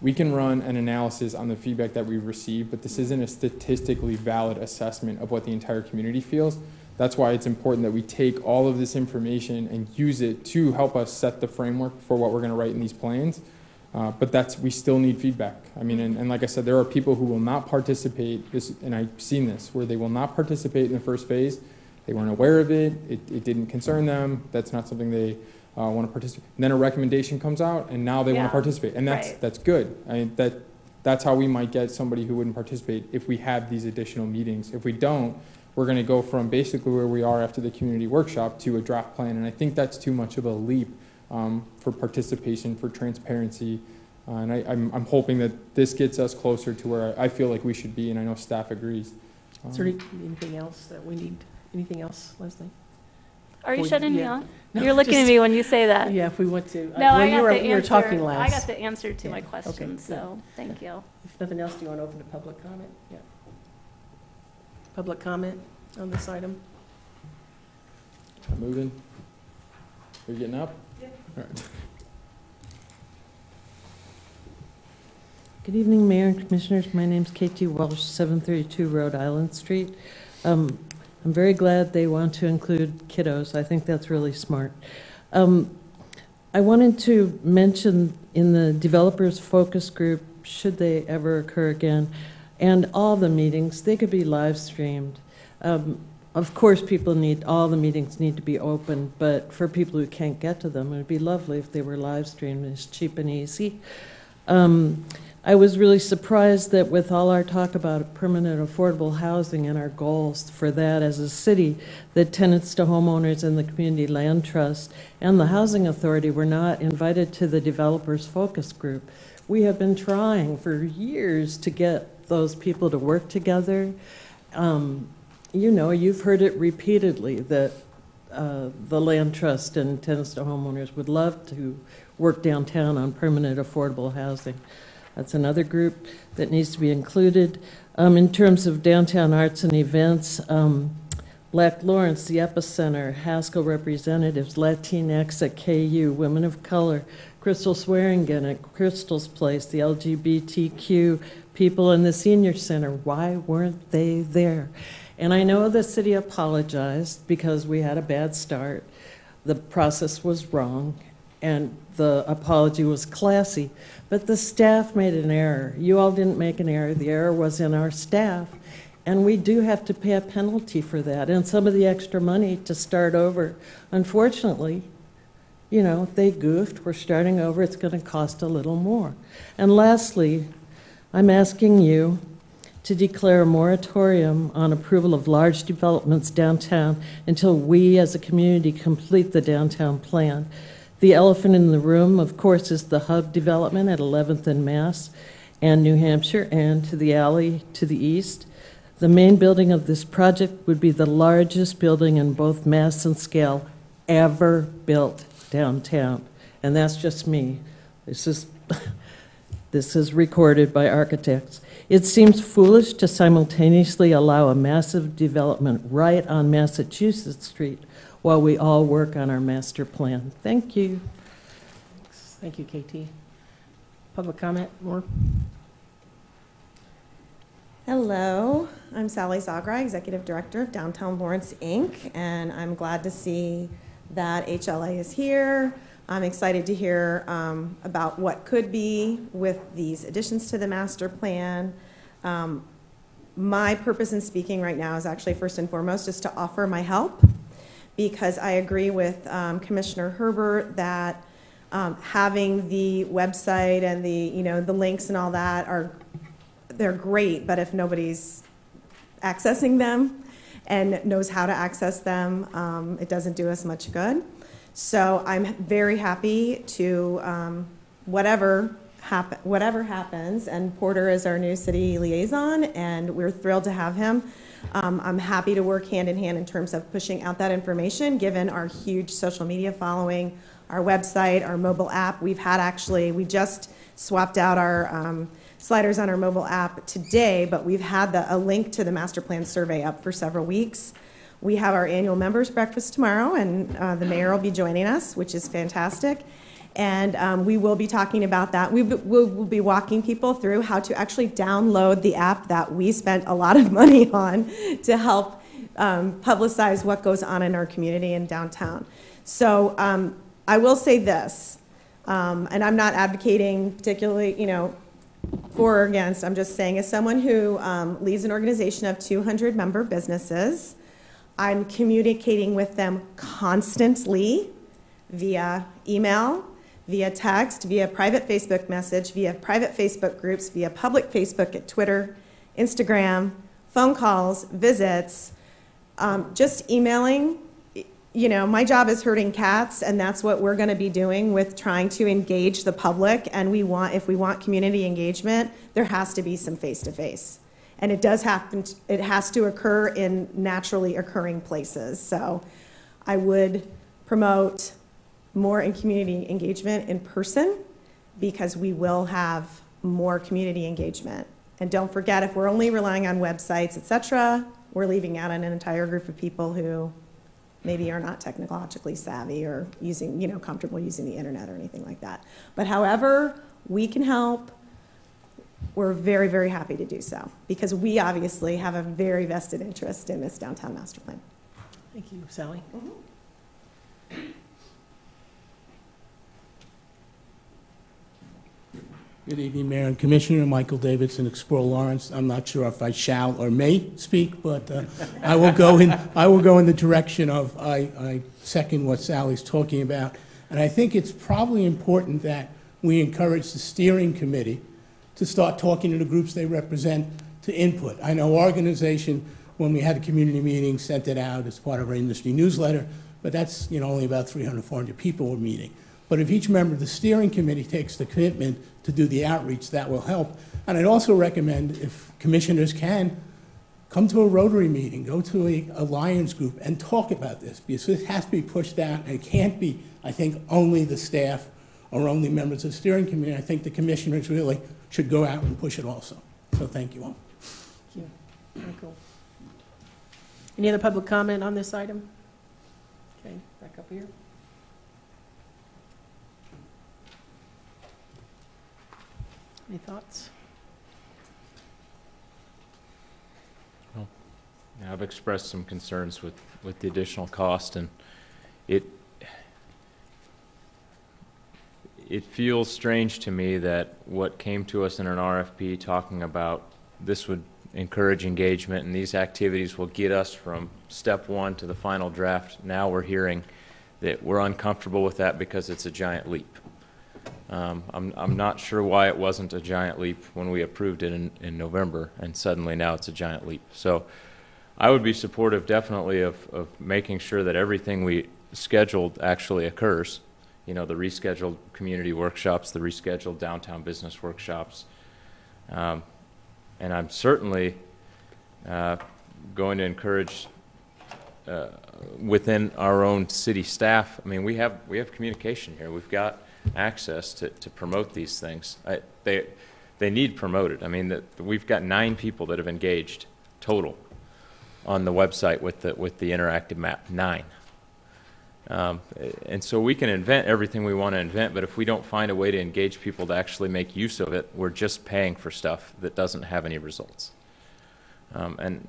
we can run an analysis on the feedback that we receive, but this isn't a statistically valid assessment of what the entire community feels. That's why it's important that we take all of this information and use it to help us set the framework for what we're going to write in these plans. But we still need feedback. I mean, and like I said, there are people who will not participate, and I've seen this, where they will not participate in the first phase. They weren't aware of it. It didn't concern them. That's not something they want to participate. And then a recommendation comes out, and now they want to participate. And that's good. I mean, that's how we might get somebody who wouldn't participate if we have these additional meetings. If we don't, we're going to go from basically where we are after the community workshop to a draft plan. And I think that's too much of a leap for participation, for transparency. And I'm hoping that this gets us closer to where I feel like we should be, and I know staff agrees. Is there anything else that we need? Anything else, Leslie? Are you Well, shutting me yeah. off? No, You're looking at just- me when you say that. Yeah, if we want to. No, Well, I got the you were answer. talking last. I got the answer to Yeah, my okay, question, good. so thank you. If nothing else, do you want to open to public comment? Yeah. Public comment on this item? Moving. Are you getting up? Yeah. All right. Good evening, Mayor and Commissioners. My name's KT Walsh, 732 Rhode Island Street. I'm very glad they want to include kiddos. I think that's really smart. I wanted to mention in the developers focus group, should they ever occur again, and all the meetings, they could be live streamed. Of course, all the meetings need to be open, but for people who can't get to them, it would be lovely if they were live streamed. It's cheap and easy. I was really surprised that with all our talk about permanent affordable housing and our goals for that as a city, that tenants to homeowners and the Community Land Trust and the Housing Authority were not invited to the developers focus group. We have been trying for years to get those people to work together. You know, you've heard it repeatedly that the Land Trust and tenants to homeowners would love to work downtown on permanent affordable housing. That's another group that needs to be included. In terms of downtown arts and events, Black Lawrence, the Epicenter, Haskell representatives, Latinx at KU, Women of Color, Crystal Swearingen at Crystal's Place, the LGBTQ people in the Senior Center. Why weren't they there? And I know the city apologized because we had a bad start. The process was wrong, and the apology was classy, but the staff made an error. You all didn't make an error. The error was in our staff, and we do have to pay a penalty for that, and some of the extra money to start over. Unfortunately, you know, they goofed. We're starting over. It's going to cost a little more. And lastly, I'm asking you to declare a moratorium on approval of large developments downtown until we as a community complete the downtown plan. The elephant in the room, of course, is the hub development at 11th and Mass and New Hampshire, and to the alley to the east. The main building of this project would be the largest building in both mass and scale ever built downtown. And that's just me. This is recorded by architects. It seems foolish to simultaneously allow a massive development right on Massachusetts Street while we all work on our master plan. Thank you. Thank you, KT. Public comment, more? Hello, I'm Sally Zagra, Executive Director of Downtown Lawrence, Inc., and I'm glad to see that HLA is here. I'm excited to hear about what could be with these additions to the master plan. My purpose in speaking right now is actually first and foremost just to offer my help, because I agree with Commissioner Herbert that having the website and the links and all that they're great, but if nobody's accessing them and knows how to access them, it doesn't do us much good. So I'm very happy to whatever happens, and Porter is our new city liaison, and we're thrilled to have him. I'm happy to work hand in hand in terms of pushing out that information, given our huge social media following, our website, our mobile app. We just swapped out our sliders on our mobile app today, but we've had a link to the master plan survey up for several weeks. We have our annual members breakfast tomorrow, and the mayor will be joining us, which is fantastic. And we will be talking about that. We'll be walking people through how to actually download the app that we spent a lot of money on to help publicize what goes on in our community and downtown. So I will say this, and I'm not advocating particularly, for or against. I'm just saying, as someone who leads an organization of 200 member businesses, I'm communicating with them constantly via email, via text, via private Facebook message, via private Facebook groups, via public Facebook at Twitter, Instagram, phone calls, visits, just emailing. My job is herding cats, and that's what we're going to be doing with trying to engage the public. And if we want community engagement, there has to be some face-to-face. And it does happen. It has to occur in naturally occurring places. So I would promote more in community engagement in person, because we will have more community engagement. And don't forget, if we're only relying on websites, et cetera, we're leaving out an entire group of people who maybe are not technologically savvy or using, comfortable using the internet or anything like that. But however we can help, we're very, very happy to do so, because we obviously have a very vested interest in this downtown master plan. Thank you, Sally. Good evening, Mayor and Commissioner. Michael Davidson, Explorer Lawrence. I'm not sure if I shall or may speak, but I will go in the direction of I second what Sally's talking about. And I think it's probably important that we encourage the steering committee to start talking to the groups they represent to input. I know our organization, when we had a community meeting, sent it out as part of our industry newsletter, but that's only about 300, 400 people were meeting. But if each member of the steering committee takes the commitment to do the outreach, that will help. And I'd also recommend, if commissioners can, come to a Rotary meeting, go to a Lions group and talk about this, because this has to be pushed out, and it can't be, I think, only the staff or only members of the steering committee. I think the commissioners really should go out and push it also. So thank you all. Thank you. Very cool. Any other public comment on this item? Okay, back up here. Any thoughts? Well, I've expressed some concerns with the additional cost, and it feels strange to me that what came to us in an RFP talking about this would encourage engagement and these activities will get us from step one to the final draft. Now we're hearing that we're uncomfortable with that because it's a giant leap. I'm not sure why it wasn't a giant leap when we approved it in November, and suddenly now it's a giant leap. So I would be supportive definitely of making sure that everything we scheduled actually occurs. The rescheduled community workshops, the rescheduled downtown business workshops. And I'm certainly going to encourage within our own city staff. I mean, we have communication here. We've got access to promote these things. They need promoted. I mean, we've got 9 people that have engaged total on the website with the interactive map. 9. And so we can invent everything we want to invent, but if we don't find a way to engage people to actually make use of it, we're just paying for stuff that doesn't have any results. And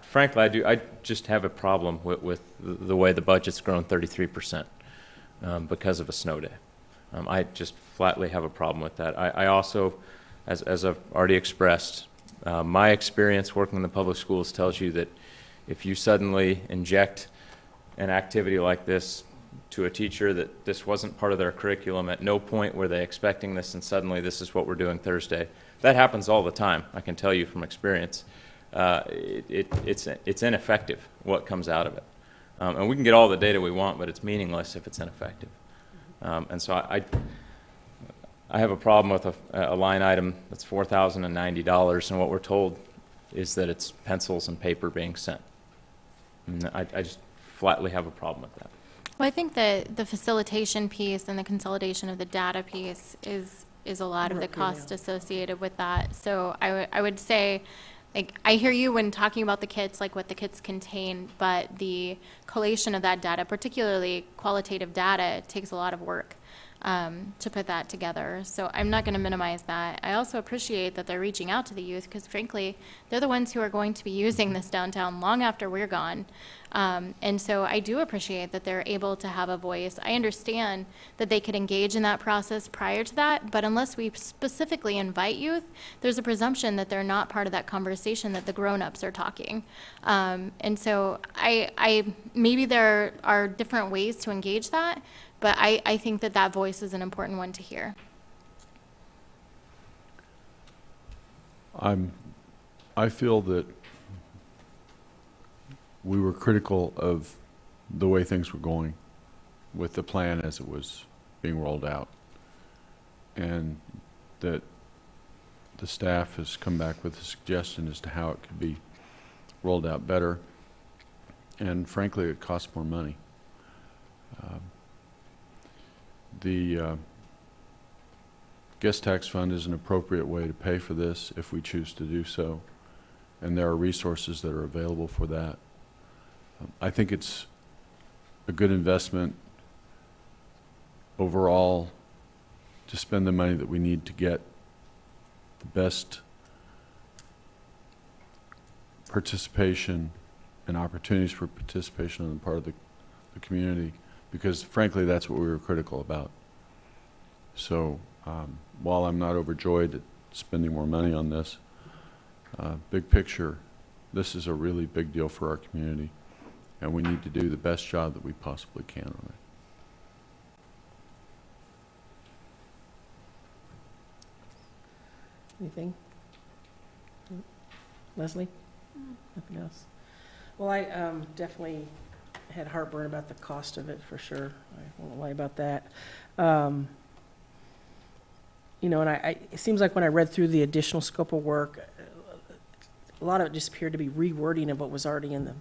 frankly, I just have a problem with the way the budget's grown 33% because of a snow day. I just flatly have a problem with that. I also, as I've already expressed, my experience working in the public schools tells you that if you suddenly inject an activity like this to a teacher that this wasn't part of their curriculum, at no point were they expecting this, and suddenly this is what we're doing Thursday. That happens all the time, I can tell you from experience. It's ineffective what comes out of it. And we can get all the data we want, but it's meaningless if it's ineffective. And so I have a problem with a line item that's $4,090, and what we're told is that it's pencils and paper being sent. And I just flatly have a problem with that. Well, I think that the facilitation piece and the consolidation of the data piece is a lot of the cost associated with that. So I would say, like, I hear you when talking about the kits, like what the kits contain, but the collation of that data, particularly qualitative data, takes a lot of work to put that together. So I'm not going to minimize that. I also appreciate that they're reaching out to the youth, because frankly, they're the ones who are going to be using this downtown long after we're gone. And so I do appreciate that they're able to have a voice. I understand that they could engage in that process prior to that, but unless we specifically invite youth, there's a presumption that they're not part of that conversation, that the grown-ups are talking. And so maybe there are different ways to engage that, but I think that that voice is an important one to hear. I feel that we were critical of the way things were going with the plan as it was being rolled out, and that the staff has come back with a suggestion as to how it could be rolled out better. And frankly, it costs more money. The guest tax fund is an appropriate way to pay for this if we choose to do so, and there are resources that are available for that. I think it's a good investment overall to spend the money that we need to get the best participation and opportunities for participation on the part of the community, because frankly that's what we were critical about. So while I'm not overjoyed at spending more money on this, big picture, this is a really big deal for our community, and we need to do the best job that we possibly can on it. Anything? Leslie? Nothing else? Well, I definitely had heartburn about the cost of it, for sure. I won't lie about that. You know, and it seems like when I read through the additional scope of work, a lot of it just appeared to be rewording of what was already in the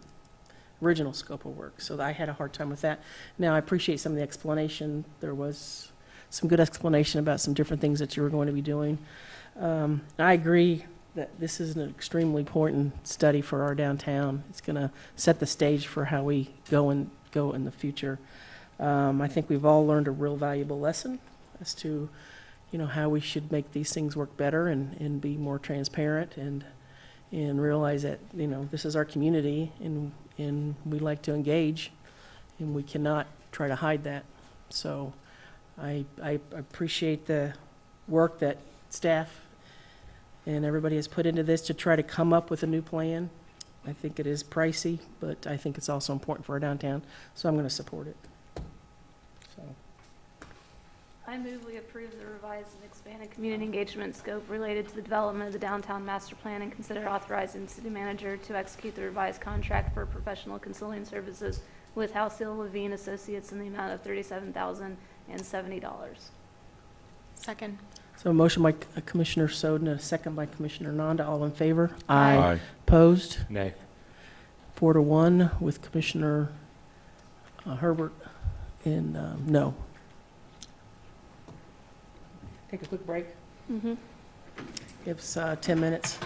original scope of work. So I had a hard time with that. Now, I appreciate some of the explanation. There was some good explanation about some different things that you were going to be doing. I agree that this is an extremely important study for our downtown. It's going to set the stage for how we go in the future. I think we've all learned a real valuable lesson as to, you know, how we should make these things work better and be more transparent and realize that, you know, this is our community and we like to engage and we cannot try to hide that. So I appreciate the work that staff and everybody has put into this to try to come up with a new plan. I think it is pricey, but I think it's also important for our downtown, so I'm going to support it. So. I move we approve the revised and expanded community engagement scope related to the development of the downtown master plan and consider authorizing the city manager to execute the revised contract for professional consulting services with Halcyon Levine Associates in the amount of $37,070. Second. So a motion by Commissioner Soden and a second by Commissioner Nanda. All in favor? Aye. Aye. Opposed? Nay. 4-1 with Commissioner Herbert and no. Take a quick break. Mm-hmm. Give us 10 minutes.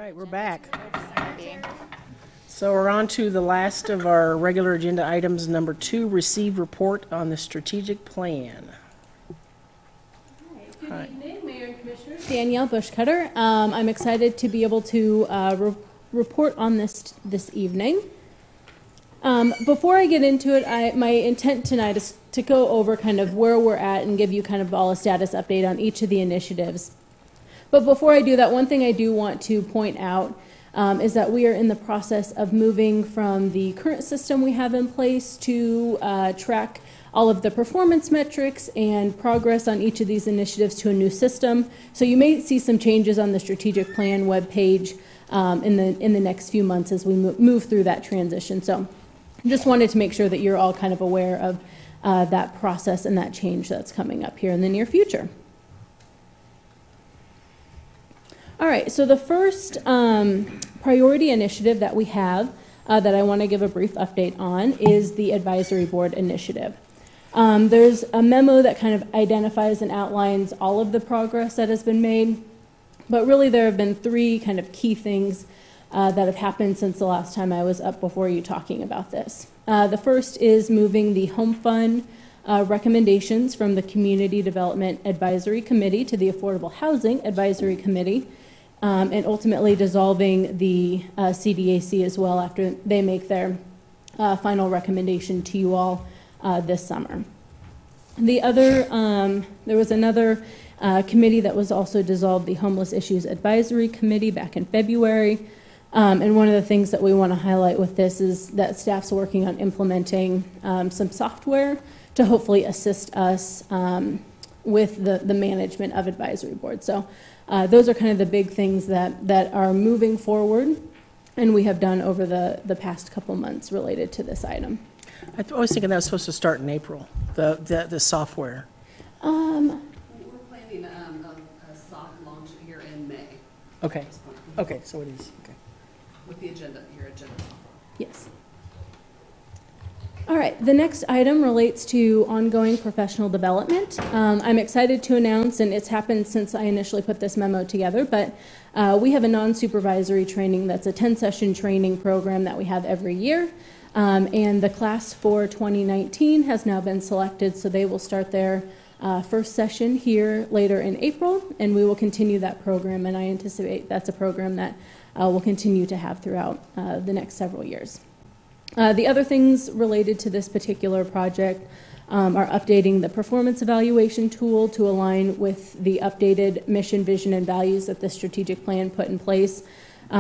right, we're back. So we're on to the last of our regular agenda items, number 2, receive report on the strategic plan. Good evening, Mayor and Commissioners. Danielle Bushcutter. I'm excited to be able to report on this evening. Before I get into it, my intent tonight is to go over kind of where we're at and give you kind of all a status update on each of the initiatives. But before I do that, one thing I do want to point out is that we are in the process of moving from the current system we have in place to track all of the performance metrics and progress on each of these initiatives to a new system. So you may see some changes on the strategic plan webpage in the next few months as we move through that transition. So just wanted to make sure that you're all kind of aware of that process and that change that's coming up here in the near future. All right, so the first priority initiative that we have that I want to give a brief update on is the advisory board initiative. There's a memo that kind of identifies and outlines all of the progress that has been made, but really there have been 3 kind of key things that have happened since the last time I was up before you talking about this. The first is moving the home fund recommendations from the Community Development Advisory Committee to the Affordable Housing Advisory Committee, and ultimately dissolving the CDAC as well after they make their final recommendation to you all this summer. The other, there was another committee that was also dissolved, the Homeless Issues Advisory Committee, back in February. And one of the things that we want to highlight with this is that staff's working on implementing some software to hopefully assist us with the management of advisory boards. So those are kind of the big things that are moving forward and we have done over the past couple months related to this item. I was thinking that was supposed to start in April, the software. We're planning a soft launch here in May. Okay. Okay, so it is. Okay. With the agenda, your agenda. Yes. All right, the next item relates to ongoing professional development. I'm excited to announce, and it's happened since I initially put this memo together, but we have a non-supervisory training that's a 10-session training program that we have every year. And the class for 2019 has now been selected, so they will start their first session here later in April, and we will continue that program, and I anticipate that's a program that we'll continue to have throughout the next several years. The other things related to this particular project are updating the performance evaluation tool to align with the updated mission, vision, and values that the strategic plan put in place.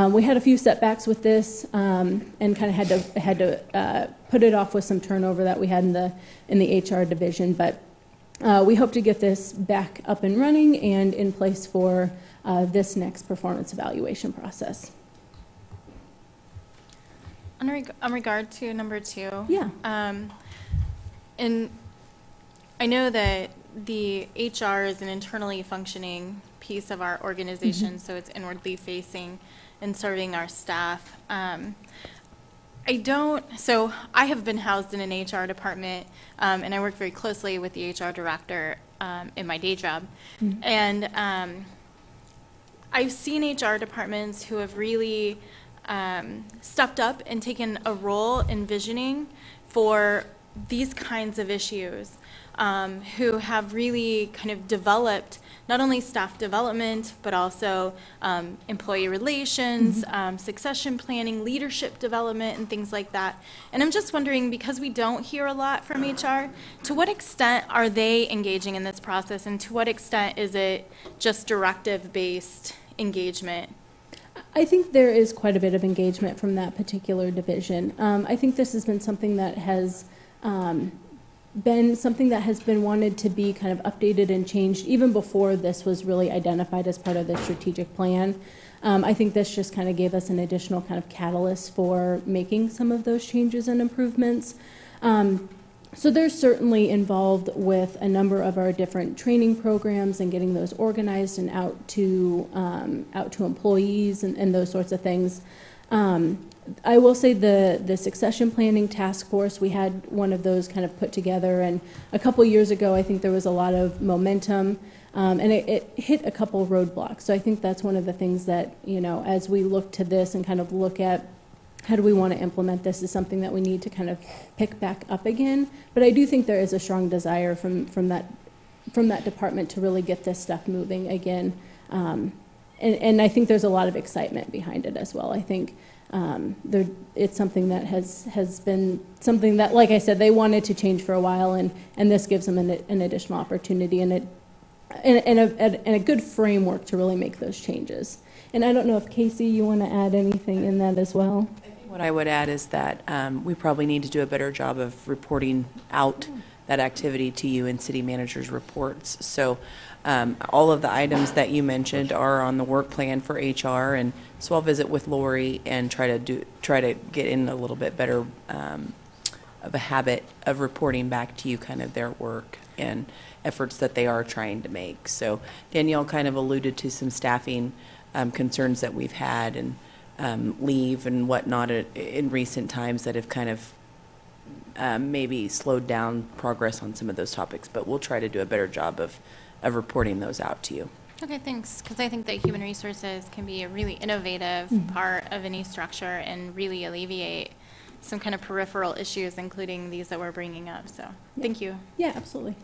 We had a few setbacks with this and kind of had to put it off with some turnover that we had in the HR division, but we hope to get this back up and running and in place for this next performance evaluation process. On regard to number 2, yeah. And I know that the HR is an internally functioning piece of our organization, so it's inwardly facing and serving our staff. So I have been housed in an HR department, and I work very closely with the HR director in my day job. And I've seen HR departments who have really stepped up and taken a role in visioning for these kinds of issues, who have really kind of developed not only staff development, but also employee relations, succession planning, leadership development, and things like that. And I'm just wondering, because we don't hear a lot from HR, to what extent are they engaging in this process, and to what extent is it just directive-based engagement? I think there is quite a bit of engagement from that particular division. I think this has been something that has been wanted to be kind of updated and changed even before this was really identified as part of the strategic plan. I think this just kind of gave us an additional kind of catalyst for making some of those changes and improvements. So they're certainly involved with a number of our different training programs and getting those organized and out to employees and those sorts of things. I will say the succession planning task force, we had one of those kind of put together, and a couple years ago I think there was a lot of momentum And it hit a couple roadblocks. So I think that's one of the things that, you know, as we look to this and kind of look at how do we want to implement this, is something that we need to kind of pick back up again. But I do think there is a strong desire from that department to really get this stuff moving again. And I think there's a lot of excitement behind it as well. I think it's something that has been something that, like I said, they wanted to change for a while, and this gives them an additional opportunity and a good framework to really make those changes. And I don't know if Casey, you want to add anything in that as well? What I would add is that we probably need to do a better job of reporting out that activity to you in city managers' reports. So all of the items that you mentioned are on the work plan for HR, and so I'll visit with Lori and try to get in a little bit better of a habit of reporting back to you kind of their work and efforts that they are trying to make. So Danielle kind of alluded to some staffing concerns that we've had, and leave and whatnot in recent times that have kind of maybe slowed down progress on some of those topics, but we'll try to do a better job of reporting those out to you. Okay, thanks. Because I think that human resources can be a really innovative part of any structure and really alleviate some kind of peripheral issues, including these that we're bringing up. So thank you. Yeah, absolutely.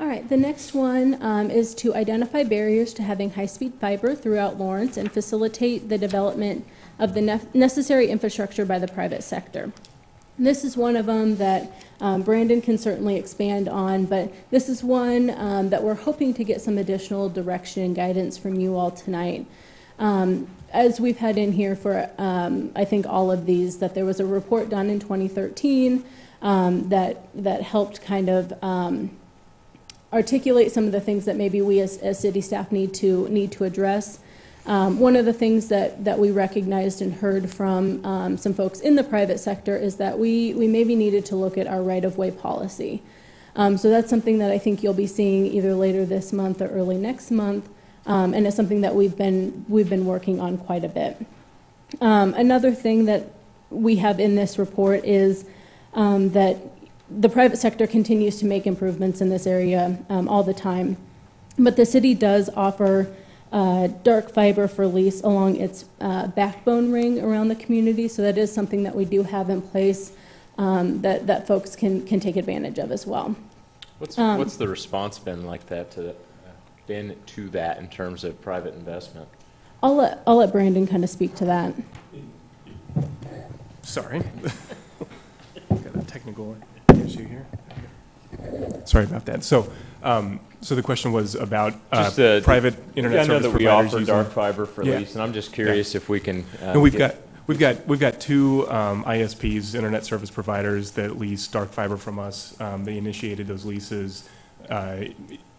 All right, the next one is to identify barriers to having high-speed fiber throughout Lawrence and facilitate the development of the necessary infrastructure by the private sector. And this is one of them that Brandon can certainly expand on, but this is one that we're hoping to get some additional direction and guidance from you all tonight. As we've had in here for, I think, all of these, that there was a report done in 2013 that helped kind of articulate some of the things that maybe we as city staff need to address. One of the things that we recognized and heard from some folks in the private sector is that we maybe needed to look at our right-of-way policy. So that's something that I think you'll be seeing either later this month or early next month, and it's something that we've been working on quite a bit. Another thing that we have in this report is that the private sector continues to make improvements in this area all the time, but the city does offer dark fiber for lease along its backbone ring around the community, so that is something that we do have in place that folks can take advantage of as well. What's the response been like that to that in terms of private investment? I'll let Brandon kind of speak to that. Sorry, got a technical issue here. Sorry about that. So the question was about private internet service providers. I know that we offer dark fiber for lease, and I'm just curious if we can. No, we've got two ISPs, internet service providers, that lease dark fiber from us. They initiated those leases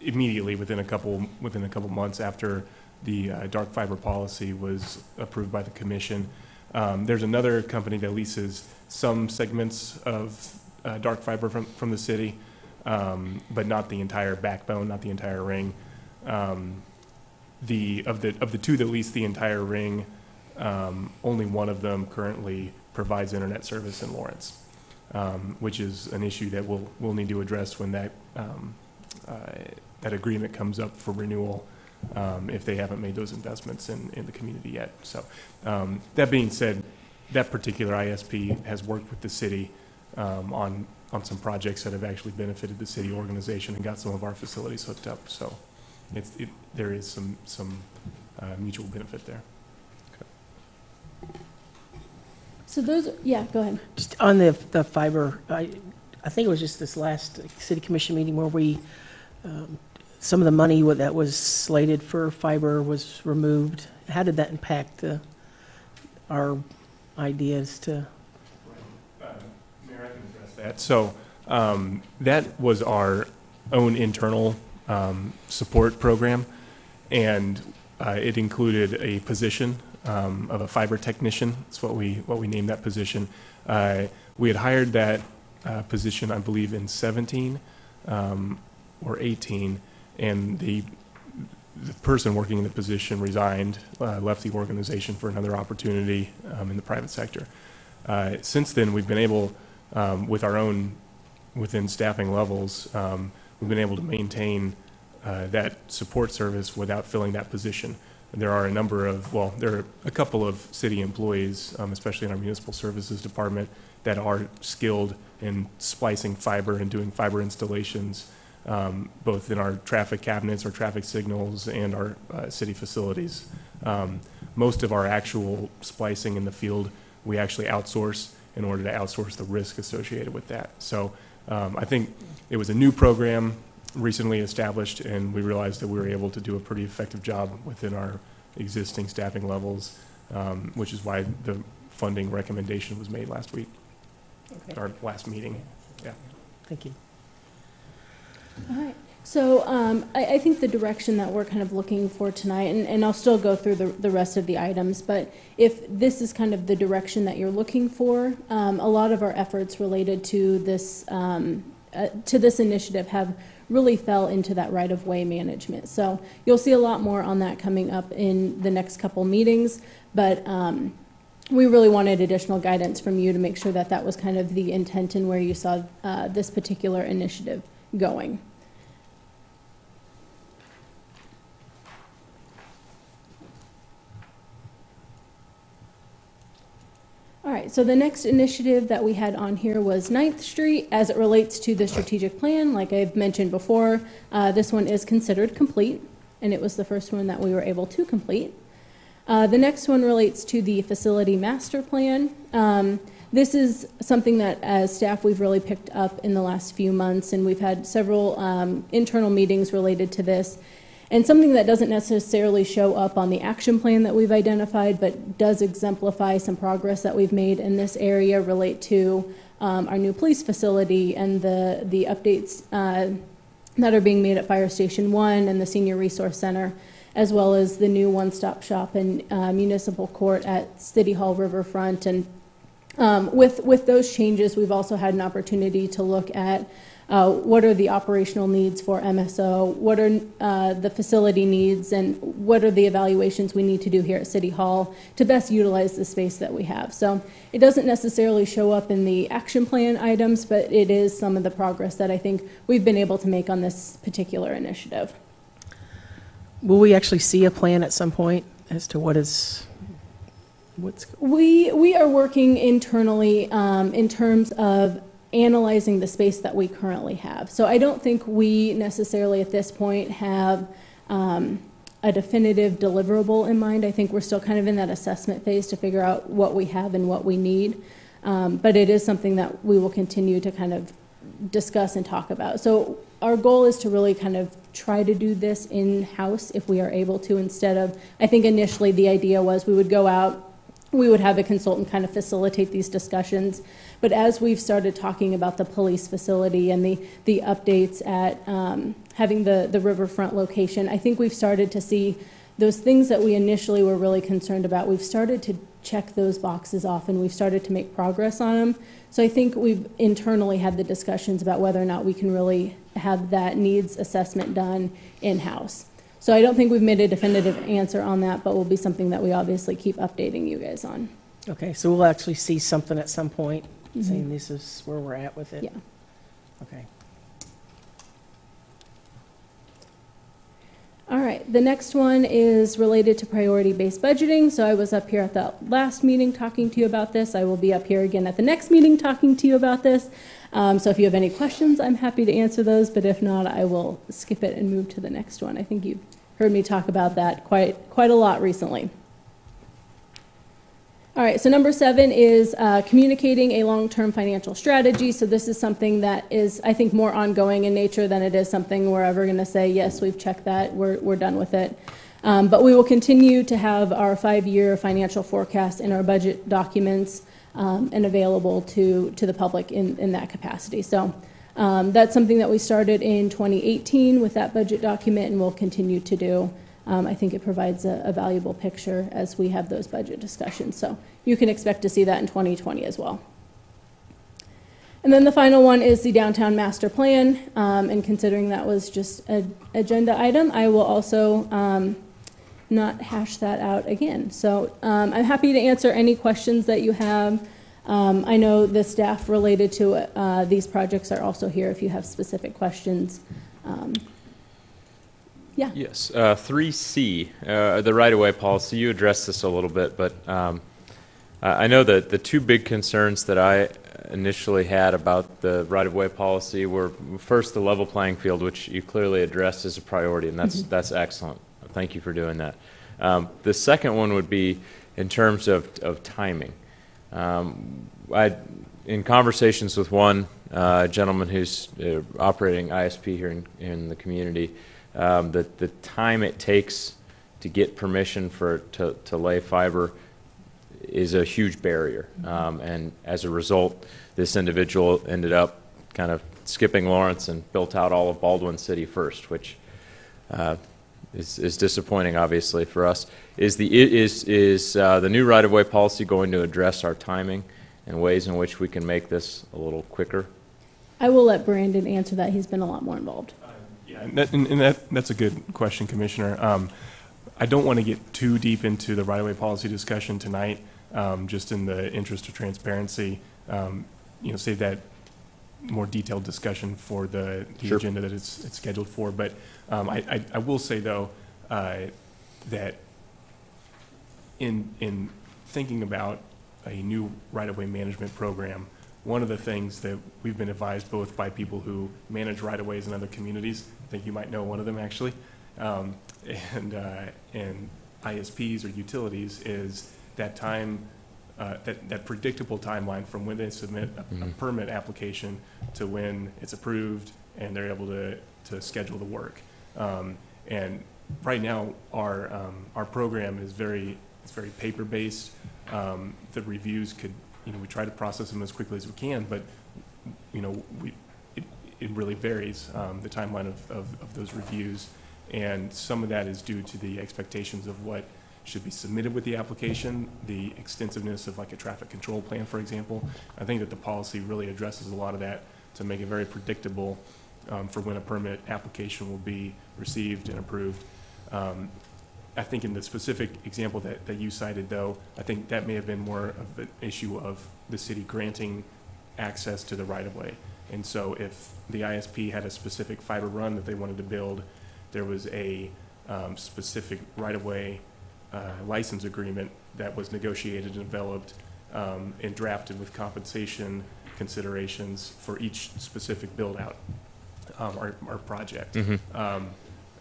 immediately within a couple months after the dark fiber policy was approved by the commission. There's another company that leases some segments of dark fiber from the city, but not the entire backbone, not the entire ring. Of the two that lease the entire ring, only one of them currently provides internet service in Lawrence, which is an issue that we'll need to address when that agreement comes up for renewal, if they haven't made those investments in the community yet. So that being said, that particular ISP has worked with the city on some projects that have actually benefited the city organization and got some of our facilities hooked up. So there is some mutual benefit there. So those, yeah, go ahead. Just on the fiber, I think it was just this last city commission meeting where we, some of the money that was slated for fiber was removed. How did that impact our ideas to? Mayor, I can address that. So that was our own internal support program, and it included a position of a fiber technician. That's what we named that position. We had hired that position, I believe, in 17 or 18, and the person working in the position resigned, left the organization for another opportunity in the private sector. Since then, we've been able, with our own within staffing levels, we've been able to maintain that support service without filling that position. And there are a number of, well, there are a couple of city employees, especially in our municipal services department, that are skilled in splicing fiber and doing fiber installations, both in our traffic cabinets, our traffic signals, and our city facilities. Most of our actual splicing in the field, we actually outsource in order to outsource the risk associated with that. So I think it was a new program recently established, and we realized that we were able to do a pretty effective job within our existing staffing levels, which is why the funding recommendation was made last week, our last meeting. Yeah. Thank you. All right. So I think the direction that we're kind of looking for tonight, and I'll still go through the rest of the items, but if this is kind of the direction that you're looking for, a lot of our efforts related to this initiative have really fell into that right-of-way management. So you'll see a lot more on that coming up in the next couple meetings, but we really wanted additional guidance from you to make sure that that was kind of the intent and where you saw this particular initiative going. All right, so the next initiative that we had on here was 9th Street as it relates to the strategic plan. Like I've mentioned before, this one is considered complete, and it was the first one that we were able to complete. The next one relates to the facility master plan. This is something that as staff we've really picked up in the last few months, and we've had several internal meetings related to this. And something that doesn't necessarily show up on the action plan that we've identified, but does exemplify some progress that we've made in this area relate to our new police facility and the updates that are being made at Fire Station 1 and the Senior Resource Center, as well as the new one-stop shop and municipal court at City Hall Riverfront. And with those changes, we've also had an opportunity to look at what are the operational needs for MSO, what are the facility needs, and what are the evaluations we need to do here at City Hall to best utilize the space that we have. So it doesn't necessarily show up in the action plan items, but it is some of the progress that I think we've been able to make on this particular initiative. Will we actually see a plan at some point as to what's... We are working internally in terms of analyzing the space that we currently have. So I don't think we necessarily at this point have a definitive deliverable in mind. I think we're still kind of in that assessment phase to figure out what we have and what we need. But it is something that we will continue to kind of discuss and talk about. So our goal is to really kind of try to do this in-house if we are able to, instead of, I think initially the idea was we would go out, we would have a consultant kind of facilitate these discussions. But as we've started talking about the police facility and the updates at having the riverfront location, I think we've started to see those things that we initially were really concerned about. We've started to check those boxes off, and we've started to make progress on them. So I think we've internally had the discussions about whether or not we can really have that needs assessment done in-house. So I don't think we've made a definitive answer on that, but will be something that we obviously keep updating you guys on. Okay, so we'll actually see something at some point saying this is where we're at with it? Yeah. Okay. All right, the next one is related to priority-based budgeting. So I was up here at the last meeting talking to you about this. I will be up here again at the next meeting talking to you about this. So if you have any questions, I'm happy to answer those, but if not, I will skip it and move to the next one. I think you've heard me talk about that quite a lot recently. All right, so number 7 is communicating a long-term financial strategy. So this is something that is, I think, more ongoing in nature than it is something we're ever going to say, yes, we've checked that, we're done with it. But we will continue to have our 5-year financial forecast in our budget documents and available to the public in that capacity. So that's something that we started in 2018 with that budget document and will continue to do. I think it provides a valuable picture as we have those budget discussions. So you can expect to see that in 2020 as well. And then the final one is the downtown master plan. And considering that was just an agenda item, I will also not hash that out again. So I'm happy to answer any questions that you have I know the staff related to these projects are also here if you have specific questions. Yeah. Yes, 3C, the right-of-way policy, you addressed this a little bit, but I know that the two big concerns that I initially had about the right-of-way policy were, first, the level playing field, which you clearly addressed as a priority, and that's excellent. Thank you for doing that. The second one would be in terms of timing. In conversations with one gentleman who's operating ISP here in the community, the time it takes to get permission to lay fiber is a huge barrier. And as a result, this individual ended up kind of skipping Lawrence and built out all of Baldwin City first, which is disappointing, obviously, for us. Is the new right-of-way policy going to address our timing and ways in which we can make this a little quicker? I will let Brandon answer that. He's been a lot more involved. Yeah, that's a good question, Commissioner. I don't want to get too deep into the right-of-way policy discussion tonight, just in the interest of transparency. Save that more detailed discussion for the Sure. agenda that it's scheduled for. But I will say, though, that in thinking about a new right-of-way management program, one of the things that we've been advised both by people who manage right-of-ways in other communities, I think you might know one of them actually, and ISPs or utilities, is that time, that predictable timeline from when they submit a permit application to when it's approved and they're able to schedule the work. And right now, our program is very paper-based. The reviews could, we try to process them as quickly as we can, but it really varies, the timeline of those reviews, and some of that is due to the expectations of what should be submitted with the application, the extensiveness of like a traffic control plan, for example. I think that the policy really addresses a lot of that to make it very predictable for when a permit application will be received and approved. I think in the specific example that you cited, though, I think that may have been more of an issue of the city granting access to the right-of-way. And so if the ISP had a specific fiber run that they wanted to build, there was a specific right-of-way license agreement that was negotiated and developed and drafted with compensation considerations for each specific build-out or project.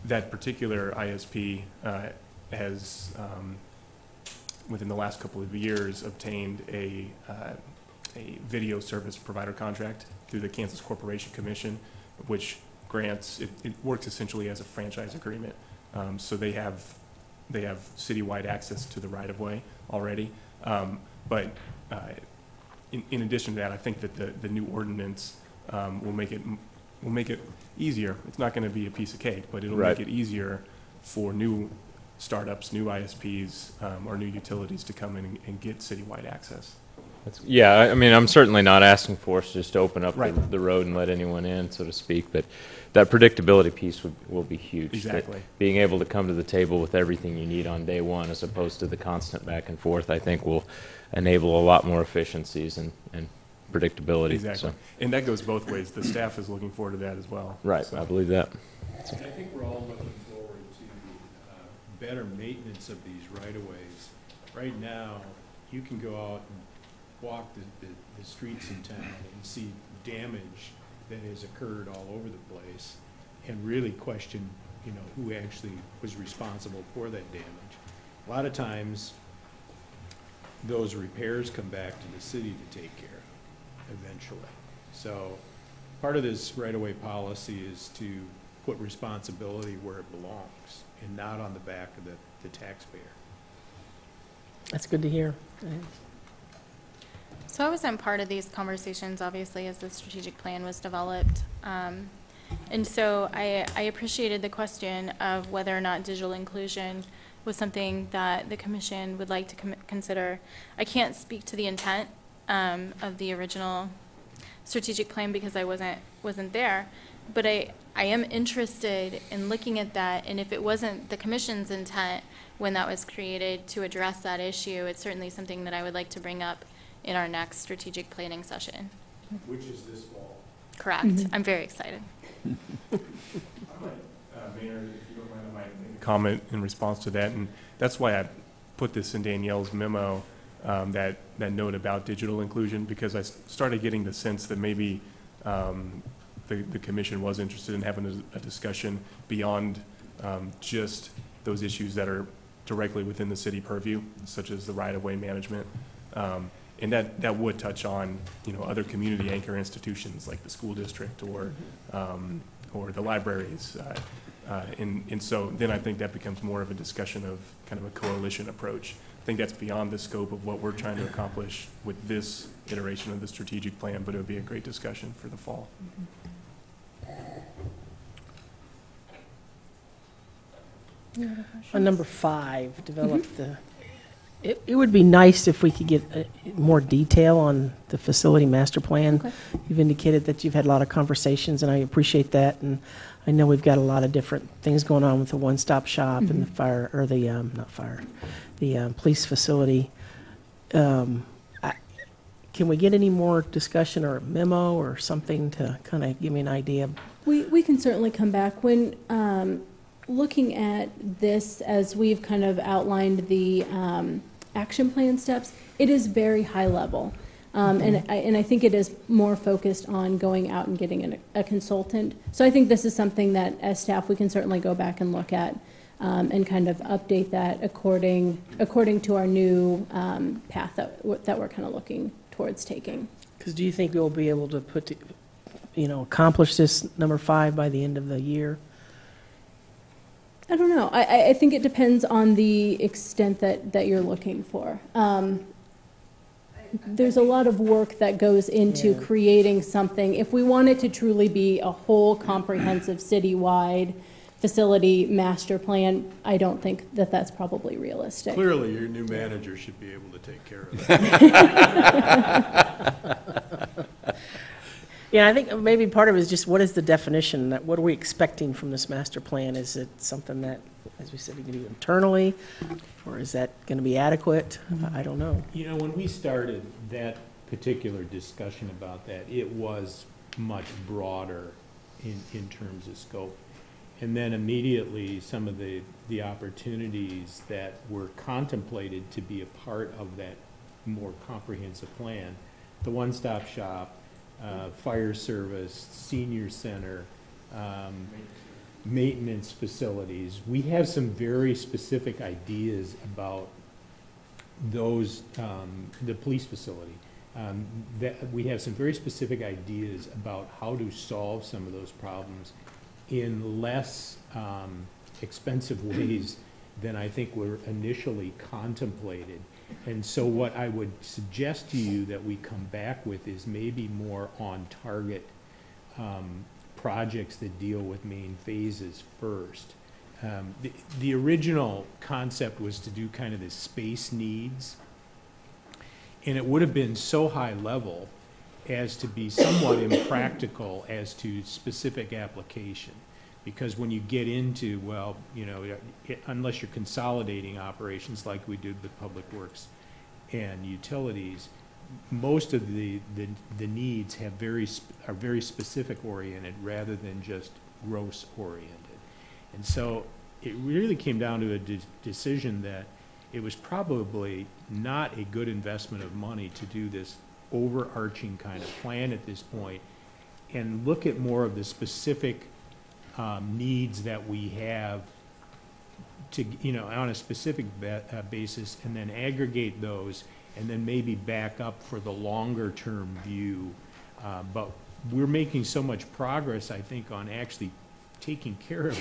That particular ISP has, within the last couple of years, obtained a video service provider contract through the Kansas Corporation Commission, which grants, it works essentially as a franchise agreement. So they have citywide access to the right-of-way already. But in addition to that, I think that the new ordinance will make it easier. It's not going to be a piece of cake, but it'll make it easier for new startups, new ISPs, or new utilities to come in and get citywide access. Yeah, I mean, I'm certainly not asking for us just to open up the road and let anyone in, so to speak, but that predictability piece will be huge. Exactly. That being able to come to the table with everything you need on day one as opposed to the constant back and forth, I think will enable a lot more efficiencies and predictability. Exactly. So. And that goes both ways. The staff is looking forward to that as well. Right, so. I believe that. So. I think we're all looking forward to better maintenance of these right-of-ways. Right now, you can go out and walk the streets in town and see damage that has occurred all over the place and really question, who actually was responsible for that damage. A lot of times, those repairs come back to the city to take care of eventually. So part of this right-of-way policy is to put responsibility where it belongs and not on the back of the taxpayer. That's good to hear. So I wasn't part of these conversations, obviously, as the strategic plan was developed. And so I appreciated the question of whether or not digital inclusion was something that the commission would like to consider. I can't speak to the intent of the original strategic plan because I wasn't there, but I am interested in looking at that, and if it wasn't the commission's intent when that was created to address that issue, it's certainly something that I would like to bring up in our next strategic planning session. Which is this fall. Correct. I'm very excited. Mayor, if you don't mind, I might make a comment in response to that, and that's why I put this in Danielle's memo, that note about digital inclusion, because I started getting the sense that maybe the commission was interested in having a discussion beyond just those issues that are directly within the city purview, such as the right-of-way management. And that would touch on, other community anchor institutions like the school district or the libraries. And so then I think that becomes more of a discussion of kind of a coalition approach. I think that's beyond the scope of what we're trying to accomplish with this iteration of the strategic plan, but it would be a great discussion for the fall. On number 5, develop the, it would be nice if we could get more detail on the facility master plan. Okay. You've indicated that you've had a lot of conversations, and I appreciate that. And I know we've got a lot of different things going on with the one-stop shop and the fire, or the, not fire, the police facility. Can we get any more discussion or a memo or something to kind of give me an idea? We can certainly come back. When looking at this, as we've kind of outlined the action plan steps, it is very high level. And I think it is more focused on going out and getting a consultant. So I think this is something that, as staff, we can certainly go back and look at and kind of update that according to our new path that we're kind of looking towards taking. Because do you think we'll be able to accomplish this number 5 by the end of the year? I don't know. I think it depends on the extent that you're looking for. There's a lot of work that goes into creating something. If we want it to truly be a whole comprehensive citywide facility master plan, I don't think that that's probably realistic. Clearly, your new manager should be able to take care of that. Yeah, I think maybe part of it is just what is the definition, what are we expecting from this master plan? Is it something that, as we said, we can do internally, or is that going to be adequate? I don't know. When we started that particular discussion about that, it was much broader in terms of scope. And then immediately, some of the opportunities that were contemplated to be a part of that more comprehensive plan, the one-stop shop, fire service, senior center, maintenance facilities. We have some very specific ideas about those, the police facility. We have some very specific ideas about how to solve some of those problems in less expensive ways than I think were initially contemplated. And so what I would suggest to you that we come back with is maybe more on target projects that deal with main phases first. The original concept was to do kind of the space needs, and it would have been so high level as to be somewhat impractical as to specific application. Because when you get into, unless you're consolidating operations like we did with Public Works and utilities, most of the needs are very specific oriented rather than just gross oriented. And so it really came down to a decision that it was probably not a good investment of money to do this overarching kind of plan at this point, and look at more of the specific needs that we have to, on a specific basis, and then aggregate those, and then maybe back up for the longer term view. But we're making so much progress, I think, on actually taking care of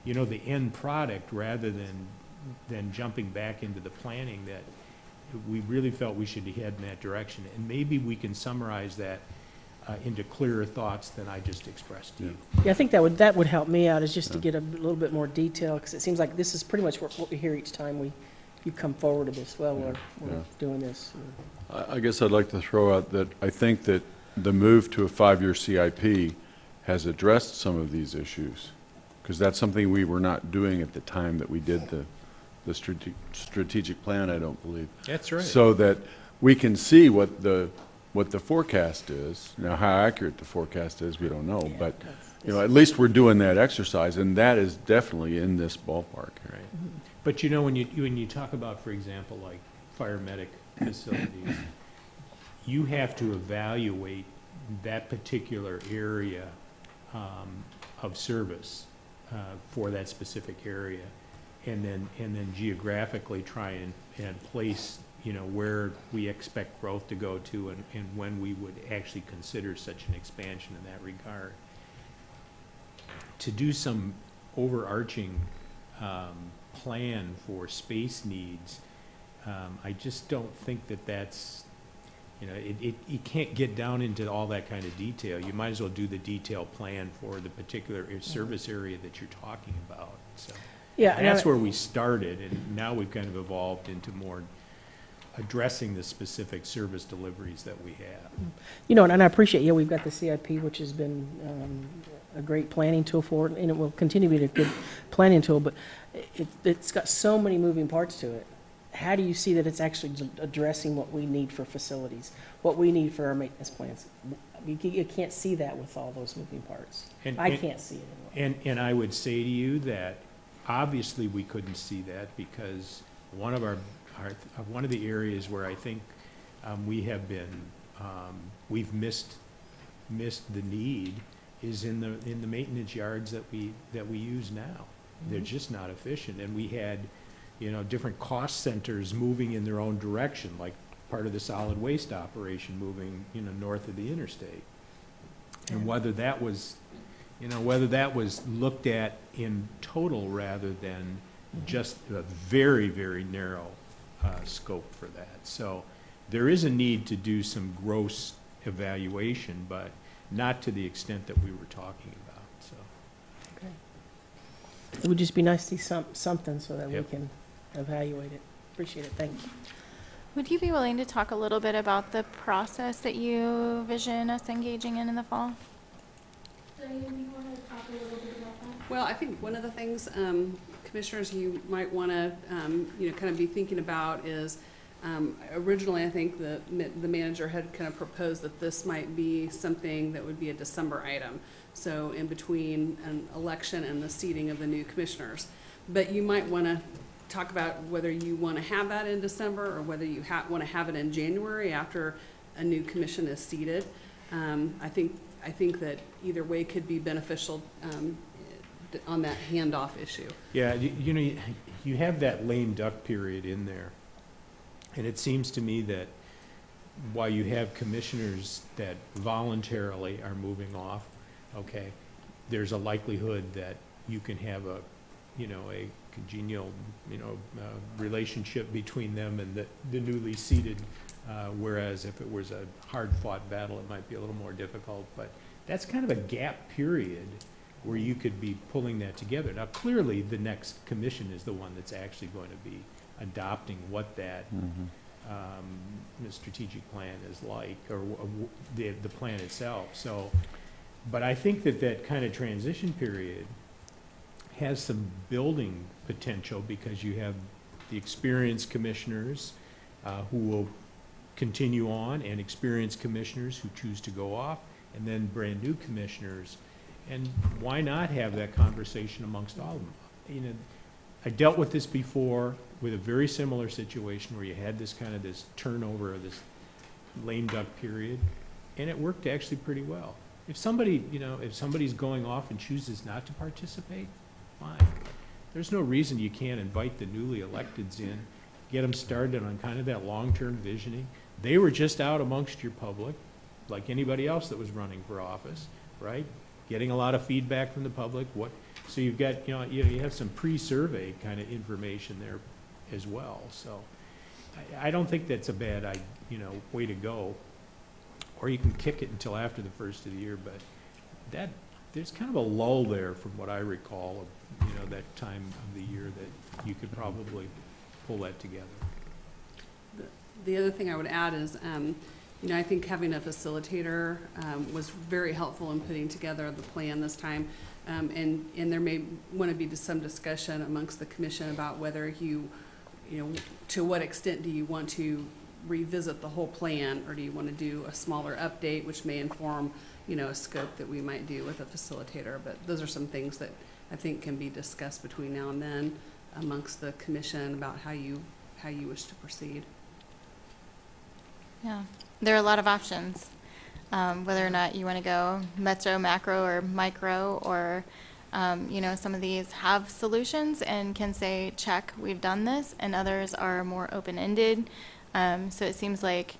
the end product rather than jumping back into the planning, that we really felt we should head in that direction. And maybe we can summarize that into clearer thoughts than I just expressed to you. Yeah, I think that would help me out, is just to get a little bit more detail, because it seems like this is pretty much what we hear each time you come forward to this. Well, we're doing this. I guess I'd like to throw out that I think that the move to a 5-year CIP has addressed some of these issues, because that's something we were not doing at the time that we did the strategic plan, I don't believe. That's right. So that we can see what the forecast is. Now, how accurate the forecast is, we don't know, but, you know, at least we're doing that exercise, and that is definitely in this ballpark. Right. But you know, when you talk about, for example, like fire medic facilities, you have to evaluate that particular area of service for that specific area, and then geographically try and place, you know, where we expect growth to go to, and when we would actually consider such an expansion in that regard. To do some overarching plan for space needs, I just don't think that that's, you know, you can't get down into all that kind of detail. You might as well do the detailed plan for the particular service area that you're talking about. So yeah, and that's where we started, and now we've kind of evolved into more addressing the specific service deliveries that we have. You know, and I appreciate, yeah, we've got the CIP, which has been a great planning tool for it, and it will continue to be a good planning tool, but it's got so many moving parts to it. How do you see that it's actually addressing what we need for facilities, what we need for our maintenance plans? You can't see that with all those moving parts. I can't see it. And I would say to you that obviously we couldn't see that, because one of one of the areas where I think we have been we've missed the need is in the maintenance yards that we use now. Mm-hmm. They're just not efficient, and we had, you know, different cost centers moving in their own direction, like part of the solid waste operation moving, you know, north of the interstate. And whether that was, you know, whether that was looked at in total rather than just a very, very narrow scope for that. So there is a need to do some gross evaluation, but not to the extent that we were talking about. So okay. It would just be nice to see something so that yep. we can evaluate it. Appreciate it. Thank you. Would you be willing to talk a little bit about the process that you vision us engaging in the fall? Diane, do you want to talk a little bit about that? Well, I think one of the things, commissioners, you might want to, you know, kind of be thinking about is, originally I think the manager had kind of proposed that this might be something that would be a December item. So in between an election and the seating of the new commissioners. But you might want to talk about whether you want to have that in December or whether you want to have it in January after a new commission is seated. I think that either way could be beneficial on that handoff issue. yeah, you know, you have that lame duck period in there, and it seems to me that while you have commissioners that voluntarily are moving off, okay, there's a likelihood that you can have a, you know, a congenial, you know, relationship between them and the newly seated, whereas if it was a hard-fought battle, it might be a little more difficult. But that's kind of a gap period where you could be pulling that together. Now, clearly, the next commission is the one that's actually going to be adopting what that strategic plan is like, or the plan itself. So, but I think that kind of transition period has some building potential, because you have the experienced commissioners who will continue on, and experienced commissioners who choose to go off, and then brand new commissioners. And why not have that conversation amongst all of them? You know, I dealt with this before with a very similar situation where you had this kind of this turnover of this lame duck period, and it worked actually pretty well. If somebody, you know, if somebody's going off and chooses not to participate, fine. There's no reason you can't invite the newly electeds in, get them started on kind of that long-term visioning. They were just out amongst your public, like anybody else that was running for office, right? Getting a lot of feedback from the public. So you've got, you know, you have some pre-survey kind of information there as well. So I don't think that's a bad, you know, way to go. Or you can kick it until after the first of the year, but there's kind of a lull there from what I recall of, you know, that time of the year that you could probably pull that together. The other thing I would add is, you know, I think having a facilitator was very helpful in putting together the plan this time. And there may want to be some discussion amongst the commission about whether you know, to what extent do you want to revisit the whole plan, or do you want to do a smaller update, which may inform, you know, a scope that we might do with a facilitator? But those are some things that I think can be discussed between now and then amongst the commission about how you wish to proceed. Yeah, there are a lot of options. Whether or not you want to go metro, macro, or micro, or you know, some of these have solutions and can say, check, we've done this, and others are more open-ended. So it seems like,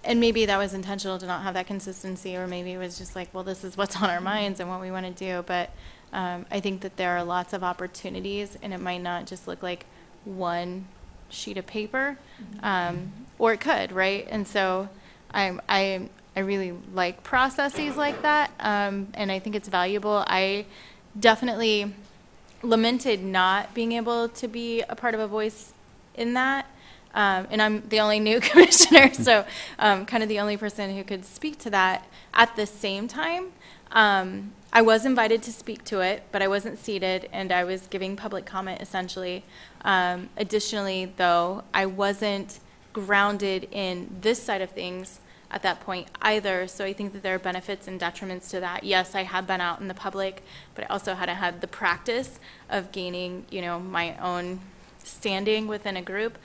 and maybe that was intentional to not have that consistency, or maybe it was just like, well, this is what's on our minds and what we want to do. But I think that there are lots of opportunities, and it might not just look like one sheet of paper, or it could, right? And so I really like processes like that, and I think it's valuable. I definitely lamented not being able to be a part of a voice in that, and I'm the only new commissioner, so kind of the only person who could speak to that. At the same time, I was invited to speak to it, but I wasn't seated, and I was giving public comment essentially. Additionally, though, I wasn't grounded in this side of things at that point either, so I think that there are benefits and detriments to that. Yes, I had been out in the public, but I also hadn't had the practice of gaining, you know, my own standing within a group.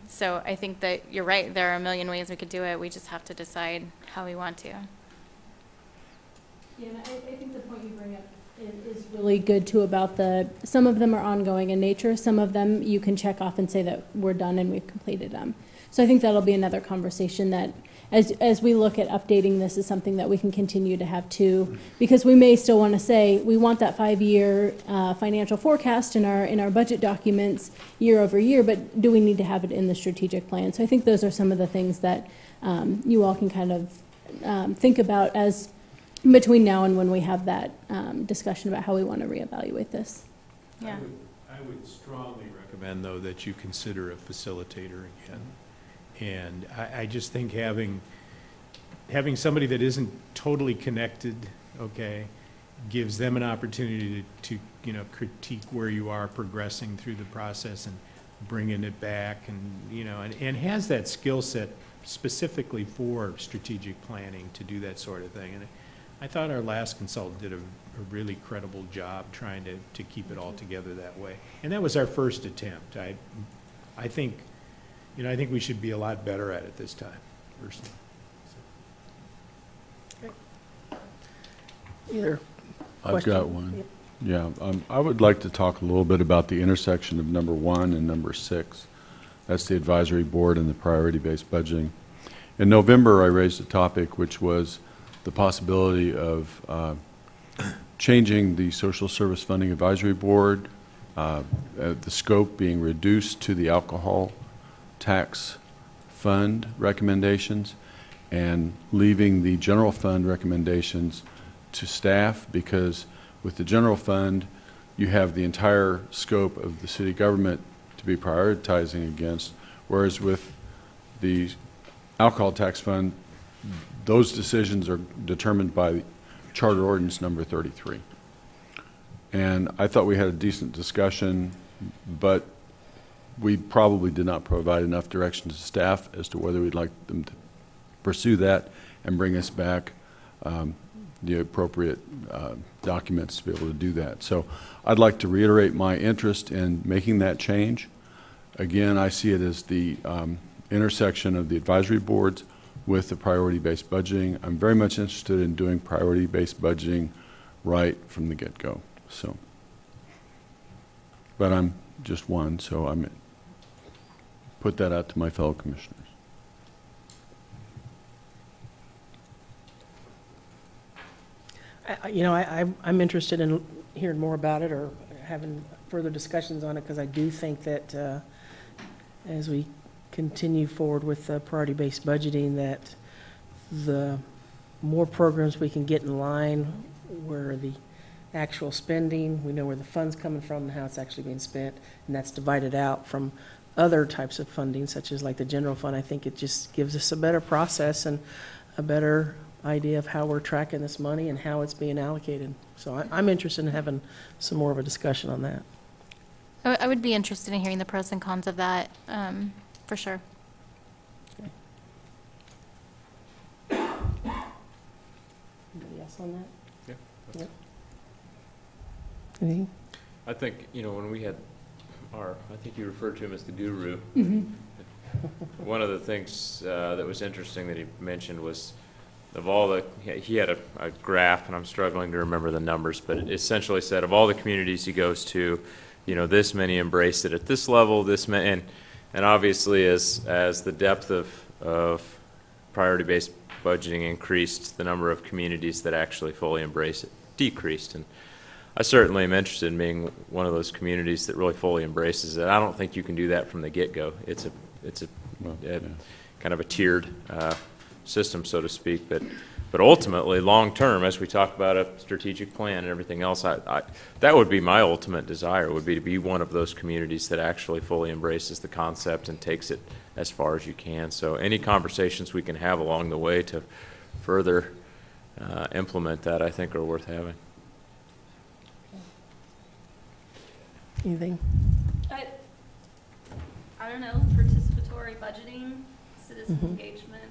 So I think that you're right, there are a million ways we could do it. We just have to decide how we want to. Yeah, and I think the point you bring up is really good too, about some of them are ongoing in nature, some of them you can check off and say that we're done and we've completed them. So I think that'll be another conversation that as we look at updating this is something that we can continue to have too, because we may still want to say we want that 5-year financial forecast in our budget documents year over year, but do we need to have it in the strategic plan? So I think those are some of the things that you all can kind of think about as between now and when we have that discussion about how we want to reevaluate this. Yeah. I would strongly recommend, though, that you consider a facilitator again. And I just think having somebody that isn't totally connected, okay, gives them an opportunity to you know, critique where you are progressing through the process and bringing it back, and you know, and has that skill set specifically for strategic planning to do that sort of thing. And I thought our last consultant did a really credible job trying to keep it all together that way. And that was our first attempt. I think, you know, I think we should be a lot better at it this time, personally. Either I've question? got one. Yeah, I would like to talk a little bit about the intersection of number 1 and number 6. That's the advisory board and the priority-based budgeting. In November, I raised a topic which was the possibility of changing the social service funding advisory board, the scope being reduced to the alcohol tax fund recommendations, and leaving the general fund recommendations to staff, because with the general fund you have the entire scope of the city government to be prioritizing against, whereas with the alcohol tax fund, those decisions are determined by Charter Ordinance number 33. And I thought we had a decent discussion, but we probably did not provide enough direction to staff as to whether we'd like them to pursue that and bring us back the appropriate documents to be able to do that. So I'd like to reiterate my interest in making that change. Again, I see it as the intersection of the advisory boards with the priority-based budgeting. I'm very much interested in doing priority-based budgeting right from the get-go. So, but I'm just one, so I'm put that out to my fellow commissioners. I'm interested in hearing more about it or having further discussions on it, because I do think that as we continue forward with priority-based budgeting, that the more programs we can get in line where the actual spending, we know where the fund's coming from and how it's actually being spent, and that's divided out from other types of funding, such as like the general fund. I think it just gives us a better process and a better idea of how we're tracking this money and how it's being allocated. So I'm interested in having some more of a discussion on that. I would be interested in hearing the pros and cons of that, for sure. else on that? Yeah. Yep. Anything? I think, when we had I think you referred to him as the guru. One of the things that was interesting that he mentioned was of all the, he had a graph, and I'm struggling to remember the numbers, but it essentially said of all the communities he goes to, this many embraced it at this level, this many, and obviously as the depth of priority-based budgeting increased, the number of communities that actually fully embrace it decreased. And I certainly am interested in being one of those communities that really fully embraces it. I don't think you can do that from the get-go. It's a kind of a tiered system, so to speak. But ultimately, long-term, as we talk about a strategic plan and everything else, that would be my ultimate desire, would be to be one of those communities that actually fully embraces the concept and takes it as far as you can. So any conversations we can have along the way to further implement that, I think, are worth having. Anything? I don't know, participatory budgeting, citizen engagement,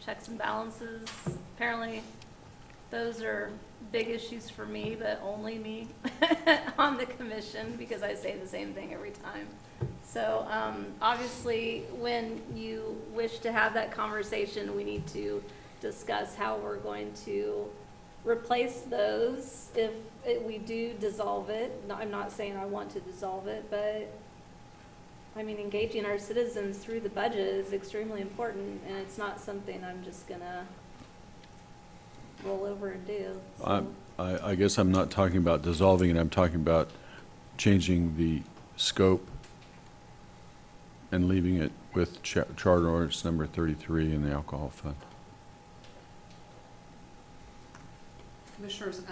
checks and balances. Apparently, those are big issues for me, but only me on the commission, because I say the same thing every time. So obviously, when you wish to have that conversation, we need to discuss how we're going to replace those if we do dissolve it. I'm not saying I want to dissolve it, but I mean, engaging our citizens through the budget is extremely important, and it's not something I'm just gonna roll over and do. So. I guess I'm not talking about dissolving it, I'm talking about changing the scope and leaving it with Charter Ordinance number 33 in the alcohol fund. Commissioners,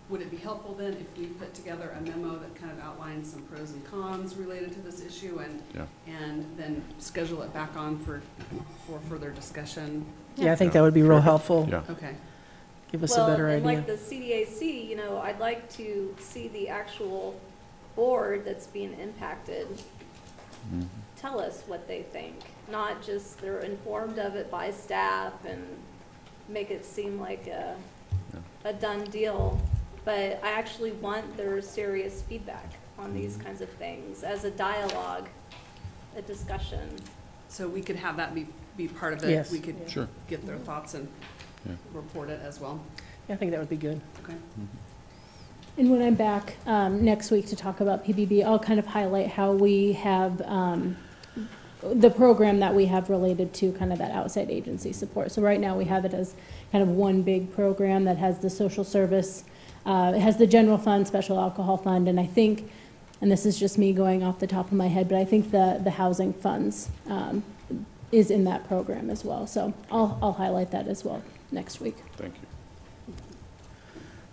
would it be helpful then if we put together a memo that kind of outlines some pros and cons related to this issue and then schedule it back on for further discussion? Yeah, I think that would be real helpful. Yeah. Okay. Give us a better idea. Like the CDAC, I'd like to see the actual board that's being impacted tell us what they think, not just they're informed of it by staff and make it seem like a done deal. But I actually want their serious feedback on these kinds of things as a dialogue, a discussion. So we could have that be part of it? Yes. We could Sure. get their thoughts and report it as well? Yeah, I think that would be good. Okay. And when I'm back next week to talk about PBB, I'll kind of highlight how we have the program that we have related to kind of that outside agency support. So right now we have it as kind of one big program that has the social service, it has the general fund, special alcohol fund, and I think, and this is just me going off the top of my head, but I think the housing funds is in that program as well. So I'll highlight that as well next week. Thank you.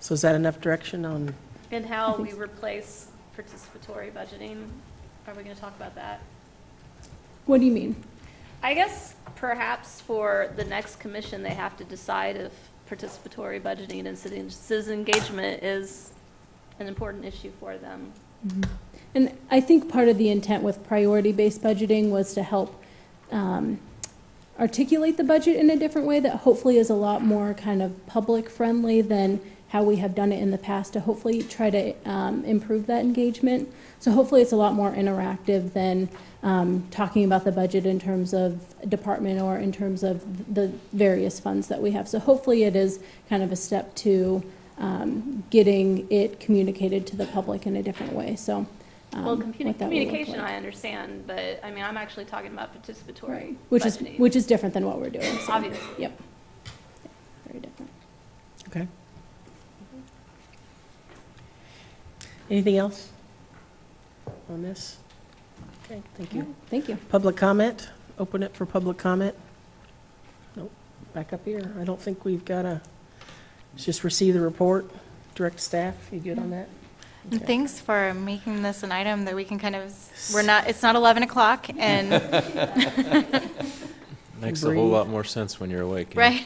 So is that enough direction on? And how we replace participatory budgeting? Are we going to talk about that? What do you mean? I guess perhaps for the next commission, they have to decide if participatory budgeting and citizen engagement is an important issue for them. And I think part of the intent with priority-based budgeting was to help articulate the budget in a different way that hopefully is a lot more kind of public-friendly than how we have done it in the past, to hopefully try to improve that engagement. So hopefully it's a lot more interactive than talking about the budget in terms of department or in terms of the various funds that we have. So hopefully it is kind of a step to getting it communicated to the public in a different way. So Well, what that will look communication, like. I understand, but I mean, I'm actually talking about participatory Which budgeting. is different than what we're doing. So, Obviously. Yep. Very different. Okay. Anything else on this? Okay, thank you. Thank you. Public comment? Open it for public comment? Nope. Back up here. I don't think we've got just receive the report. Direct staff, you good on that? And thanks for making this an item that we can kind of, it's not 11 o'clock and. Makes a whole lot more sense when you're awake. Right.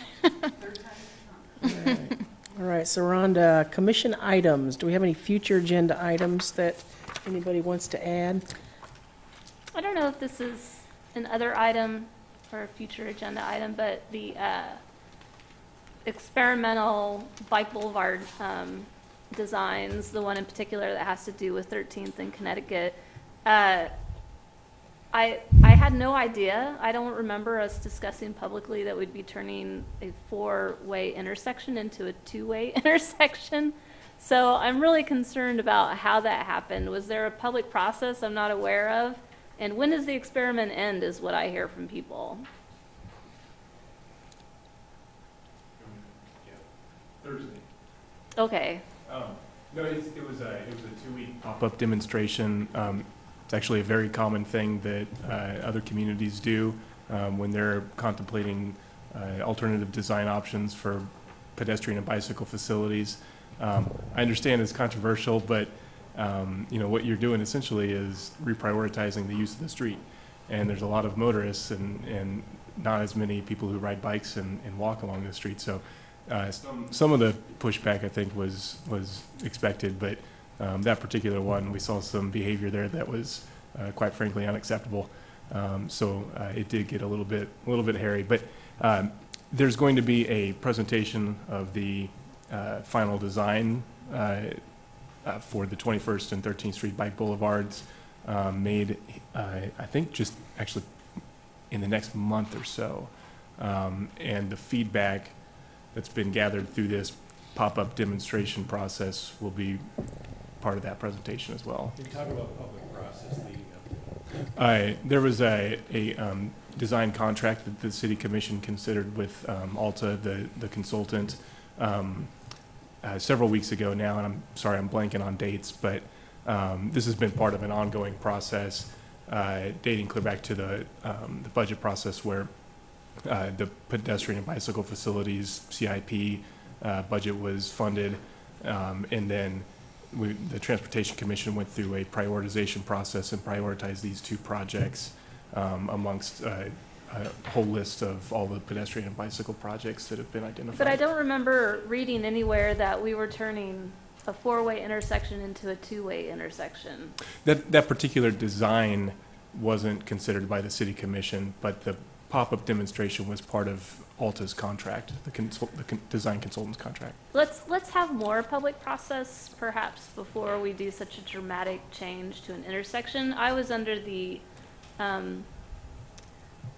All right, so we're on to commission items. Do we have any future agenda items that anybody wants to add? I don't know if this is an other item or a future agenda item, but the experimental bike boulevard designs, the one in particular that has to do with 13th and Connecticut, I had no idea. I don't remember us discussing publicly that we'd be turning a 4-way intersection into a 2-way intersection. So I'm really concerned about how that happened. Was there a public process I'm not aware of? And when does the experiment end is what I hear from people. Thursday. Okay. No, it was a 2-week pop-up demonstration. It's actually a very common thing that other communities do when they're contemplating alternative design options for pedestrian and bicycle facilities. I understand it's controversial, but you know, what you're doing essentially is reprioritizing the use of the street. And there's a lot of motorists and not as many people who ride bikes and walk along the street. So some of the pushback, I think, was expected, but that particular one, we saw some behavior there that was quite frankly unacceptable. So it did get a little bit hairy. But there's going to be a presentation of the final design for the 21st and 13th Street Bike Boulevards made, I think, just actually in the next month or so. And the feedback that's been gathered through this pop-up demonstration process will be part of that presentation as well. Can you talk about public process leading up? There was a design contract that the City Commission considered with Alta, the consultant, several weeks ago now, and I'm sorry I'm blanking on dates, but this has been part of an ongoing process dating clear back to the budget process where the pedestrian and bicycle facilities CIP budget was funded, and then the Transportation Commission went through a prioritization process and prioritized these two projects amongst a whole list of all the pedestrian and bicycle projects that have been identified. But I don't remember reading anywhere that we were turning a 4-way intersection into a 2-way intersection. That particular design wasn't considered by the City Commission, but the pop-up demonstration was part of Alta's contract, the design consultant's contract. Let's have more public process, perhaps, before we do such a dramatic change to an intersection. I was under the,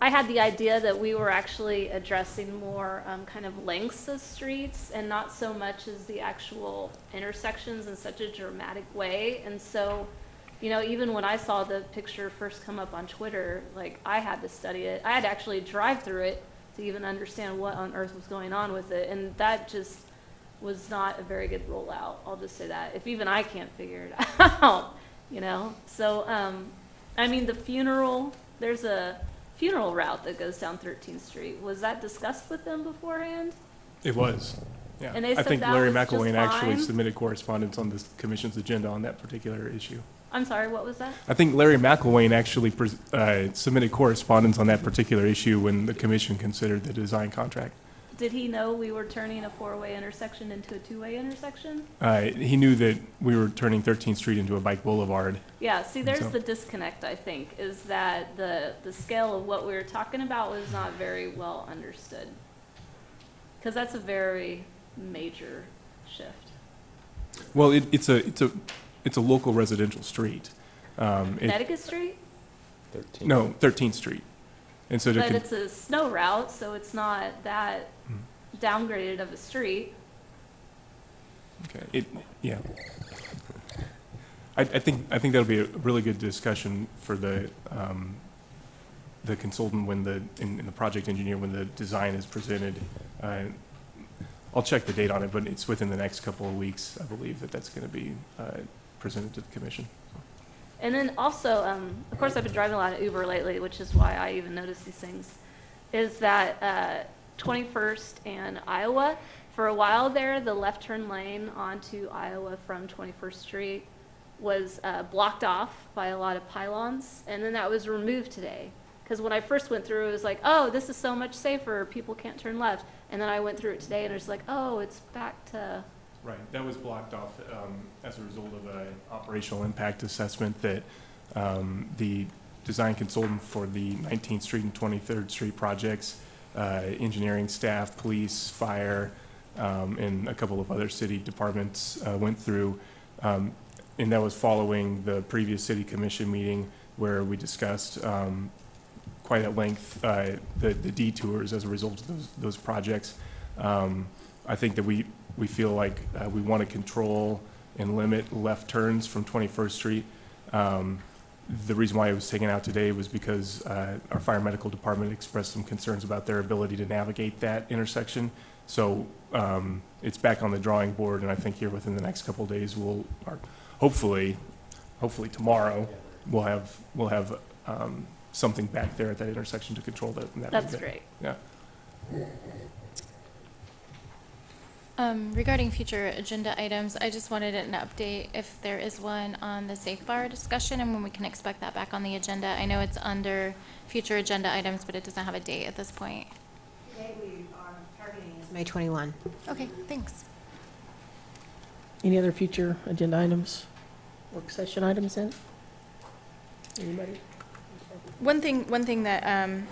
I had the idea that we were actually addressing more kind of lengths of streets and not so much as the actual intersections in such a dramatic way. And so, you know, even when I saw the picture first come up on Twitter, like, I had to study it. I had to actually drive through it to even understand what on earth was going on with it. And that just was not a very good rollout. I'll just say that. If even I can't figure it out, you know? So, I mean, the funeral, there's a funeral route that goes down 13th Street. Was that discussed with them beforehand? It was, yeah. And they I said think that Larry was just McElwain actually fine? submitted correspondence on the commission's agenda on that particular issue. I'm sorry, what was that? I think Larry McElwain actually submitted correspondence on that particular issue when the commission considered the design contract. Did he know we were turning a 4-way intersection into a 2-way intersection? He knew that we were turning 13th Street into a bike boulevard. Yeah, see, there's So- the disconnect, I think, is that the scale of what we were talking about was not very well understood. Because that's a very major shift. Well, it's a local residential street. Connecticut Street? No, 13th Street. And so But it's a snow route, so it's not that downgraded of a street. Okay. Yeah. I think that'll be a really good discussion for the consultant when in the project engineer when the design is presented. I'll check the date on it, but it's within the next couple of weeks, I believe, that's going to be presented to the commission. And then also, of course, I've been driving a lot of Uber lately, which is why I even noticed these things, is that 21st and Iowa, for a while there, the left turn lane onto Iowa from 21st Street was blocked off by a lot of pylons, and then that was removed today. Because when I first went through, it was like, oh, this is so much safer, people can't turn left. And then I went through it today, and it was like, oh, it's back to... Right, that was blocked off as a result of an operational impact assessment that the design consultant for the 19th Street and 23rd Street projects engineering staff, police, fire, and a couple of other city departments went through. And that was following the previous city commission meeting where we discussed quite at length the detours as a result of those projects. I think that we feel like we want to control and limit left turns from 21st Street. The reason why it was taken out today was because our fire medical department expressed some concerns about their ability to navigate that intersection. So it's back on the drawing board, and I think here within the next couple of days, hopefully tomorrow, we'll have something back there at that intersection to control that. That's great. Yeah. Regarding future agenda items, I just wanted an update if there is one on the Safe Bar discussion and when we can expect that back on the agenda. I know it's under future agenda items, but it doesn't have a date at this point. The date we are targeting is May 21. Okay, thanks. Any other future agenda items? Work session items in? Anybody? One thing that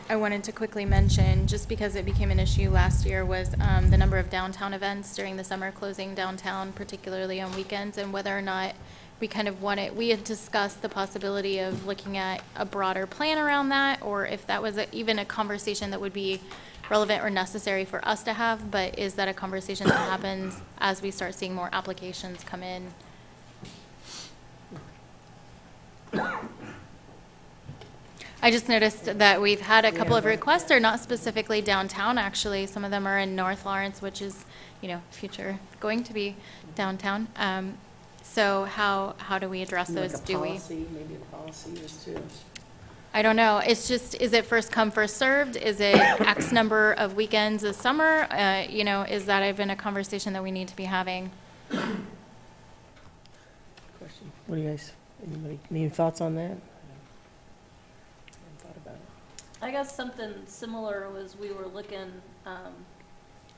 I wanted to quickly mention, just because it became an issue last year, was the number of downtown events during the summer closing downtown, particularly on weekends, and whether or not we had discussed the possibility of looking at a broader plan around that, or if that was even a conversation that would be relevant or necessary for us to have, but is that a conversation that happens as we start seeing more applications come in? I just noticed that we've had a couple of requests. They're not specifically downtown, actually. Some of them are in North Lawrence, which is, future going to be downtown. So how do we address those? Maybe a policy is too. I don't know. It's just, is it first come, first served? Is it X number of weekends a summer? Is that even a conversation that we need to be having? Question. What do you guys, any thoughts on that? I guess something similar was we were looking,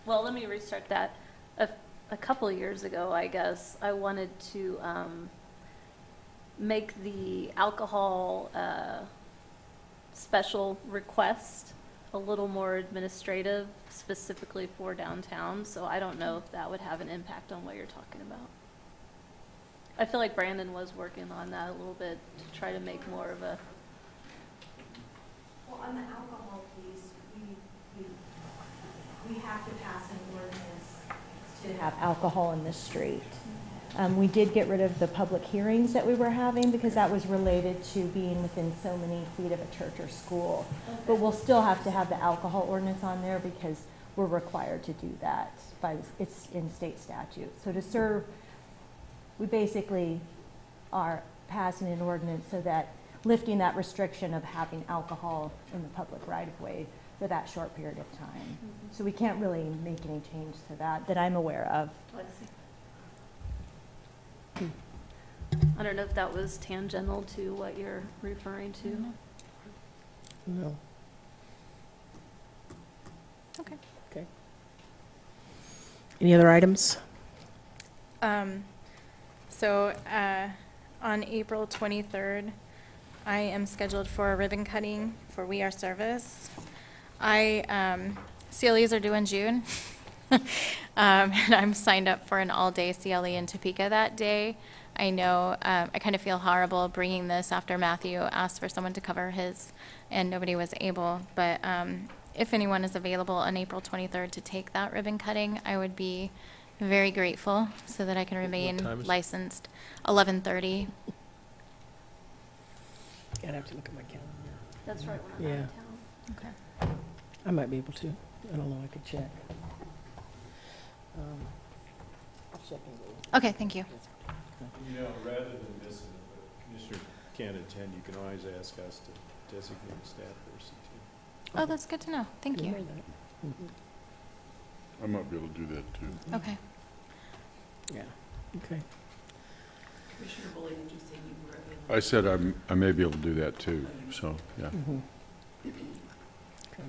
well, let me restart that. A couple of years ago, I guess, I wanted to make the alcohol special request a little more administrative, specifically for downtown. So I don't know if that would have an impact on what you're talking about. I feel like Brandon was working on that a little bit to try to make more of a... Well, on the alcohol piece, we have to pass an ordinance to have alcohol in the street. We did get rid of the public hearings that we were having because that was related to being within so many feet of a church or school. Okay. But we'll still have to have the alcohol ordinance on there because we're required to do that it's in state statute. So to serve, we basically are passing an ordinance so that lifting that restriction of having alcohol in the public right-of-way for that short period of time. Mm-hmm. So we can't really make any change to that I'm aware of. I don't know if that was tangential to what you're referring to. No. Okay. Okay. Any other items? So on April 23rd, I am scheduled for a ribbon cutting for We Are Service. CLEs are due in June, and I'm signed up for an all-day CLE in Topeka that day. I know I kind of feel horrible bringing this after Matthew asked for someone to cover his, and nobody was able. But if anyone is available on April 23rd to take that ribbon cutting, I would be very grateful so that I can remain licensed. 11:30. I'd have to look at my calendar. That's right, when I'm out of town. Okay. I might be able to. I don't know, I could check. I'll check and go. Okay, thank you. Rather than missing it, but Commissioner can't attend, you can always ask us to designate a staff person too. Oh, that's good to know. Thank you. Mm-hmm. I might be able to do that too. Okay. Yeah, okay. Commissioner Bully, did you say you were available? I said I may be able to do that too, so, yeah. Mm-hmm. Okay.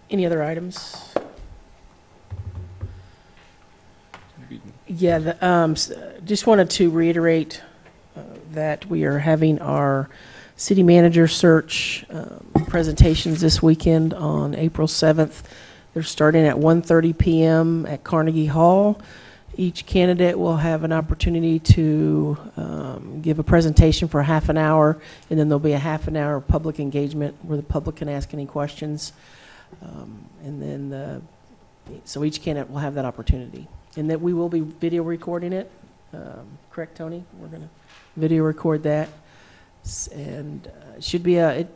Any other items? Yeah, just wanted to reiterate that we are having our city manager search presentations this weekend on April 7th. They're starting at 1:30 p.m. at Carnegie Hall. Each candidate will have an opportunity to give a presentation for half an hour, and then there'll be a half an hour of public engagement where the public can ask any questions. So each candidate will have that opportunity. And that we will be video recording it. Correct, Tony? We're going to video record that. And it should be a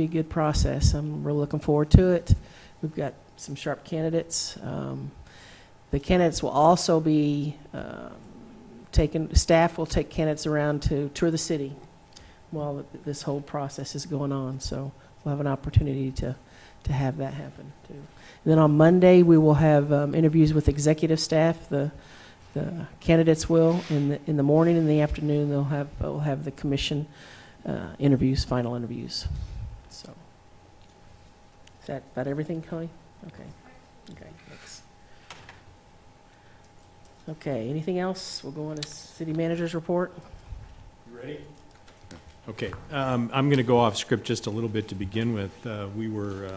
good process. I'm really looking forward to it. We've got some sharp candidates. The candidates will also be staff will take candidates around to tour the city while this whole process is going on. So we'll have an opportunity to have that happen too. And then on Monday we will have interviews with executive staff. The candidates will in the morning and the afternoon we'll have the commission interviews, final interviews. So is that about everything, Connie? Okay, thanks. Okay, anything else? We'll go on to city manager's report. You ready? Okay, I'm going to go off script just a little bit to begin with. We were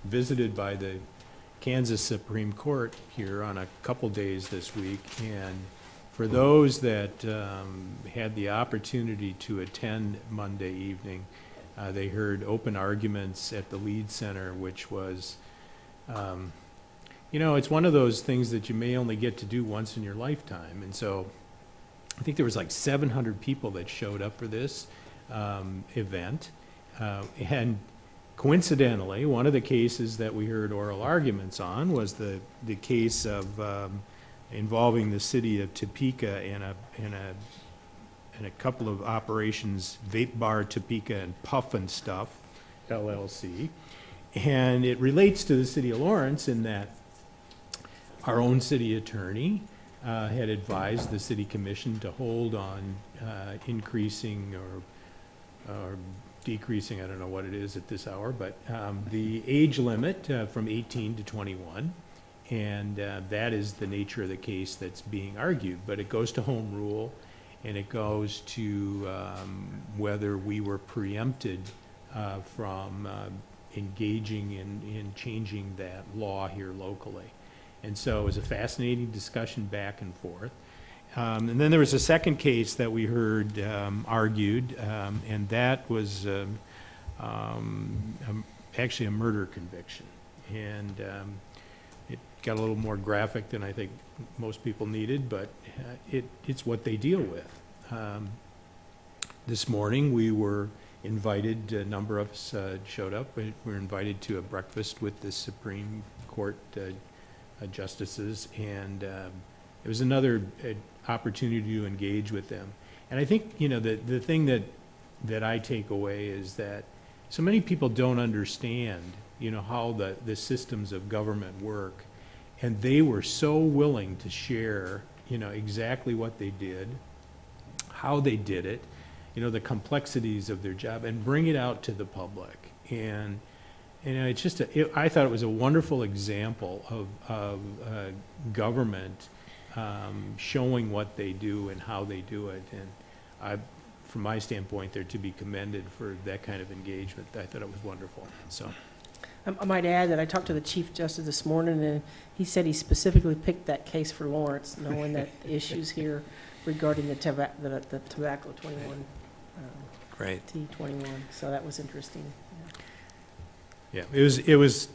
visited by the Kansas Supreme Court here on a couple days this week, and for those that had the opportunity to attend Monday evening, they heard open arguments at the Lead Center, which was, you know, it's one of those things that you may only get to do once in your lifetime. And so I think there was like 700 people that showed up for this event. And coincidentally, one of the cases that we heard oral arguments on was the case of involving the city of Topeka in a couple of operations, Vape Bar Topeka and Puff and Stuff, LLC. And it relates to the city of Lawrence in that our own city attorney had advised the city commission to hold on increasing or decreasing, I don't know what it is at this hour, but the age limit from 18 to 21. And that is the nature of the case that's being argued. But it goes to home rule, and it goes to whether we were preempted from engaging in changing that law here locally. And so it was a fascinating discussion back and forth. And then there was a second case that we heard argued, and that was actually a murder conviction. And it got a little more graphic than I think most people needed, but it's what they deal with. This morning we were invited, a number of us showed up, we were invited to a breakfast with the Supreme Court justices, and it was another opportunity to engage with them. And I think, you know, the thing that I take away is that so many people don't understand, you know, how the systems of government work, and they were so willing to share, you know, exactly what they did, how they did it, you know, the complexities of their job, and bring it out to the public. And you know, it's just I thought it was a wonderful example of government showing what they do and how they do it. And from my standpoint, they're to be commended for that kind of engagement. I thought it was wonderful. So, I might add that I talked to the Chief Justice this morning, and he said he specifically picked that case for Lawrence, knowing that issues here regarding the tobacco 21, Great. T21. So that was interesting. yeah, it was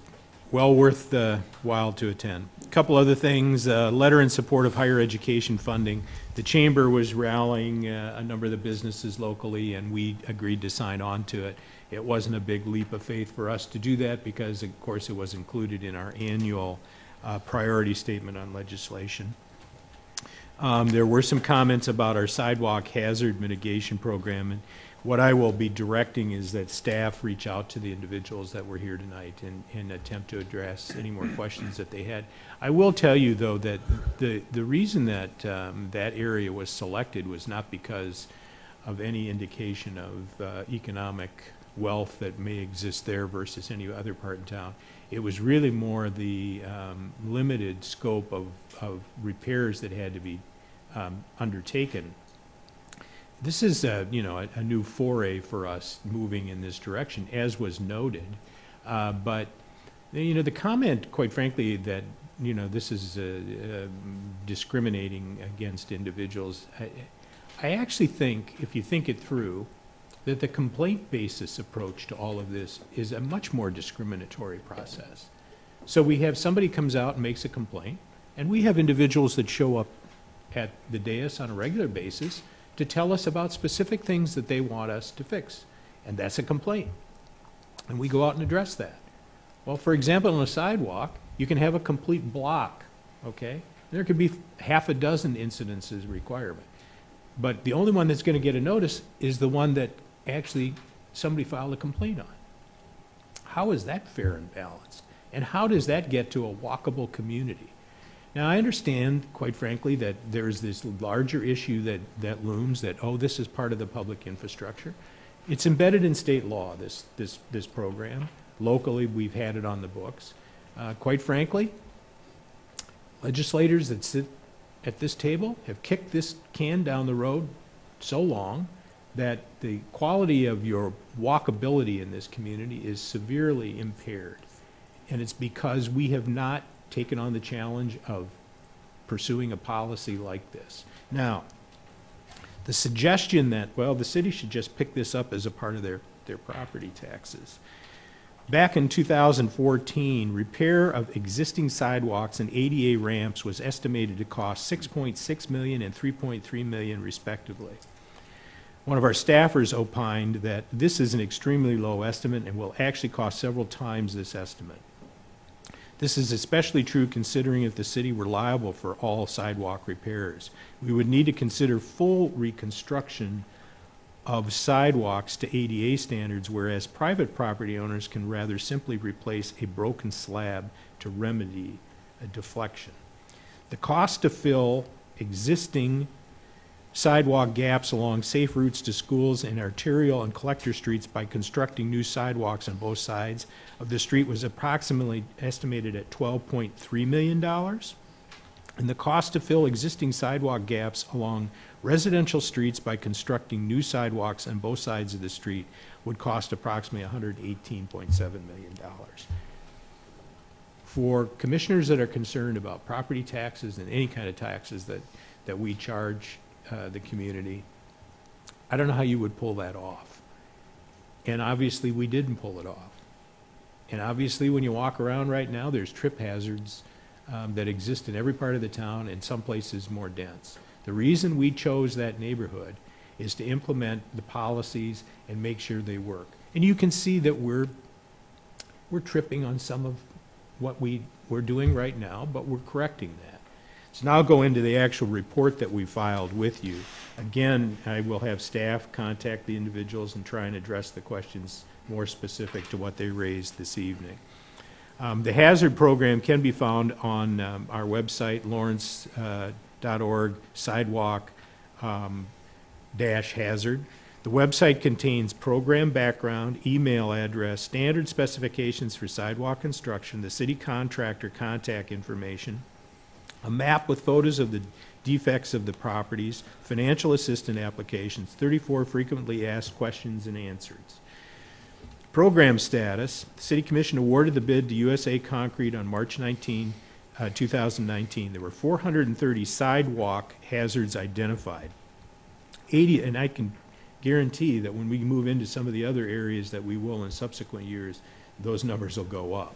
well worth the while to attend. A couple other things, letter in support of higher education funding. The Chamber was rallying a number of the businesses locally, and we agreed to sign on to it. It wasn't a big leap of faith for us to do that because, of course, it was included in our annual priority statement on legislation. There were some comments about our sidewalk hazard mitigation program, and what I will be directing is that staff reach out to the individuals that were here tonight and attempt to address any more questions that they had. I will tell you, though, that the reason that that area was selected was not because of any indication of economic wealth that may exist there versus any other part in town. It was really more the limited scope of repairs that had to be undertaken this is a new foray for us moving in this direction, as was noted. But, the comment, quite frankly, that, this is discriminating against individuals, I actually think, if you think it through, that the complaint basis approach to all of this is a much more discriminatory process. So we have somebody comes out and makes a complaint, and we have individuals that show up at the dais on a regular basis to tell us about specific things that they want us to fix. And that's a complaint. And we go out and address that. Well, for example, on a sidewalk, you can have a complete block, okay? There could be half a dozen incidences requirement. But the only one that's going to get a notice is the one that actually somebody filed a complaint on. How is that fair and balanced? And how does that get to a walkable community? Now, I understand, quite frankly, that there's this larger issue that looms that, oh, this is part of the public infrastructure. It's embedded in state law, this program. Locally, we've had it on the books. Quite frankly, legislators that sit at this table have kicked this can down the road so long that the quality of your walkability in this community is severely impaired. And it's because we have not taken on the challenge of pursuing a policy like this. Now, the suggestion that, well, the city should just pick this up as a part of their property taxes. Back in 2014, repair of existing sidewalks and ADA ramps was estimated to cost $6.6 million and $3.3 million respectively. One of our staffers opined that this is an extremely low estimate and will actually cost several times this estimate. This is especially true considering if the city were liable for all sidewalk repairs. We would need to consider full reconstruction of sidewalks to ADA standards, whereas private property owners can rather simply replace a broken slab to remedy a deflection. The cost to fill existing sidewalk gaps along safe routes to schools and arterial and collector streets by constructing new sidewalks on both sides of the street was approximately estimated at $12.3 million. And the cost to fill existing sidewalk gaps along residential streets by constructing new sidewalks on both sides of the street would cost approximately $118.7 million. For commissioners that are concerned about property taxes and any kind of taxes that we charge the community, I don't know how you would pull that off. And obviously we didn't pull it off. And obviously when you walk around right now, there's trip hazards that exist in every part of the town, and some places more dense. The reason we chose that neighborhood is to implement the policies and make sure they work. And you can see that we're tripping on some of what we're doing right now, but we're correcting that. So now I'll go into the actual report that we filed with you. Again, I will have staff contact the individuals and try and address the questions more specific to what they raised this evening. The hazard program can be found on our website, lawrence.org, sidewalk -hazard. The website contains program background, email address, standard specifications for sidewalk construction, the city contractor contact information, a map with photos of the defects of the properties, financial assistance applications, 34 frequently asked questions and answers. Program status: the City Commission awarded the bid to USA Concrete on March 19, 2019. There were 430 sidewalk hazards identified. 80, and I can guarantee that when we move into some of the other areas that we will in subsequent years, those numbers will go up.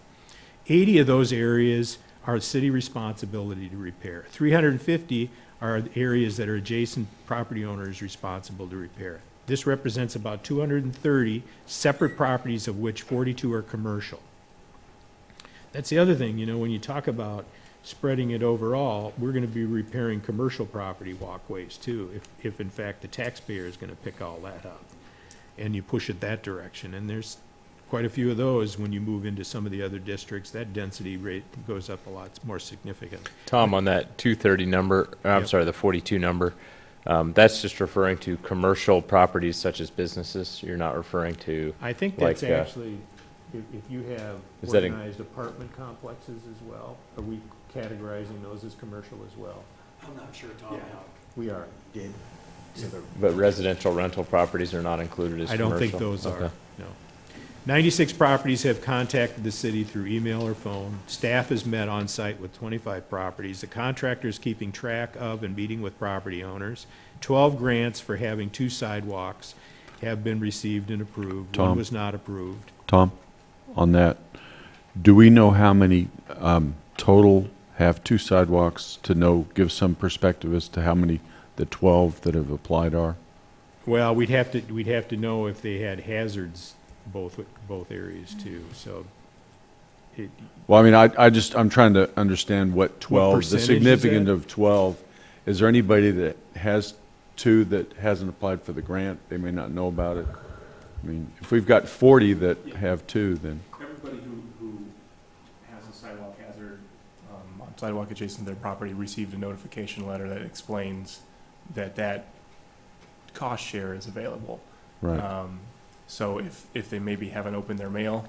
80 of those areas are city responsibility to repair. 350 are areas that are adjacent property owners responsible to repair. This represents about 230 separate properties, of which 42 are commercial. That's the other thing, when you talk about spreading it overall, we're going to be repairing commercial property walkways too, if in fact the taxpayer is going to pick all that up and you push it that direction. And there's quite a few of those when you move into some of the other districts. That density rate goes up a lot more significant. Tom, on that 230 number, Yep. Sorry, the 42 number, that's just referring to commercial properties such as businesses. You're not referring to. I think that's like, actually, if you have is that organized apartment complexes as well, are we categorizing those as commercial as well? I'm not sure, Tom. Yeah, we are. Did But residential rental properties are not included as I commercial? don't think those are, Okay. no. 96 properties have contacted the city through email or phone. Staff has met on site with 25 properties. The contractor is keeping track of and meeting with property owners. 12 grants for having 2 sidewalks have been received and approved. Tom? One was not approved. Tom, on that, do we know how many total have 2 sidewalks to give some perspective as to how many the 12 that have applied are? Well, we'd have to know if they had hazards both areas too, so. Well, I mean, I'm trying to understand what 12, the percentage is significance that? of 12. Is there anybody that has 2 that hasn't applied for the grant? They may not know about it. I mean, if we've got 40 that have 2, then. Everybody who has a sidewalk hazard on sidewalk adjacent to their property received a notification letter that explains that cost share is available. Right. So if they maybe haven't opened their mail,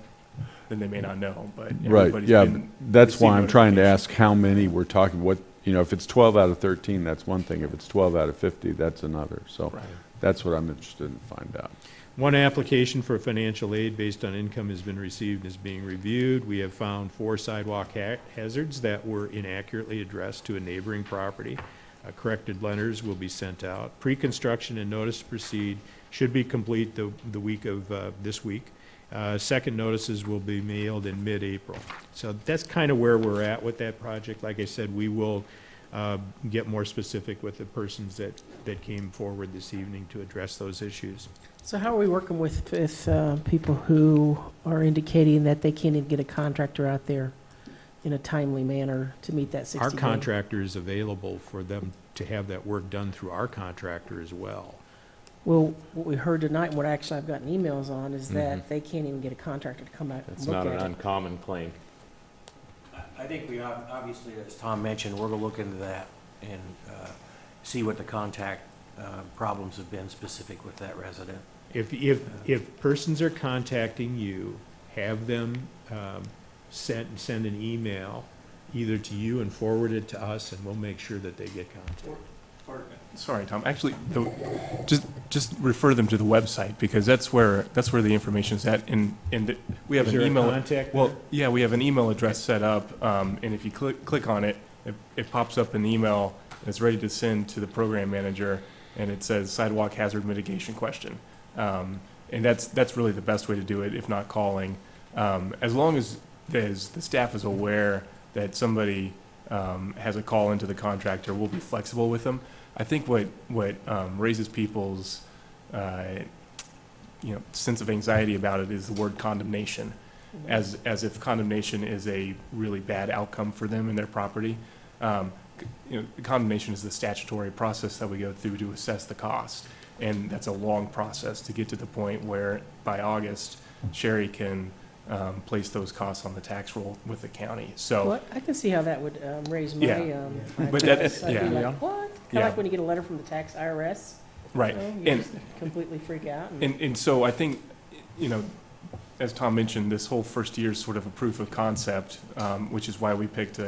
then they may not know, but Right, everybody's yeah, been that's why received I'm trying to notification. ask how many we're talking, if it's 12 out of 13, that's one thing. If it's 12 out of 50, that's another. So Right. that's what I'm interested in find out. One application for financial aid based on income has been received and is being reviewed. We have found 4 sidewalk hazards that were inaccurately addressed to a neighboring property. Corrected letters will be sent out. Pre-construction and notice to proceed should be complete the week of this week. Second notices will be mailed in mid-April. So that's kind of where we're at with that project. Like I said, we will get more specific with the persons that came forward this evening to address those issues. So how are we working with people who are indicating that they can't even get a contractor out there in a timely manner to meet that 60 Our day? contractor is available for them to have that work done through our contractor as well. Well, what we heard tonight, and what actually I've gotten emails on, is that they can't even get a contractor to come out and It's look not at an it. uncommon claim. I think we obviously, as Tom mentioned, we're going to look into that and see what the contact problems have been specific with that resident. If persons are contacting you, have them send an email either to you and forward it to us, and we'll make sure that they get contact. Sorry, Tom. Actually, just refer them to the website because that's where the information is at. And we have Is an there a email. contact Well, there? yeah, we have an email address set up, and if you click on it, it pops up an email. And it's ready to send to the program manager, and it says sidewalk hazard mitigation question. And that's really the best way to do it, if not calling. As long as the staff is aware that somebody has a call into the contractor, we'll be flexible with them. I think what raises people's sense of anxiety about it is the word condemnation, as if condemnation is a really bad outcome for them and their property. The condemnation is the statutory process that we go through to assess the cost, and that's a long process to get to the point where by August, Sherry can place those costs on the tax roll with the county. So. Well, I can see how that would raise my Yeah. But eyebrows. that- I'd be yeah. like, what? Kind Yeah. of like when you get a letter from the tax IRS. Right. You just completely freak out. And so I think, as Tom mentioned, this whole first year is sort of a proof of concept, which is why we picked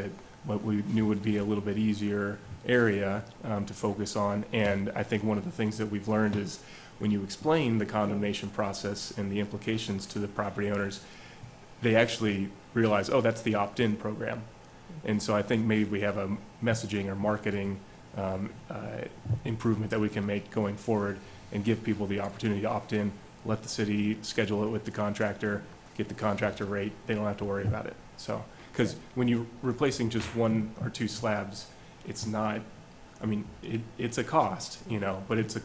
what we knew would be a little bit easier area to focus on. And I think one of the things that we've learned is when you explain the condemnation process and the implications to the property owners, they actually realize, oh, that's the opt-in program. And so I think maybe we have a messaging or marketing improvement that we can make going forward and give people the opportunity to opt in, let the city schedule it with the contractor, get the contractor rate. They don't have to worry about it. So, because when you're replacing just 1 or 2 slabs, it's not, it's a cost, but it's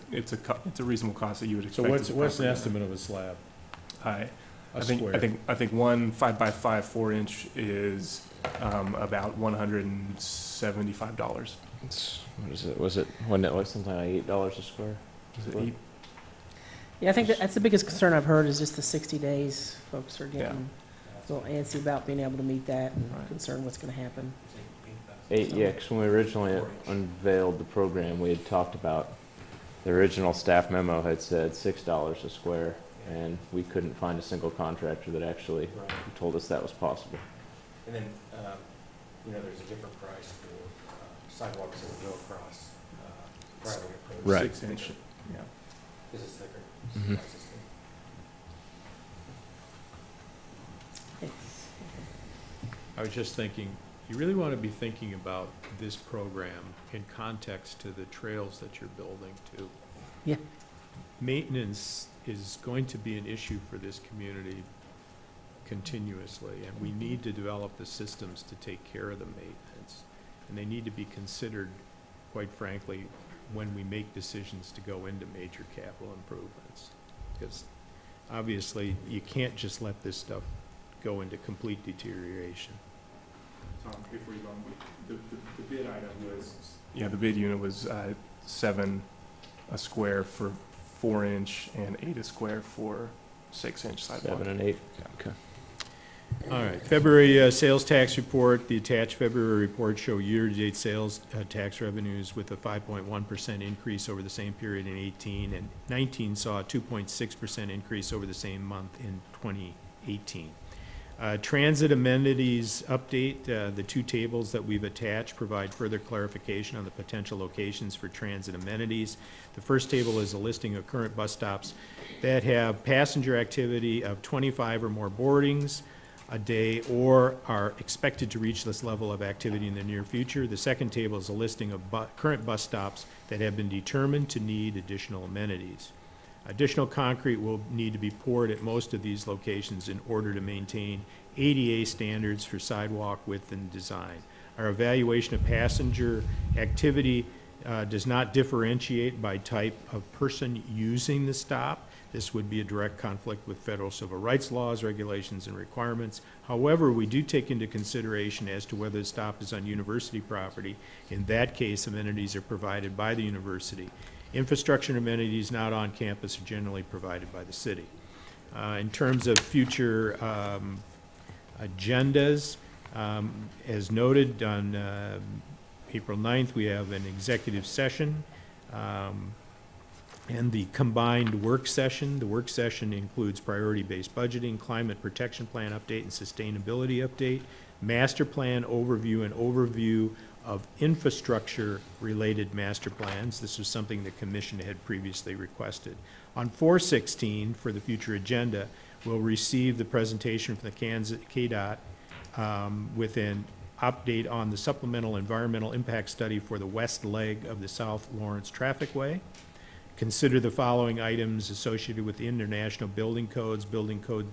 a reasonable cost that you would So expect. what's the estimate of a slab? I A think square. one 5x5 4-inch is about $175. What is it? Wasn't it like something like $8 a square? Is it 8? Yeah, I think that's the biggest concern I've heard is just the 60 days. Folks are getting a little antsy about being able to meet that and concerned what's going to happen. Yeah, because when we originally unveiled the program, we had talked about, the original staff memo had said $6 a square, and we couldn't find a single contractor that actually told us that was possible. And then, there's a different price for sidewalks that will go across private Right. 6-inch, yeah. This is thicker. Mhm. I was just thinking, you really want to be thinking about this program in context to the trails that you're building too. Yeah. Maintenance is going to be an issue for this community continuously, and we need to develop the systems to take care of the maintenance. And they need to be considered, quite frankly, when we make decisions to go into major capital improvements. Because obviously, you can't just let this stuff go into complete deterioration. Tom, before you go on, the bid item was, yeah, the bid unit was 7 a square for 4-inch and 8 a square for 6-inch sidewalk. 7 and 8. Okay. All right, February sales tax report. The attached February report show year-to-date sales tax revenues with a 5.1% increase over the same period in 18, and 19 saw a 2.6% increase over the same month in 2018. Transit amenities update. The 2 tables that we've attached provide further clarification on the potential locations for transit amenities. The first table is a listing of current bus stops that have passenger activity of 25 or more boardings a day or are expected to reach this level of activity in the near future. The second table is a listing of current bus stops that have been determined to need additional amenities. Additional concrete will need to be poured at most of these locations in order to maintain ADA standards for sidewalk width and design. Our evaluation of passenger activity does not differentiate by type of person using the stop. This would be a direct conflict with federal civil rights laws, regulations, and requirements. However, we do take into consideration as to whether the stop is on university property. In that case, amenities are provided by the university. Infrastructure and amenities not on campus are generally provided by the city. In terms of future agendas, as noted on April 9th, we have an executive session and the combined work session. The work session includes priority-based budgeting, climate protection plan update and sustainability update, master plan overview and overview of infrastructure-related master plans. This was something the commission had previously requested. On 4/16, for the future agenda, we'll receive the presentation from the KDOT with an update on the supplemental environmental impact study for the west leg of the South Lawrence Trafficway. Consider the following items associated with the international building codes, building code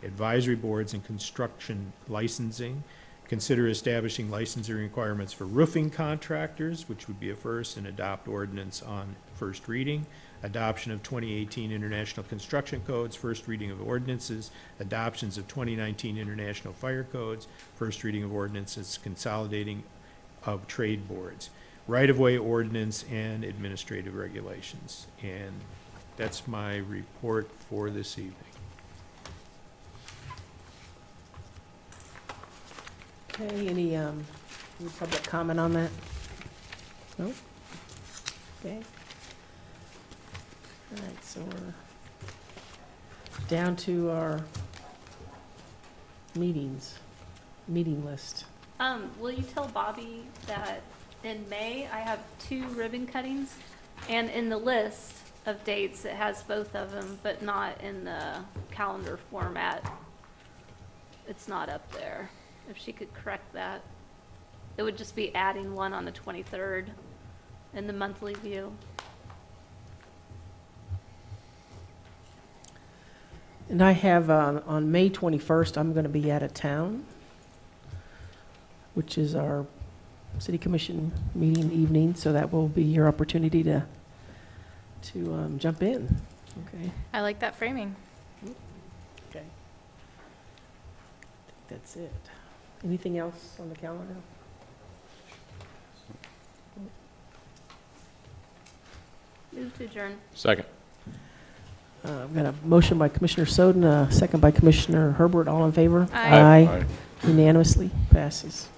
advisory boards, and construction licensing. Consider establishing licensing requirements for roofing contractors, which would be a first, and adopt ordinance on first reading. Adoption of 2018 International Construction Codes, first reading of ordinances. Adoptions of 2019 International Fire Codes, first reading of ordinances, consolidating of trade boards. Right-of-way ordinance and administrative regulations. And that's my report for this evening. Okay, any public comment on that? No? Okay. All right, so we're down to our meeting list. Will you tell Bobby that in May I have 2 ribbon cuttings, and in the list of dates it has both of them, but not in the calendar format. It's not up there. If she could correct that, it would just be adding one on the 23rd in the monthly view. And I have, on May 21st, I'm going to be out of town, which is our city commission meeting evening, so that will be your opportunity to jump in. Okay. I like that framing. Okay. I think that's it. Anything else on the calendar? Move to adjourn. Second. I've got a motion by Commissioner Soden, a second by Commissioner Herbert. All in favor? Aye. Aye. Unanimously passes.